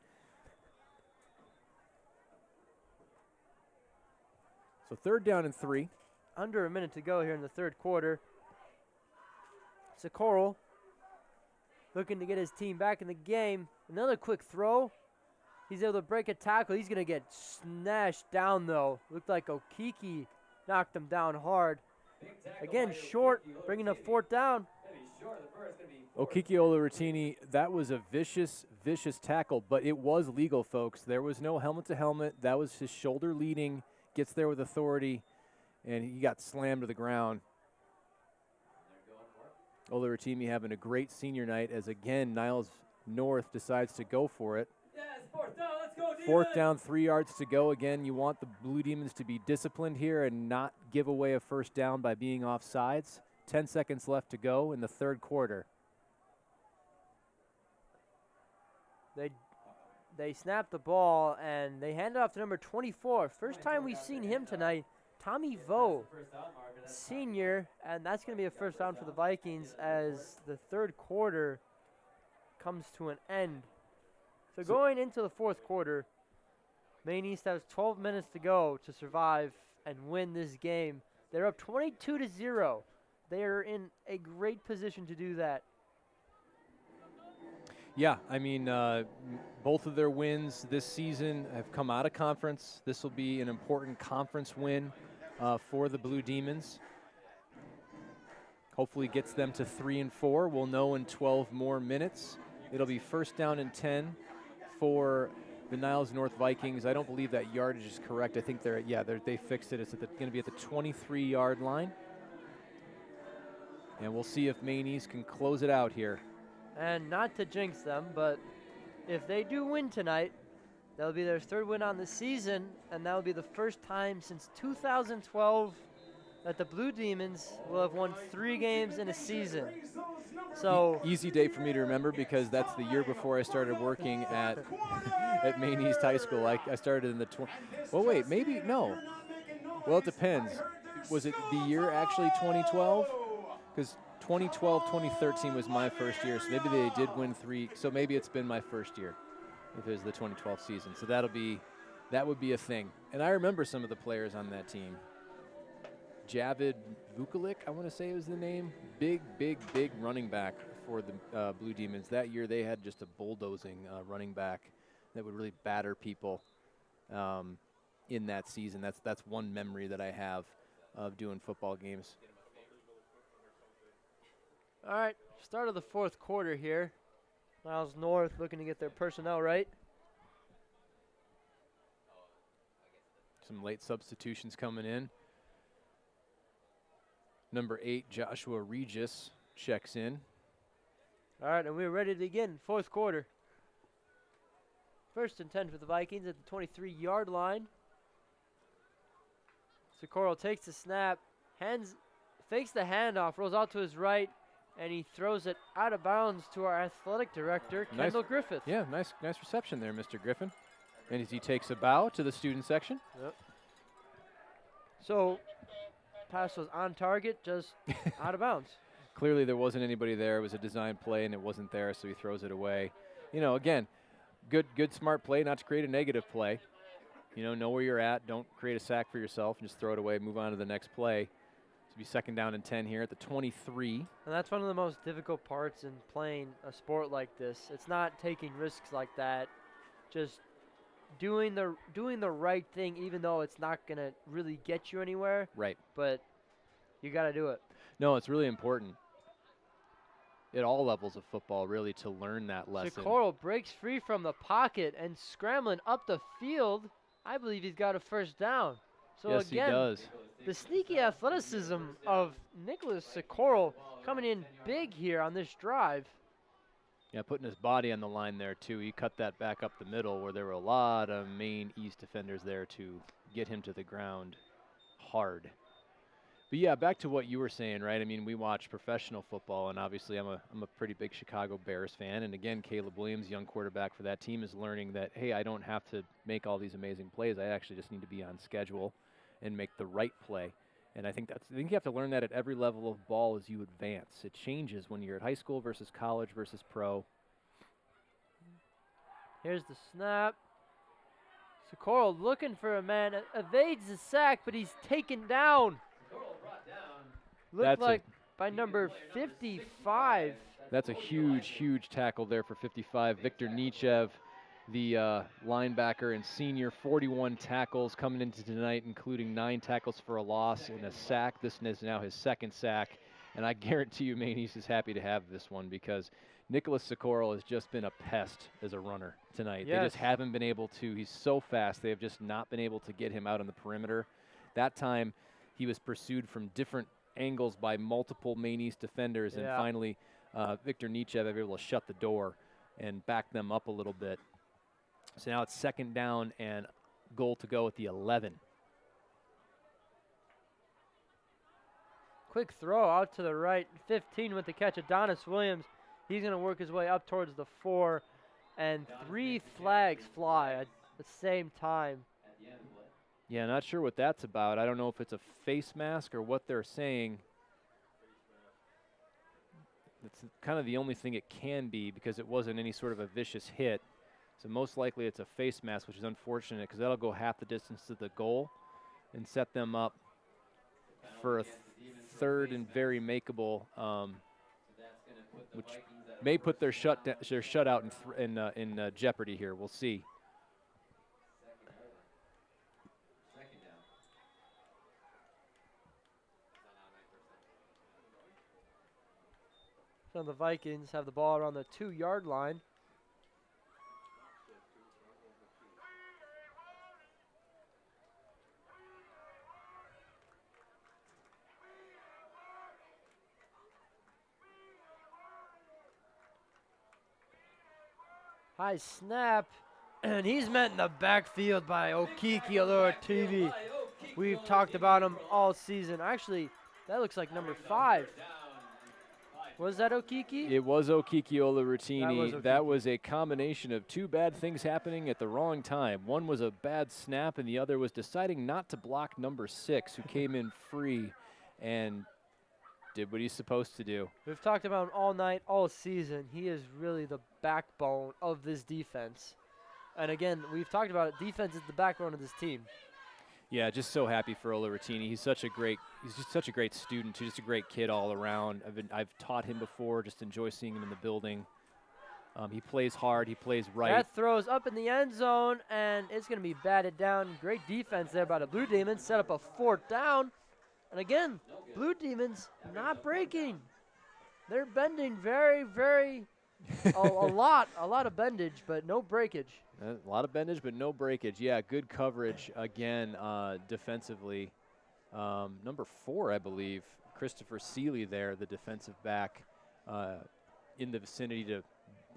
S4: So 3rd down and 3.
S1: Under a minute to go here in the 3rd quarter. Socorro looking to get his team back in the game. Another quick throw. He's able to break a tackle. He's going to get snatched down, though. Looked like Okiki knocked him down hard. Again, short, bringing up 4th down.
S4: Okiki Olaratini, that was a vicious, vicious tackle, but it was legal, folks. There was no helmet-to-helmet. That was his shoulder leading, gets there with authority, and he got slammed to the ground. Olaratini having a great senior night as, again, Niles North decides to go for it.
S3: Yes, 4th down, let's go,
S4: 4th down, 3 yards to go. Again, you want the Blue Demons to be disciplined here and not give away a 1st down by being offsides. 10 seconds left to go in the 3rd quarter.
S1: They snapped the ball, and they hand it off to number 24. First time we've seen him tonight, Tommy Vo, senior, and that's going to be a 1st down for the Vikings as the 3rd quarter comes to an end. So going into the 4th quarter, Maine East has 12 minutes to go to survive and win this game. They're up 22-0. They are in a great position to do that.
S4: Yeah, I mean, both of their wins this season have come out of conference. This will be an important conference win for the Blue Demons. Hopefully gets them to 3-4. We'll know in 12 more minutes. It'll be 1st down and 10 for the Niles North Vikings. I don't believe that yardage is correct. I think they fixed it. It's going to be at the 23-yard line. And we'll see if Maine East can close it out here.
S1: And not to jinx them, but if they do win tonight, that'll be their 3rd win on the season, and that'll be the first time since 2012 that the Blue Demons will have won 3 games in a season. So
S4: easy day for me to remember because that's the year before I started working at Maine East High School. I started in the well, wait, maybe no. Well, it depends. Was it the year actually 2012? Because 2012, 2013 was my first year, so maybe they did win 3. So maybe it's been my first year if it was the 2012 season. So that would be a thing. And I remember some of the players on that team. Javid Vukovic, I want to say was the name. Big running back for the Blue Demons. That year they had just a bulldozing running back that would really batter people in that season. That's one memory that I have of doing football games.
S1: all right, start of the 4th quarter here. Niles North looking to get their personnel right.
S4: Some late substitutions coming in. Number 8, Joshua Regis, checks in.
S1: All right, and we're ready to begin. 4th quarter. 1st and 10 for the Vikings at the 23-yard line. Socorro takes the snap, fakes the handoff, rolls out to his right, and he throws it out of bounds to our athletic director, Kendall Griffith.
S4: Yeah, nice reception there, Mr. Griffin. And as he takes a bow to the student section.
S1: Yep. So pass was on target, just out of bounds.
S4: Clearly there wasn't anybody there. It was a design play, and it wasn't there, so he throws it away. You know, again, good smart play, not to create a negative play. You know where you're at. Don't create a sack for yourself and just throw it away, move on to the next play. This will be 2nd down and 10 here at the 23.
S1: And that's one of the most difficult parts in playing a sport like this. It's not taking risks like that. Just doing the right thing, even though it's not going to really get you anywhere.
S4: Right.
S1: But you got to do it.
S4: No, it's really important at all levels of football, really, to learn that lesson.
S1: Socorro breaks free from the pocket and scrambling up the field. I believe he's got a 1st down. So
S4: yes,
S1: again,
S4: he does.
S1: The sneaky athleticism of Nicholas Socorro coming in big here on this drive.
S4: Yeah, putting his body on the line there, too. He cut that back up the middle where there were a lot of Maine East defenders there to get him to the ground hard. But, yeah, back to what you were saying, right? I mean, we watch professional football, and obviously I'm a pretty big Chicago Bears fan. And, again, Caleb Williams, young quarterback for that team, is learning that, hey, I don't have to make all these amazing plays. I actually just need to be on schedule and make the right play. And I think you have to learn that at every level of ball as you advance. It changes when you're at high school versus college versus pro.
S1: Here's the snap. Socorro looking for a man, evades the sack, but he's taken down. Looked like by number 55.
S4: That's a huge tackle there for 55. Victor Nietzschev, the linebacker and senior, 41 tackles coming into tonight, including 9 tackles for a loss and a sack. This is now his 2nd sack, and I guarantee you Maine East is happy to have this one because Nicholas Socorro has just been a pest as a runner tonight.
S1: Yes.
S4: They just haven't been able to. He's so fast. They have just not been able to get him out on the perimeter. That time he was pursued from different angles by multiple Maine East defenders, and finally Victor Nietzschev was able to shut the door and back them up a little bit. So now it's 2nd down and goal to go at the 11.
S1: Quick throw out to the right. 15 with the catch. Adonis Williams. He's going to work his way up towards the 4. And 3 flags fly at the same time.
S4: Yeah, not sure what that's about. I don't know if it's a face mask or what they're saying. It's kind of the only thing it can be because it wasn't any sort of a vicious hit. So most likely it's a face mask, which is unfortunate because that'll go half the distance to the goal and set them up for a 3rd and very makeable, which may put their shutout in jeopardy here. We'll see.
S1: So the Vikings have the ball around the 2-yard line. High snap, and he's met in the backfield by Okiki Olorutini. We've talked about him all season. Actually, that looks like number 5. Was that Okiki?
S4: It was Okiki Olorutini.
S1: That
S4: was a combination of 2 bad things happening at the wrong time. One was a bad snap, and the other was deciding not to block number 6, who came in free and did what he's supposed to do.
S1: We've talked about him all night, all season. He is really the backbone of this defense. And again, we've talked about it. Defense is the backbone of this team.
S4: Yeah, just so happy for Olorutini. He's just such a great student, too, just a great kid all around. I've taught him before, just enjoy seeing him in the building. He plays hard, he plays right.
S1: That throws up in the end zone, and it's going to be batted down. Great defense there by the Blue Demons. Set up a 4th down. And again, Blue Demons not breaking. They're bending very, very, a lot of bendage, but no breakage.
S4: A lot of bendage, but no breakage. Yeah, good coverage again defensively. Number 4, I believe, Christopher Seeley there, the defensive back in the vicinity to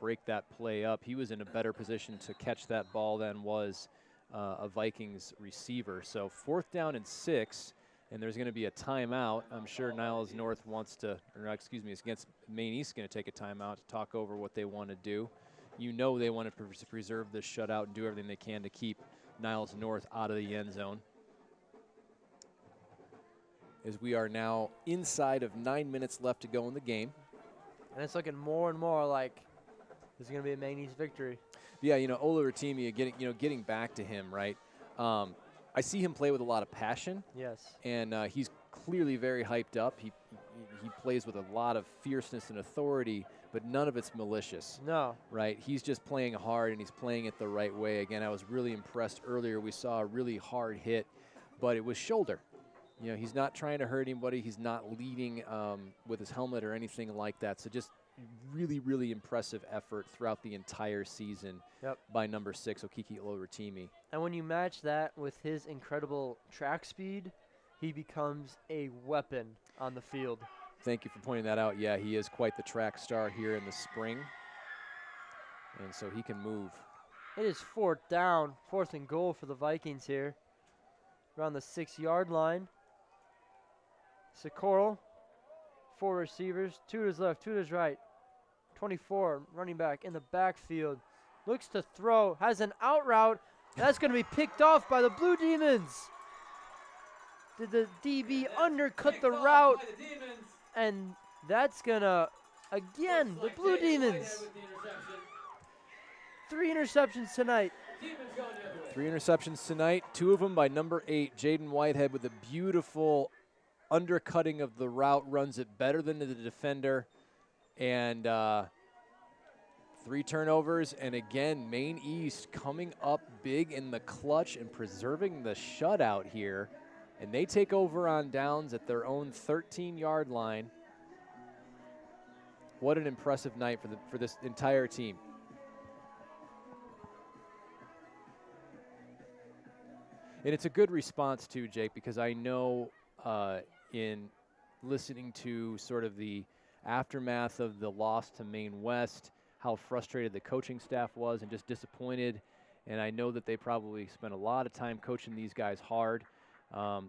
S4: break that play up. He was in a better position to catch that ball than was a Vikings receiver. So 4th down and 6, and there's going to be a timeout. I'm sure Niles North wants to, or excuse me, it's against Maine East going to take a timeout to talk over what they want to do. You know they want to preserve this shutout and do everything they can to keep Niles North out of the end zone. as we are now inside of 9 minutes left to go in the game.
S1: And it's looking more and more like this is going to be a Maine East victory.
S4: Yeah, Ola Rotimi, getting back to him, right? I see him play with a lot of passion.
S1: Yes.
S4: And he's clearly very hyped up. He plays with a lot of fierceness and authority, but none of it's malicious.
S1: No.
S4: Right? He's just playing hard, and he's playing it the right way. Again, I was really impressed earlier. We saw a really hard hit, but it was shoulder. He's not trying to hurt anybody. He's not leading with his helmet or anything like that. So just really, really impressive effort throughout the entire season by number 6, Okiki Oloratimi.
S1: And when you match that with his incredible track speed, he becomes a weapon on the field.
S4: Thank you for pointing that out. Yeah, he is quite the track star here in the spring. And so he can move.
S1: It is 4th down, 4th and goal for the Vikings here. Around the 6-yard line. Socorro, 4 receivers, 2 to his left, 2 to his right. 24, running back in the backfield. Looks to throw, has an out route. That's going to be picked off by the Blue Demons. Did the DB undercut the route? And that's going to, again, the Blue Demons. 3 interceptions tonight.
S4: 3 interceptions tonight, 2 of them by number 8, Jaden Whitehead, with a beautiful undercutting of the route, runs it better than the defender, and 3 turnovers. And again, Maine East coming up big in the clutch and preserving the shutout here, and they take over on downs at their own 13-yard line. What an impressive night for this entire team. And it's a good response too, Jake, because I know in listening to sort of the aftermath of the loss to Maine West, how frustrated the coaching staff was and just disappointed. And I know that they probably spent a lot of time coaching these guys hard.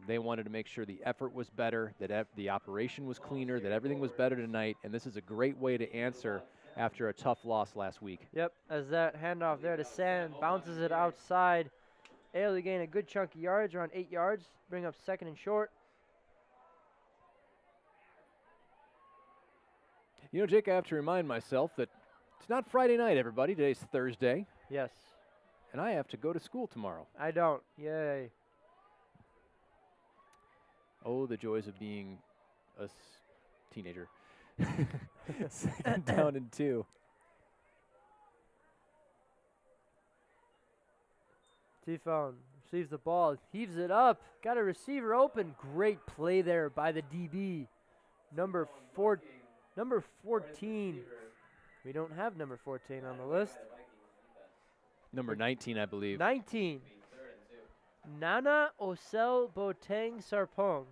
S4: They wanted to make sure the effort was better, that the operation was cleaner, that everything was better tonight. And this is a great way to answer after a tough loss last week.
S1: Yep, as that handoff there to Sam, bounces it outside. Able to gain a good chunk of yards, around 8 yards, bring up 2nd and short.
S4: Jake, I have to remind myself that it's not Friday night, everybody. Today's Thursday.
S1: Yes.
S4: And I have to go to school tomorrow.
S1: I don't. Yay.
S4: Oh, the joys of being a teenager. 2nd down and 2.
S1: T-Phone receives the ball, heaves it up, got a receiver open. Great play there by the DB. Number 14. We don't have number 14 on the list.
S4: Number 19, I believe.
S1: 19. Nana Osel Boteng Sarpong.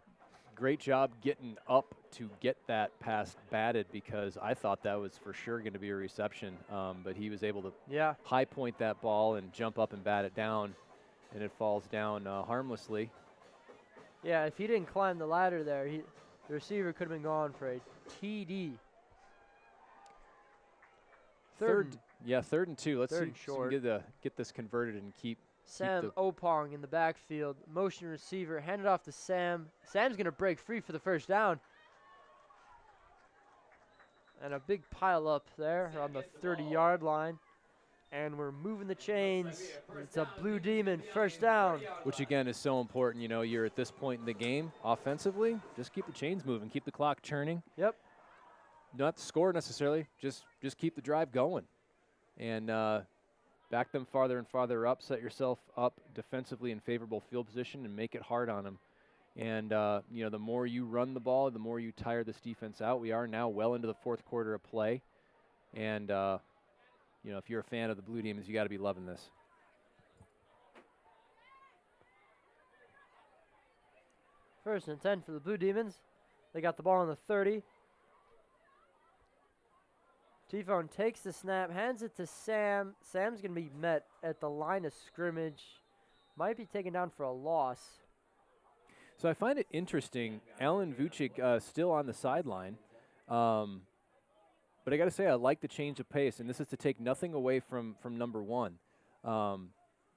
S4: Great job getting up to get that pass batted, because I thought that was for sure going to be a reception. But he was able to high point that ball and jump up and bat it down, and it falls down harmlessly.
S1: Yeah, if he didn't climb the ladder there, the receiver could have been gone for a TD.
S4: Third and 2. Let's see if we can get this converted and keep
S1: Sam Opong in the backfield. Motion receiver, handed off to Sam. Sam's going to break free for the 1st down. And a big pile up there on the 30-yard line. And we're moving the chains. It's a Blue Demon 1st down.
S4: Which, again, is so important. You're at this point in the game offensively. Just keep the chains moving. Keep the clock churning.
S1: Yep.
S4: Not score necessarily. Just keep the drive going. And back them farther and farther up. Set yourself up defensively in favorable field position and make it hard on them. And, the more you run the ball, the more you tire this defense out. We are now well into the 4th quarter of play. And, if you're a fan of the Blue Demons, you got to be loving this.
S1: First and 10 for the Blue Demons. They got the ball on the 30. T-Phone takes the snap, hands it to Sam. Sam's going to be met at the line of scrimmage. Might be taken down for a loss.
S4: So I find it interesting. Alan Vucic still on the sideline. But I got to say, I like the change of pace, and this is to take nothing away from number 1.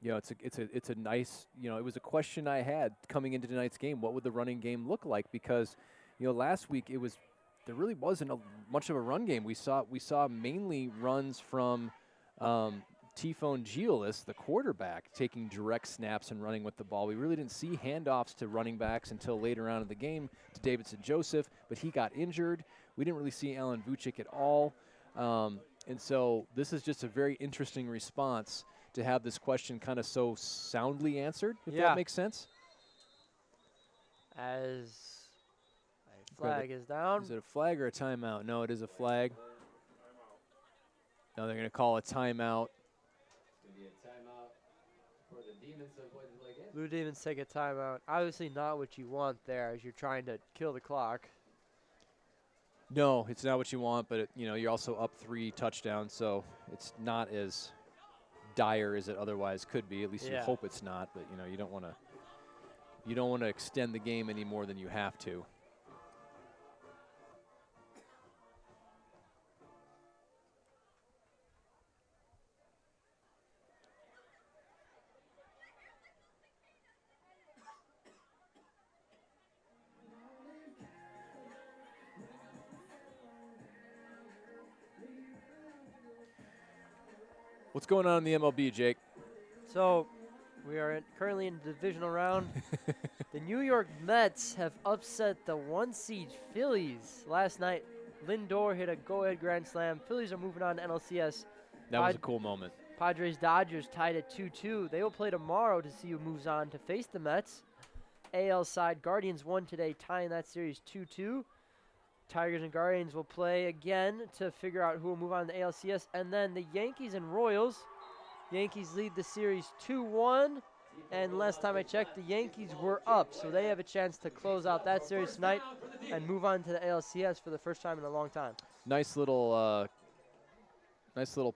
S4: you know, it's a nice, you know, it was a question I had coming into tonight's game. What would the running game look like? Because, you know, last week there really wasn't much of a run game. We saw mainly runs from T-Phone Giolis, the quarterback, taking direct snaps and running with the ball. We really didn't see handoffs to running backs until later on in the game to Davidson Joseph, but he got injured. We didn't really see Alan Vucic at all. And so this is just a very interesting response to have this question kind of so soundly answered, if that makes sense.
S1: As a flag is down.
S4: Is it a flag or a timeout? No, it is a flag. No, they're going to call a timeout.
S3: Maybe a timeout for the Demons to avoid the play again.
S1: Blue Demons take a timeout. Obviously not what you want there as you're trying to kill the clock.
S4: No, it's not what you want, but you know, you're also up 3 touchdowns, so it's not as dire as it otherwise could be. At least you hope it's not, but you know, you don't want to extend the game any more than you have to. What's going on in the MLB, Jake?
S1: So we are currently in the divisional round. The New York Mets have upset the 1-seed Phillies. Last night, Lindor hit a go-ahead grand slam. Phillies are moving on to NLCS.
S4: That was a cool moment.
S1: Padres-Dodgers tied at 2-2. They will play tomorrow to see who moves on to face the Mets. AL side, Guardians won today, tying that series 2-2. Tigers and Guardians will play again to figure out who will move on to ALCS. And then the Yankees and Royals. Yankees lead the series 2-1. And last time I checked, the Yankees were up. So they have a chance to close out that series tonight and move on to the ALCS for the first time in a long time.
S4: Nice little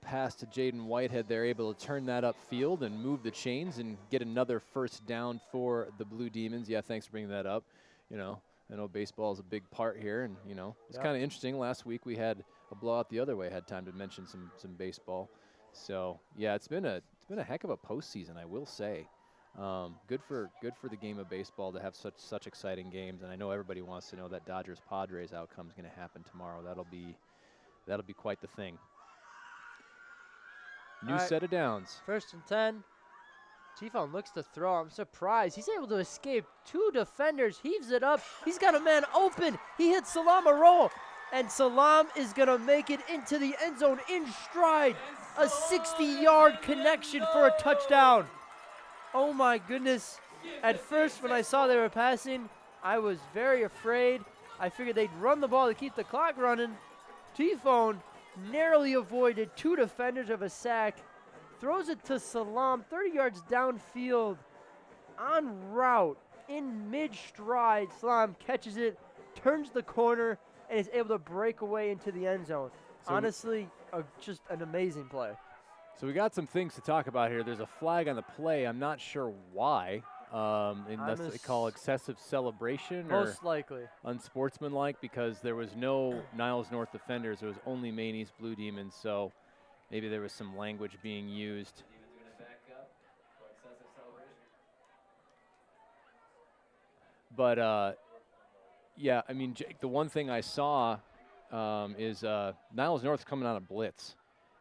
S4: pass to Jaden Whitehead there, able to turn that upfield and move the chains and get another first down for the Blue Demons. Yeah, thanks for bringing that up. You know, I know baseball is a big part here, and you know, it's kind of interesting. Last week we had a blowout the other way. Had time to mention some baseball. So yeah, it's been a heck of a postseason, I will say. Good for the game of baseball to have such exciting games, and I know everybody wants to know that Dodgers Padres outcome is going to happen tomorrow. That'll be quite the thing. New set of downs.
S1: 1st and 10. T-Phone looks to throw. I'm surprised. He's able to escape 2 defenders. Heaves it up. He's got a man open. He hits Salam a roll. And Salam is going to make it into the end zone in stride. A 60-yard connection for a touchdown. Oh, my goodness. At first, when I saw they were passing, I was very afraid. I figured they'd run the ball to keep the clock running. T-Phone narrowly avoided 2 defenders of a sack. Throws it to Salam, 30 yards downfield, en route, in mid-stride. Salam catches it, turns the corner, and is able to break away into the end zone. So honestly, just an amazing play.
S4: So we got some things to talk about here. There's a flag on the play. I'm not sure why. Unless they call excessive celebration
S1: most likely
S4: unsportsmanlike, because there was no Niles North defenders. There was only Maine East Blue Demons. So maybe there was some language being used. But, yeah, I mean, Jake, the one thing I saw is Niles North's coming on a blitz.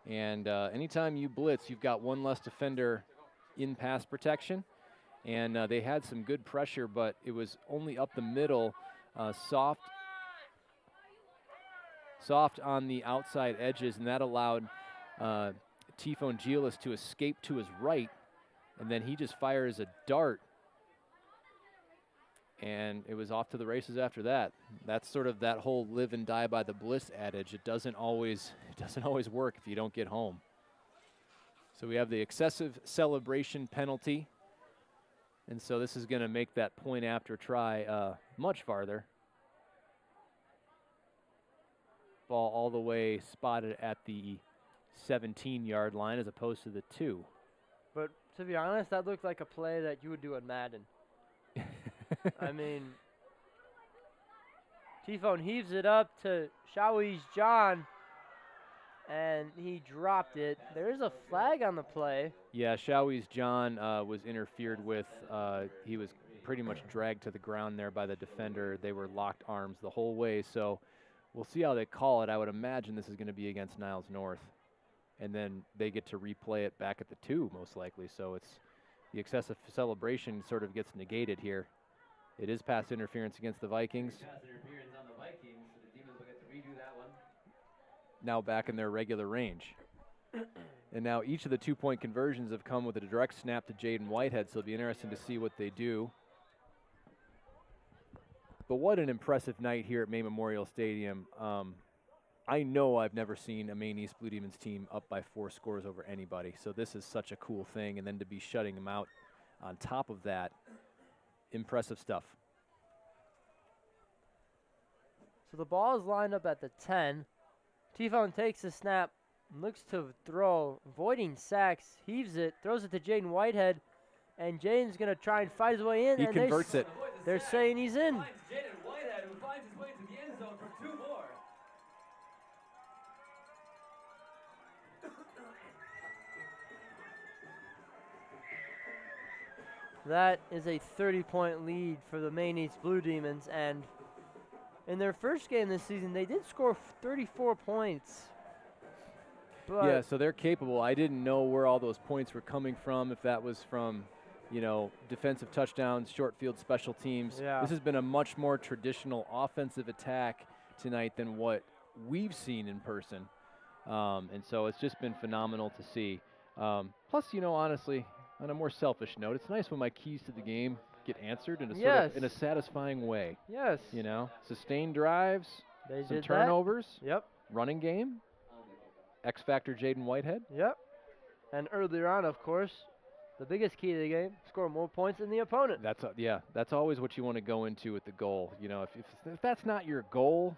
S4: And anytime you blitz, you've got one less defender in pass protection. And they had some good pressure, but it was only up the middle, soft on the outside edges, and that allowed T-Phone Giolis to escape to his right, and then he just fires a dart, and it was off to the races after that. That's sort of that whole live and die by the blitz adage. It doesn't always work if you don't get home. So we have the excessive celebration penalty. And so this is going to make that point after try much farther. Ball all the way spotted at the 17-yard line as opposed to the 2.
S1: But to be honest, that looked like a play that you would do in Madden. I mean, T-Phone heaves it up to Shawi's John. and he dropped it. There's a flag on the play.
S4: Yeah, Shawie's John was interfered with. He was pretty much dragged to the ground there by the defender. They were locked arms the whole way, so we'll see how they call it. I would imagine this is going to be against Niles North, and then they get to replay it back at the 2, most likely. So it's the excessive celebration sort of gets negated here. It is pass interference against the Vikings.
S3: Pass interference on the Vikings, so the Demons will get to redo that one.
S4: Now back in their regular range. And now each of the 2-point conversions have come with a direct snap to Jaden Whitehead, so it'll be interesting to see what they do. But what an impressive night here at Maine Memorial Stadium. I know I've never seen a Maine East Blue Demons team up by 4 scores over anybody, so this is such a cool thing. And then to be shutting them out on top of that, impressive stuff.
S1: So the ball is lined up at the 10. T-Phone takes the snap, looks to throw, avoiding sacks, heaves it, throws it to Jaden Whitehead, and Jaden's going to try and fight his way in.
S4: He
S1: and
S4: converts it.
S1: They're saying he's in.
S3: Finds Jaden Whitehead, who finds his way to the end zone for 2 more.
S1: That is a 30-point lead for the Maine East Blue Demons, and in their first game this season, they did score 34 points. But
S4: Yeah, so they're capable. I didn't know where all those points were coming from, if that was from, you know, defensive touchdowns, short field special teams.
S1: Yeah.
S4: This has been a much more traditional offensive attack tonight than what we've seen in person. And so it's just been phenomenal to see. Plus, you know, honestly, on a more selfish note, it's nice when my keys to the game get answered in a sort of in a satisfying way.
S1: Yes.
S4: You know, sustained drives,
S1: They
S4: some
S1: did
S4: turnovers,
S1: that. Yep.
S4: running game, X factor Jaden Whitehead.
S1: Yep. And earlier on, of course, the biggest key to the game, score more points than the opponent.
S4: That's yeah, that's always what you want to go into with the goal. You know, if that's not your goal,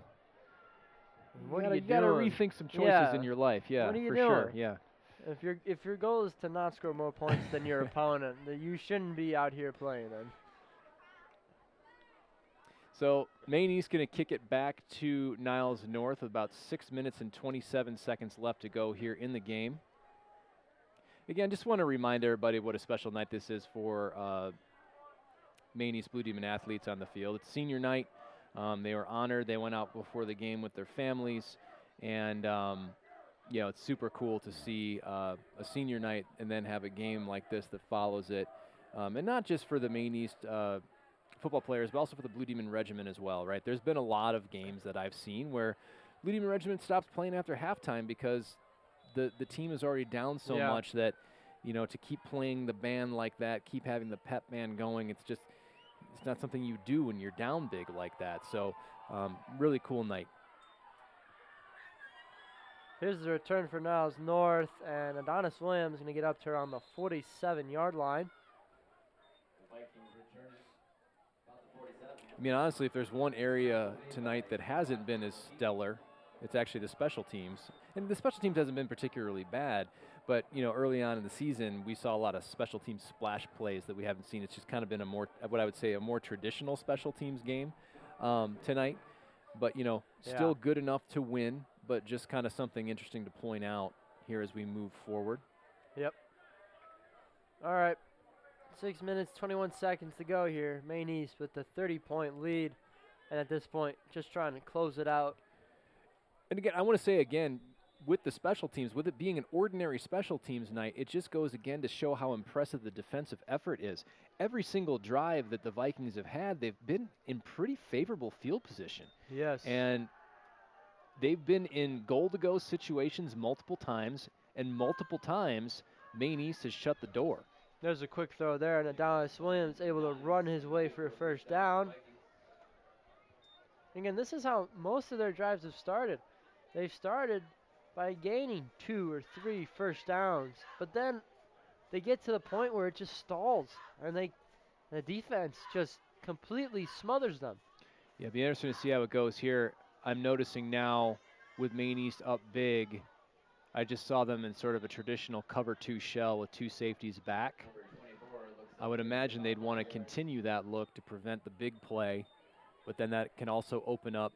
S1: What
S4: you
S1: are you
S4: gotta
S1: doing?
S4: rethink some choices
S1: Yeah.
S4: in your life. Yeah,
S1: What are you
S4: for
S1: doing?
S4: sure. Yeah.
S1: If your goal is to not score more points than your opponent, then you shouldn't be out here playing then.
S4: So Maine East going to kick it back to Niles North with about 6 minutes and 27 seconds left to go here in the game. Again, just want to remind everybody what a special night this is for Maine East Blue Demon athletes on the field. It's senior night. They were honored. They went out before the game with their families, and you know, it's super cool to see a senior night and then have a game like this that follows it, and not just for the Maine East football players, but also for the Blue Demon Regiment as well, right? There's been a lot of games that I've seen where Blue Demon Regiment stops playing after halftime because the team is already down so much that, you know, to keep playing the band like that, keep having the pep band going, it's not something you do when you're down big like that. So really cool night.
S1: Here's the return for Niles North, and Adonis Williams going to get up to around the 47-yard line.
S3: The Vikings return about the 47.
S4: I mean, honestly, if there's one area tonight that hasn't been as stellar, it's actually the special teams. And the special teams hasn't been particularly bad, but, you know, early on in the season, we saw a lot of special teams splash plays that we haven't seen. It's just kind of been a more, what I would say, a more traditional special teams game tonight. But, you know, still good enough to win, but just kind of something interesting to point out here as we move forward.
S1: Yep. All right. 6 minutes, 21 seconds to go here. Maine East with the 30-point lead, and at this point, just trying to close it out.
S4: And again, I want to say again, with the special teams, with it being an ordinary special teams night, it just goes again to show how impressive the defensive effort is. Every single drive that the Vikings have had, they've been in pretty favorable field position.
S1: Yes.
S4: And they've been in goal-to-go situations multiple times, and multiple times Maine East has shut the door.
S1: There's a quick throw there, and Adonis Williams able to run his way for a first down. Again, this is how most of their drives have started. They've started by gaining 2 or 3 first downs, but then they get to the point where it just stalls, and the defense just completely smothers them.
S4: Yeah, it'll be interesting to see how it goes here. I'm noticing now with Maine East up big, I just saw them in sort of a traditional cover 2 shell with 2 safeties back. I would imagine they'd want to continue that look to prevent the big play, but then that can also open up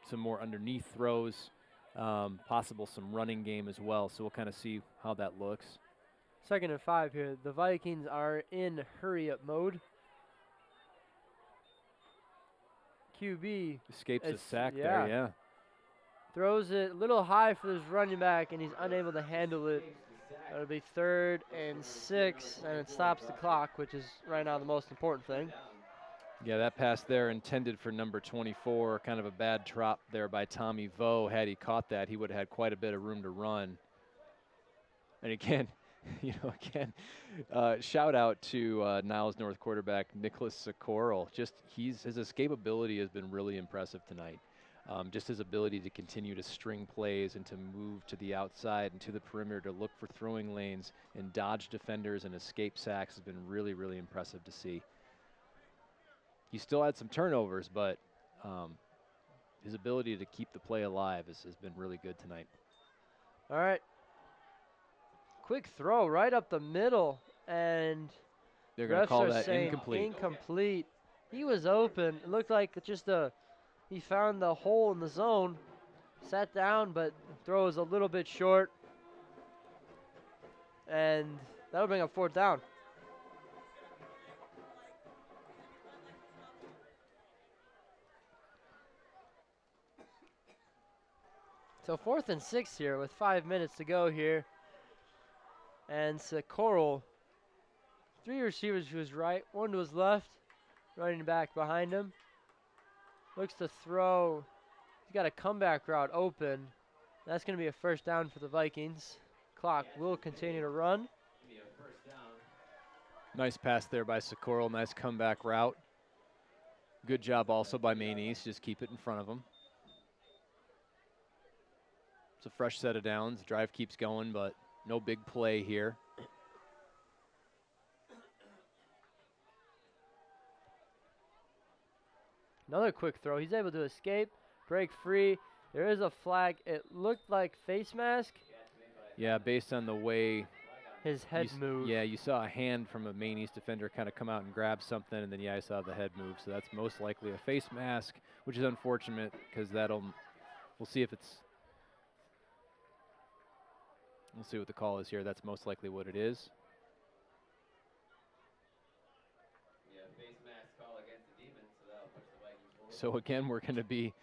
S4: some more underneath throws. possible some running game as well. So we'll kind of see how that looks.
S1: 2nd and 5 here. The Vikings are in hurry-up mode. QB
S4: Escapes a
S1: it's-
S4: sack
S1: yeah.
S4: there, yeah.
S1: throws it a little high for his running back, and he's unable to handle it. That'll be 3rd and 6, and it stops the clock, which is right now the most important thing.
S4: Yeah, that pass there intended for number 24, kind of a bad drop there by Tommy Vo. Had he caught that, he would have had quite a bit of room to run. And again, shout out to Niles North quarterback Nicholas Socorro. Just his escapability has been really impressive tonight. Just his ability to continue to string plays and to move to the outside and to the perimeter to look for throwing lanes and dodge defenders and escape sacks has been really, really impressive to see. He still had some turnovers, but his ability to keep the play alive has been really good tonight.
S1: All right. Quick throw right up the middle, and
S4: They're going to
S1: refs
S4: call
S1: are
S4: that
S1: saying
S4: incomplete.
S1: incomplete. He was open. It looked like he found the hole in the zone, sat down, but throw was a little bit short, and that'll bring up 4th down. So 4th and 6 here with 5 minutes to go here. And Socorro, 3 receivers to his right, 1 to his left, running back behind him. Looks to throw. He's got a comeback route open. That's going to be a 1st down for the Vikings. Clock will continue to run.
S4: Nice pass there by Socorro. Nice comeback route. Good job also by Maine East. Just keep it in front of them. It's a fresh set of downs. Drive keeps going, but no big play here.
S1: Another quick throw. He's able to escape, break free. There is a flag. It looked like face mask.
S4: Yeah, based on the way
S1: His head moved.
S4: Yeah, you saw a hand from a Maine East defender kind of come out and grab something, and then I saw the head move. So that's most likely a face mask, which is unfortunate because we'll see if it's. We'll see what the call is here. That's most likely what it is.
S3: Yeah, face mask call against the Demons, so that'll push the Vikings forward.
S4: So again, we're going to be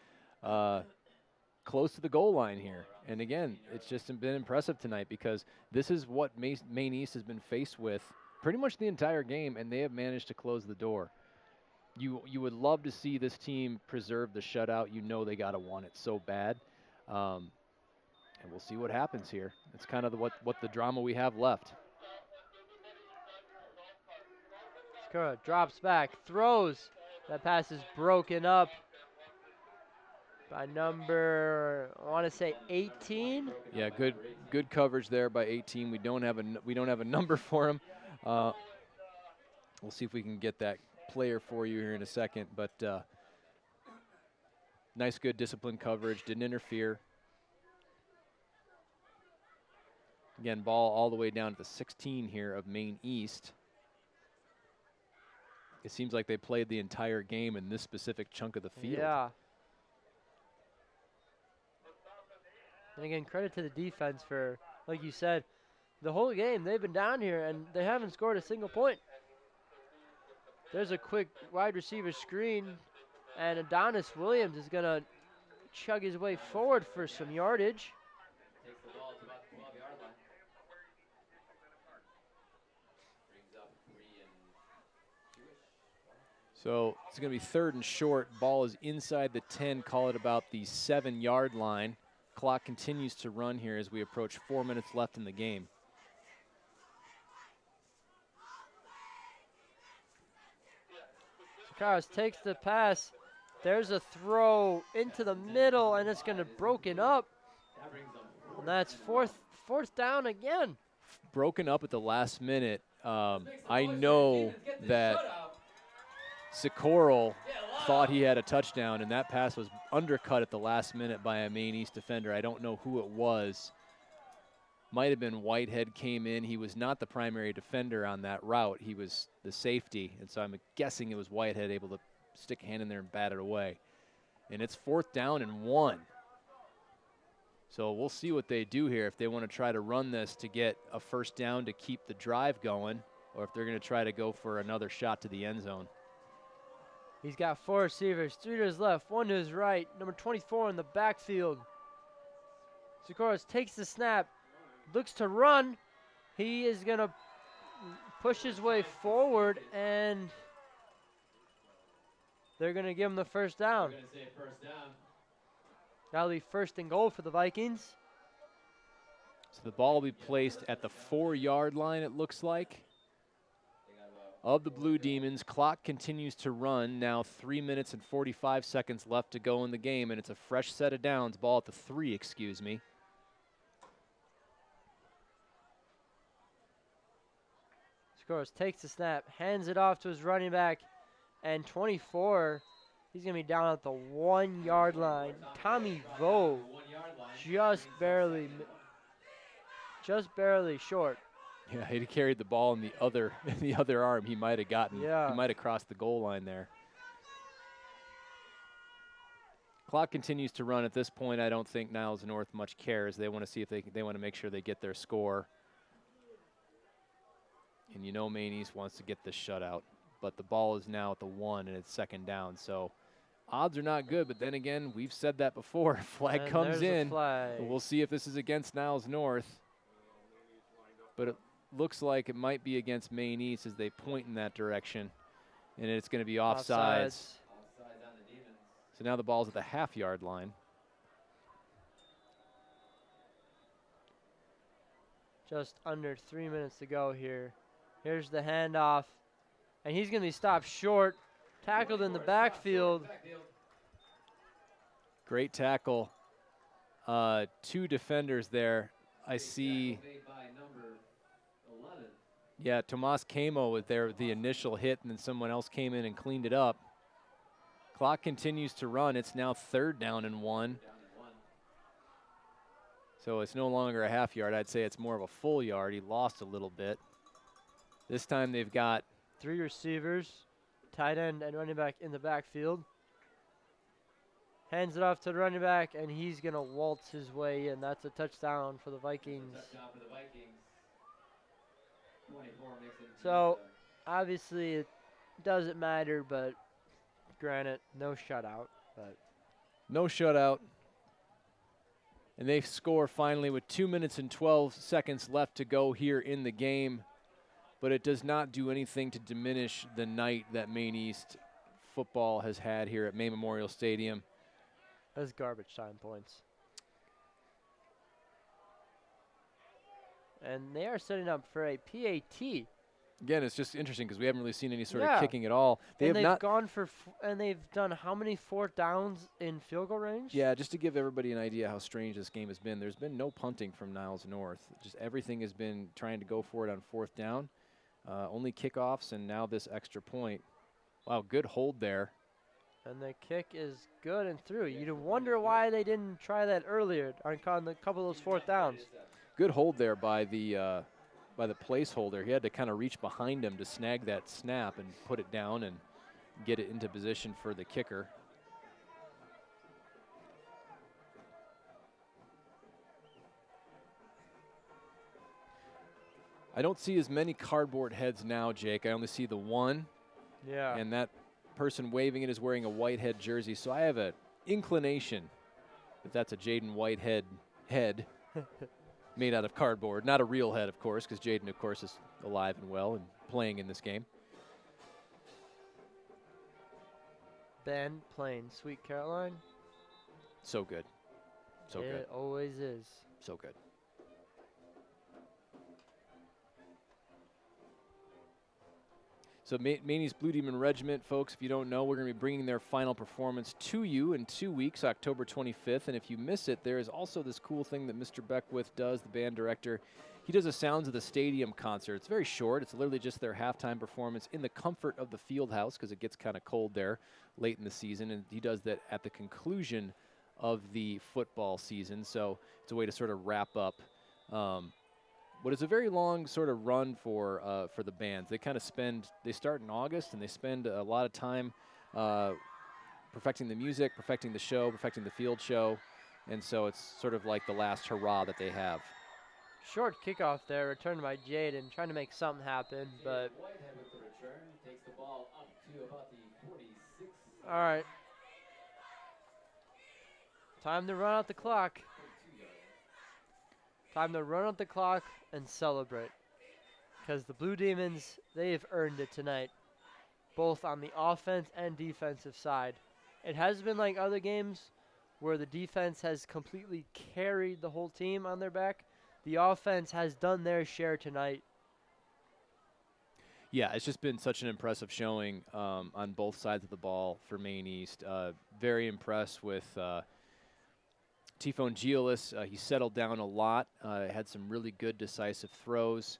S4: close to the goal line here. And again, it's just been impressive tonight because this is what Maine East has been faced with pretty much the entire game, and they have managed to close the door. You would love to see this team preserve the shutout. You know they got to want it so bad. And we'll see what happens here. It's kind of what the drama we have left.
S1: Skura drops back, throws. That pass is broken up by number, I want to say 18.
S4: Yeah, good coverage there by 18. We don't have a number for him. We'll see if we can get that player for you here in a second. But nice, good, disciplined coverage. Didn't interfere. Again, ball all the way down to the 16 here of Maine East. It seems like they played the entire game in this specific chunk of the field.
S1: Yeah. And again, credit to the defense for, like you said, the whole game they've been down here and they haven't scored a single point. There's a quick wide receiver screen, and Adonis Williams is going to chug his way forward for some yardage.
S3: Takes the ball to about the 12-yard line. Brings up 3 and 2-ish.
S4: So it's going to be 3rd and short. Ball is inside the 10, call it about the 7-yard line. Clock continues to run here as we approach 4 minutes left in the game.
S1: Sakaras takes the pass. There's a throw into the middle, and it's going to broken up.
S3: That brings them
S1: And that's fourth down again.
S4: Broken up at the last minute. I know that Socorro thought he had a touchdown, and that pass was undercut at the last minute by a Maine East defender. I don't know who it was. Might have been Whitehead came in. He was not the primary defender on that route. He was the safety, and so I'm guessing it was Whitehead able to stick a hand in there and bat it away. And it's 4th down and 1. So we'll see what they do here, if they want to try to run this to get a first down to keep the drive going, or if they're going to try to go for another shot to the end zone.
S1: He's got 4 receivers, 3 to his left, 1 to his right. Number 24 in the backfield. Sikoros takes the snap, looks to run. He is going to push his way forward, and they're going to give him the first down.
S3: We're going to say first down.
S1: That'll be 1st and goal for the Vikings.
S4: So the ball will be placed at the 4-yard line, it looks like, of the Blue Demons. Clock continues to run. Now 3 minutes and 45 seconds left to go in the game, and it's a fresh set of downs. Ball at the 3, excuse me.
S1: Sikoros takes the snap, hands it off to his running back, and 24, he's going to be down at the 1-yard line. Tommy Vo just barely short.
S4: Yeah, he'd carried the ball in the other arm. He might have gotten.
S1: Yeah.
S4: He might have crossed the goal line there. Clock continues to run. At this point, I don't think Niles North much cares. They want to see if they want to make sure they get their score. And you know Maine East wants to get this shutout. But the ball is now at the 1, and it's 2nd down. So odds are not good. But then again, we've said that before. Flag
S1: And
S4: comes
S1: there's a
S4: in.
S1: flag.
S4: We'll see if this is against Niles North. But it looks like it might be against Maine East as they point in that direction. And it's going to be offsides.
S3: Offsides on the Demons.
S4: So now the ball's at the half-yard line.
S1: Just under 3 minutes to go here. Here's the handoff. And he's going to be stopped short. Tackled in the backfield.
S4: Great tackle. 2 defenders there. I see.
S3: Made by number 11.
S4: Yeah, Tomas Camo was there with the initial hit, and then someone else came in and cleaned it up. Clock continues to run. It's now 3rd down and 1. So it's no longer a half yard. I'd say it's more of a full yard. He lost a little bit. This time they've got
S1: 3 receivers, tight end and running back in the backfield. Hands it off to the running back, and he's going to waltz his way in. That's a touchdown for the Vikings.
S3: Touchdown for the Vikings. 24 makes it.
S1: So, obviously, it doesn't matter, but granted, no shutout. But
S4: no shutout. And they score finally with 2 minutes and 12 seconds left to go here in the game. But it does not do anything to diminish the night that Maine East football has had here at Maine Memorial Stadium.
S1: that's garbage time points. And they are setting up for a PAT.
S4: Again, it's just interesting because we haven't really seen any sort
S1: Yeah.
S4: of kicking at all.
S1: And they've gone for, and they've done how many 4th downs in field goal range?
S4: Yeah, just to give everybody an idea how strange this game has been, there's been no punting from Niles North. Just everything has been trying to go for it on 4th down. Only kickoffs, and now this extra point. Wow, good hold there.
S1: And the kick is good and through. You'd wonder why they didn't try that earlier on a couple of those 4th downs.
S4: Good hold there by the placeholder. He had to kind of reach behind him to snag that snap and put it down and get it into position for the kicker. I don't see as many cardboard heads now, Jake. I only see the one.
S1: Yeah.
S4: And that person waving it is wearing a Whitehead jersey. So I have an inclination that that's a Jaden Whitehead head made out of cardboard. Not a real head, of course, because Jaden, of course, is alive and well and playing in this game.
S1: Ben playing Sweet Caroline.
S4: So good. So good.
S1: It always is.
S4: So good. So Maine East Blue Demon Regiment, folks, if you don't know, we're going to be bringing their final performance to you in 2 weeks, October 25th. And if you miss it, there is also this cool thing that Mr. Beckwith does, the band director. He does a Sounds of the Stadium concert. It's very short. It's literally just their halftime performance in the comfort of the field house because it gets kind of cold there late in the season. And he does that at the conclusion of the football season. So it's a way to sort of wrap up what is a very long sort of run for the bands. They kind of they start in August, and they spend a lot of time perfecting the music, perfecting the show, perfecting the field show. And so it's sort of like the last hurrah that they have.
S1: Short kickoff there, returned by Jaden, trying to make something happen, but
S3: Whitehead with the return takes the ball up to about the 46.
S1: all right. Time to run out the clock. Time to run out the clock and celebrate. Because the Blue Demons, they've earned it tonight, both on the offense and defensive side. It has been like other games where the defense has completely carried the whole team on their back. The offense has done their share tonight.
S4: Yeah, it's just been such an impressive showing on both sides of the ball for Maine East. Very impressed with Tifone Giolis. He settled down a lot, had some really good decisive throws.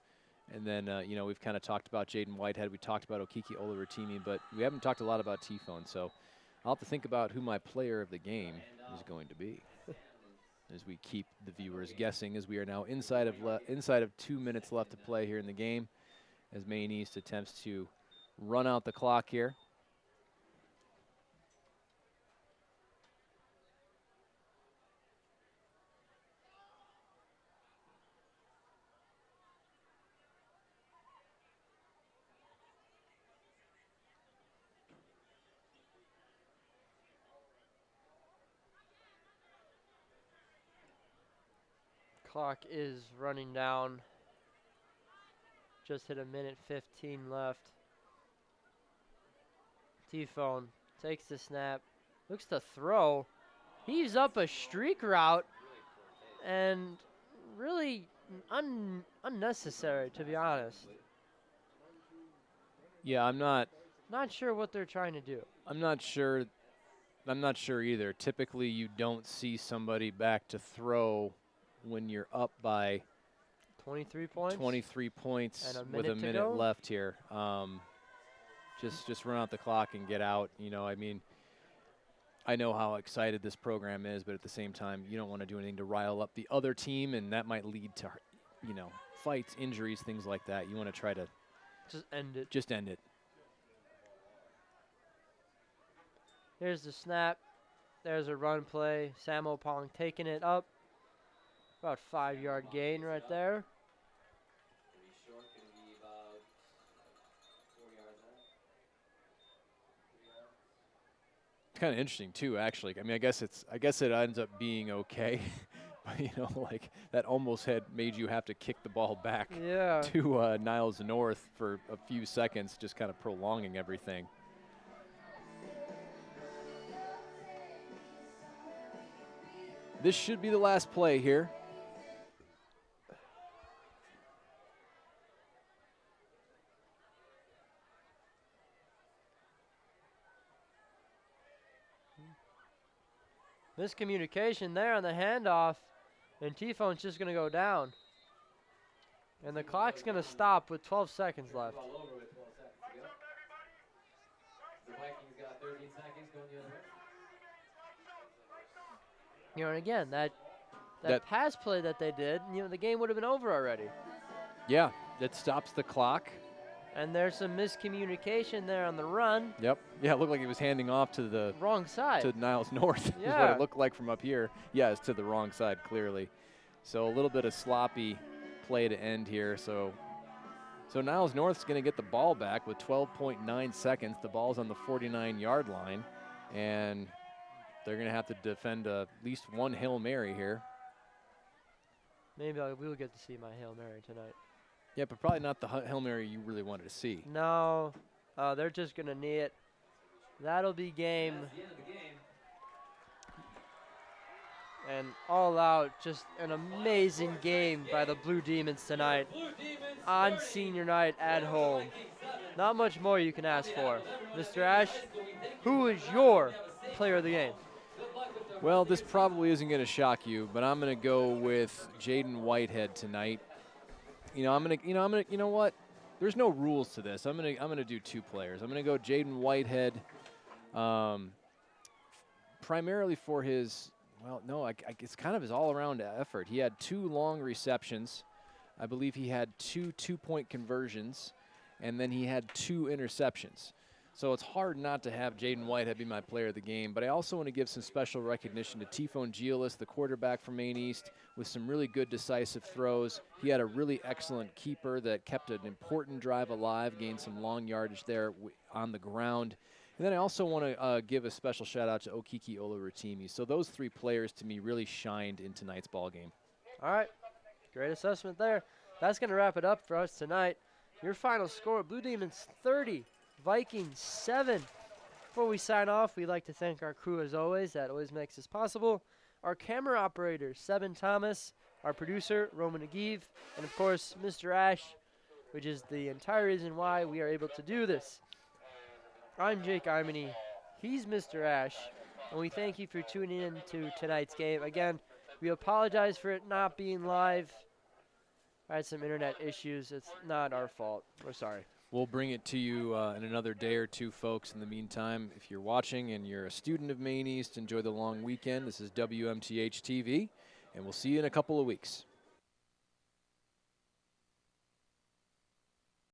S4: And then, you know, we've kind of talked about Jaden Whitehead. We talked about Okiki Olaratimi, but we haven't talked a lot about Tifone. So I'll have to think about who my player of the game is going to be as we keep the viewers guessing, as we are now inside of 2 minutes left to play here in the game, as Maine East attempts to run out the clock here.
S1: Clock is running down. Just hit a minute 15 left. Tifone takes the snap, looks to throw. He's up a streak route, and really unnecessary, to be honest.
S4: Yeah, I'm not
S1: sure what they're trying to do.
S4: I'm not sure either. Typically, you don't see somebody back to throw when you're up by
S1: 23 points.
S4: 23 points
S1: And
S4: with a
S1: to
S4: minute
S1: go.
S4: left here. Just run out the clock and get out. You know, I mean, I know how excited this program is, but at the same time, you don't want to do anything to rile up the other team, and that might lead to, you know, fights, injuries, things like that. You want to try to
S1: Just end it.
S4: just end it.
S1: Here's the snap. There's a run play. Samo Pong taking it up. About 5-yard gain right there.
S3: Pretty short, going to be about 4 yards out. 3 yards.
S4: It's kind of interesting too, actually. I mean, I guess it ends up being okay, but you know, like that almost had made you have to kick the ball back
S1: Yeah.
S4: to Niles North for a few seconds, just kind of prolonging everything. This should be the last play here.
S1: Miscommunication there on the handoff, and Tifone's just going to go down. And the clock's going to stop with 12 seconds left.
S3: All over with 12 seconds to go. The Vikings got 13 seconds going the other way.
S1: You know, and again, that
S4: That-
S1: pass play that they did, you know, the game would have been over already.
S4: Yeah, that stops the clock.
S1: And there's some miscommunication there on the run.
S4: Yep. Yeah, it looked like he was handing off to the
S1: Wrong side.
S4: to Niles North is what
S1: Yeah.
S4: it looked like from up here. Yeah, it's to the wrong side, clearly. So a little bit of sloppy play to end here. So Niles North's going to get the ball back with 12.9 seconds. The ball's on the 49-yard line, and they're going to have to defend at least one Hail Mary here.
S1: Maybe we'll get to see my Hail Mary tonight.
S4: Yeah, but probably not the Hail Mary you really wanted to see.
S1: No, they're just going to knee it. That'll be game.
S3: That's the end of the game.
S1: And all out, just an amazing game by the Blue Demons tonight
S3: Blue Demons
S1: on
S3: 30,
S1: senior night at home.
S3: Vikings 7.
S1: Not much more you can ask for. Mr. Ash, who is your player of the game?
S4: Well, this probably isn't going to shock you, but I'm going to go with Jaden Whitehead tonight. You know what? There's no rules to this. I'm gonna do two players. I'm gonna go Jaden Whitehead, primarily for his. Well, no, it's kind of his all-around effort. He had 2 long receptions. I believe he had 2 two-point conversions, and then he had 2 interceptions. So it's hard not to have Jaden Whitehead be my player of the game, but I also want to give some special recognition to Tifone Gielis, the quarterback from Maine East, with some really good decisive throws. He had a really excellent keeper that kept an important drive alive, gained some long yardage there on the ground. And then I also want to give a special shout out to Okiki Olurutimi. So those 3 players to me really shined in tonight's ball game.
S1: All right, great assessment there. That's going to wrap it up for us tonight. Your final score, Blue Demons 30, Vikings 7. Before we sign off, we'd like to thank our crew as always. That always makes this possible. Our camera operator, Seven Thomas, our producer, Roman Agiv, and of course, Mr. Ash, which is the entire reason why we are able to do this. I'm Jake Imany. He's Mr. Ash, and we thank you for tuning in to tonight's game. Again, we apologize for it not being live. I had some internet issues. It's not our fault. We're sorry.
S4: We'll bring it to you in another day or two, folks. In the meantime, if you're watching and you're a student of Maine East, enjoy the long weekend. This is WMTH-TV, and we'll see you in a couple of weeks.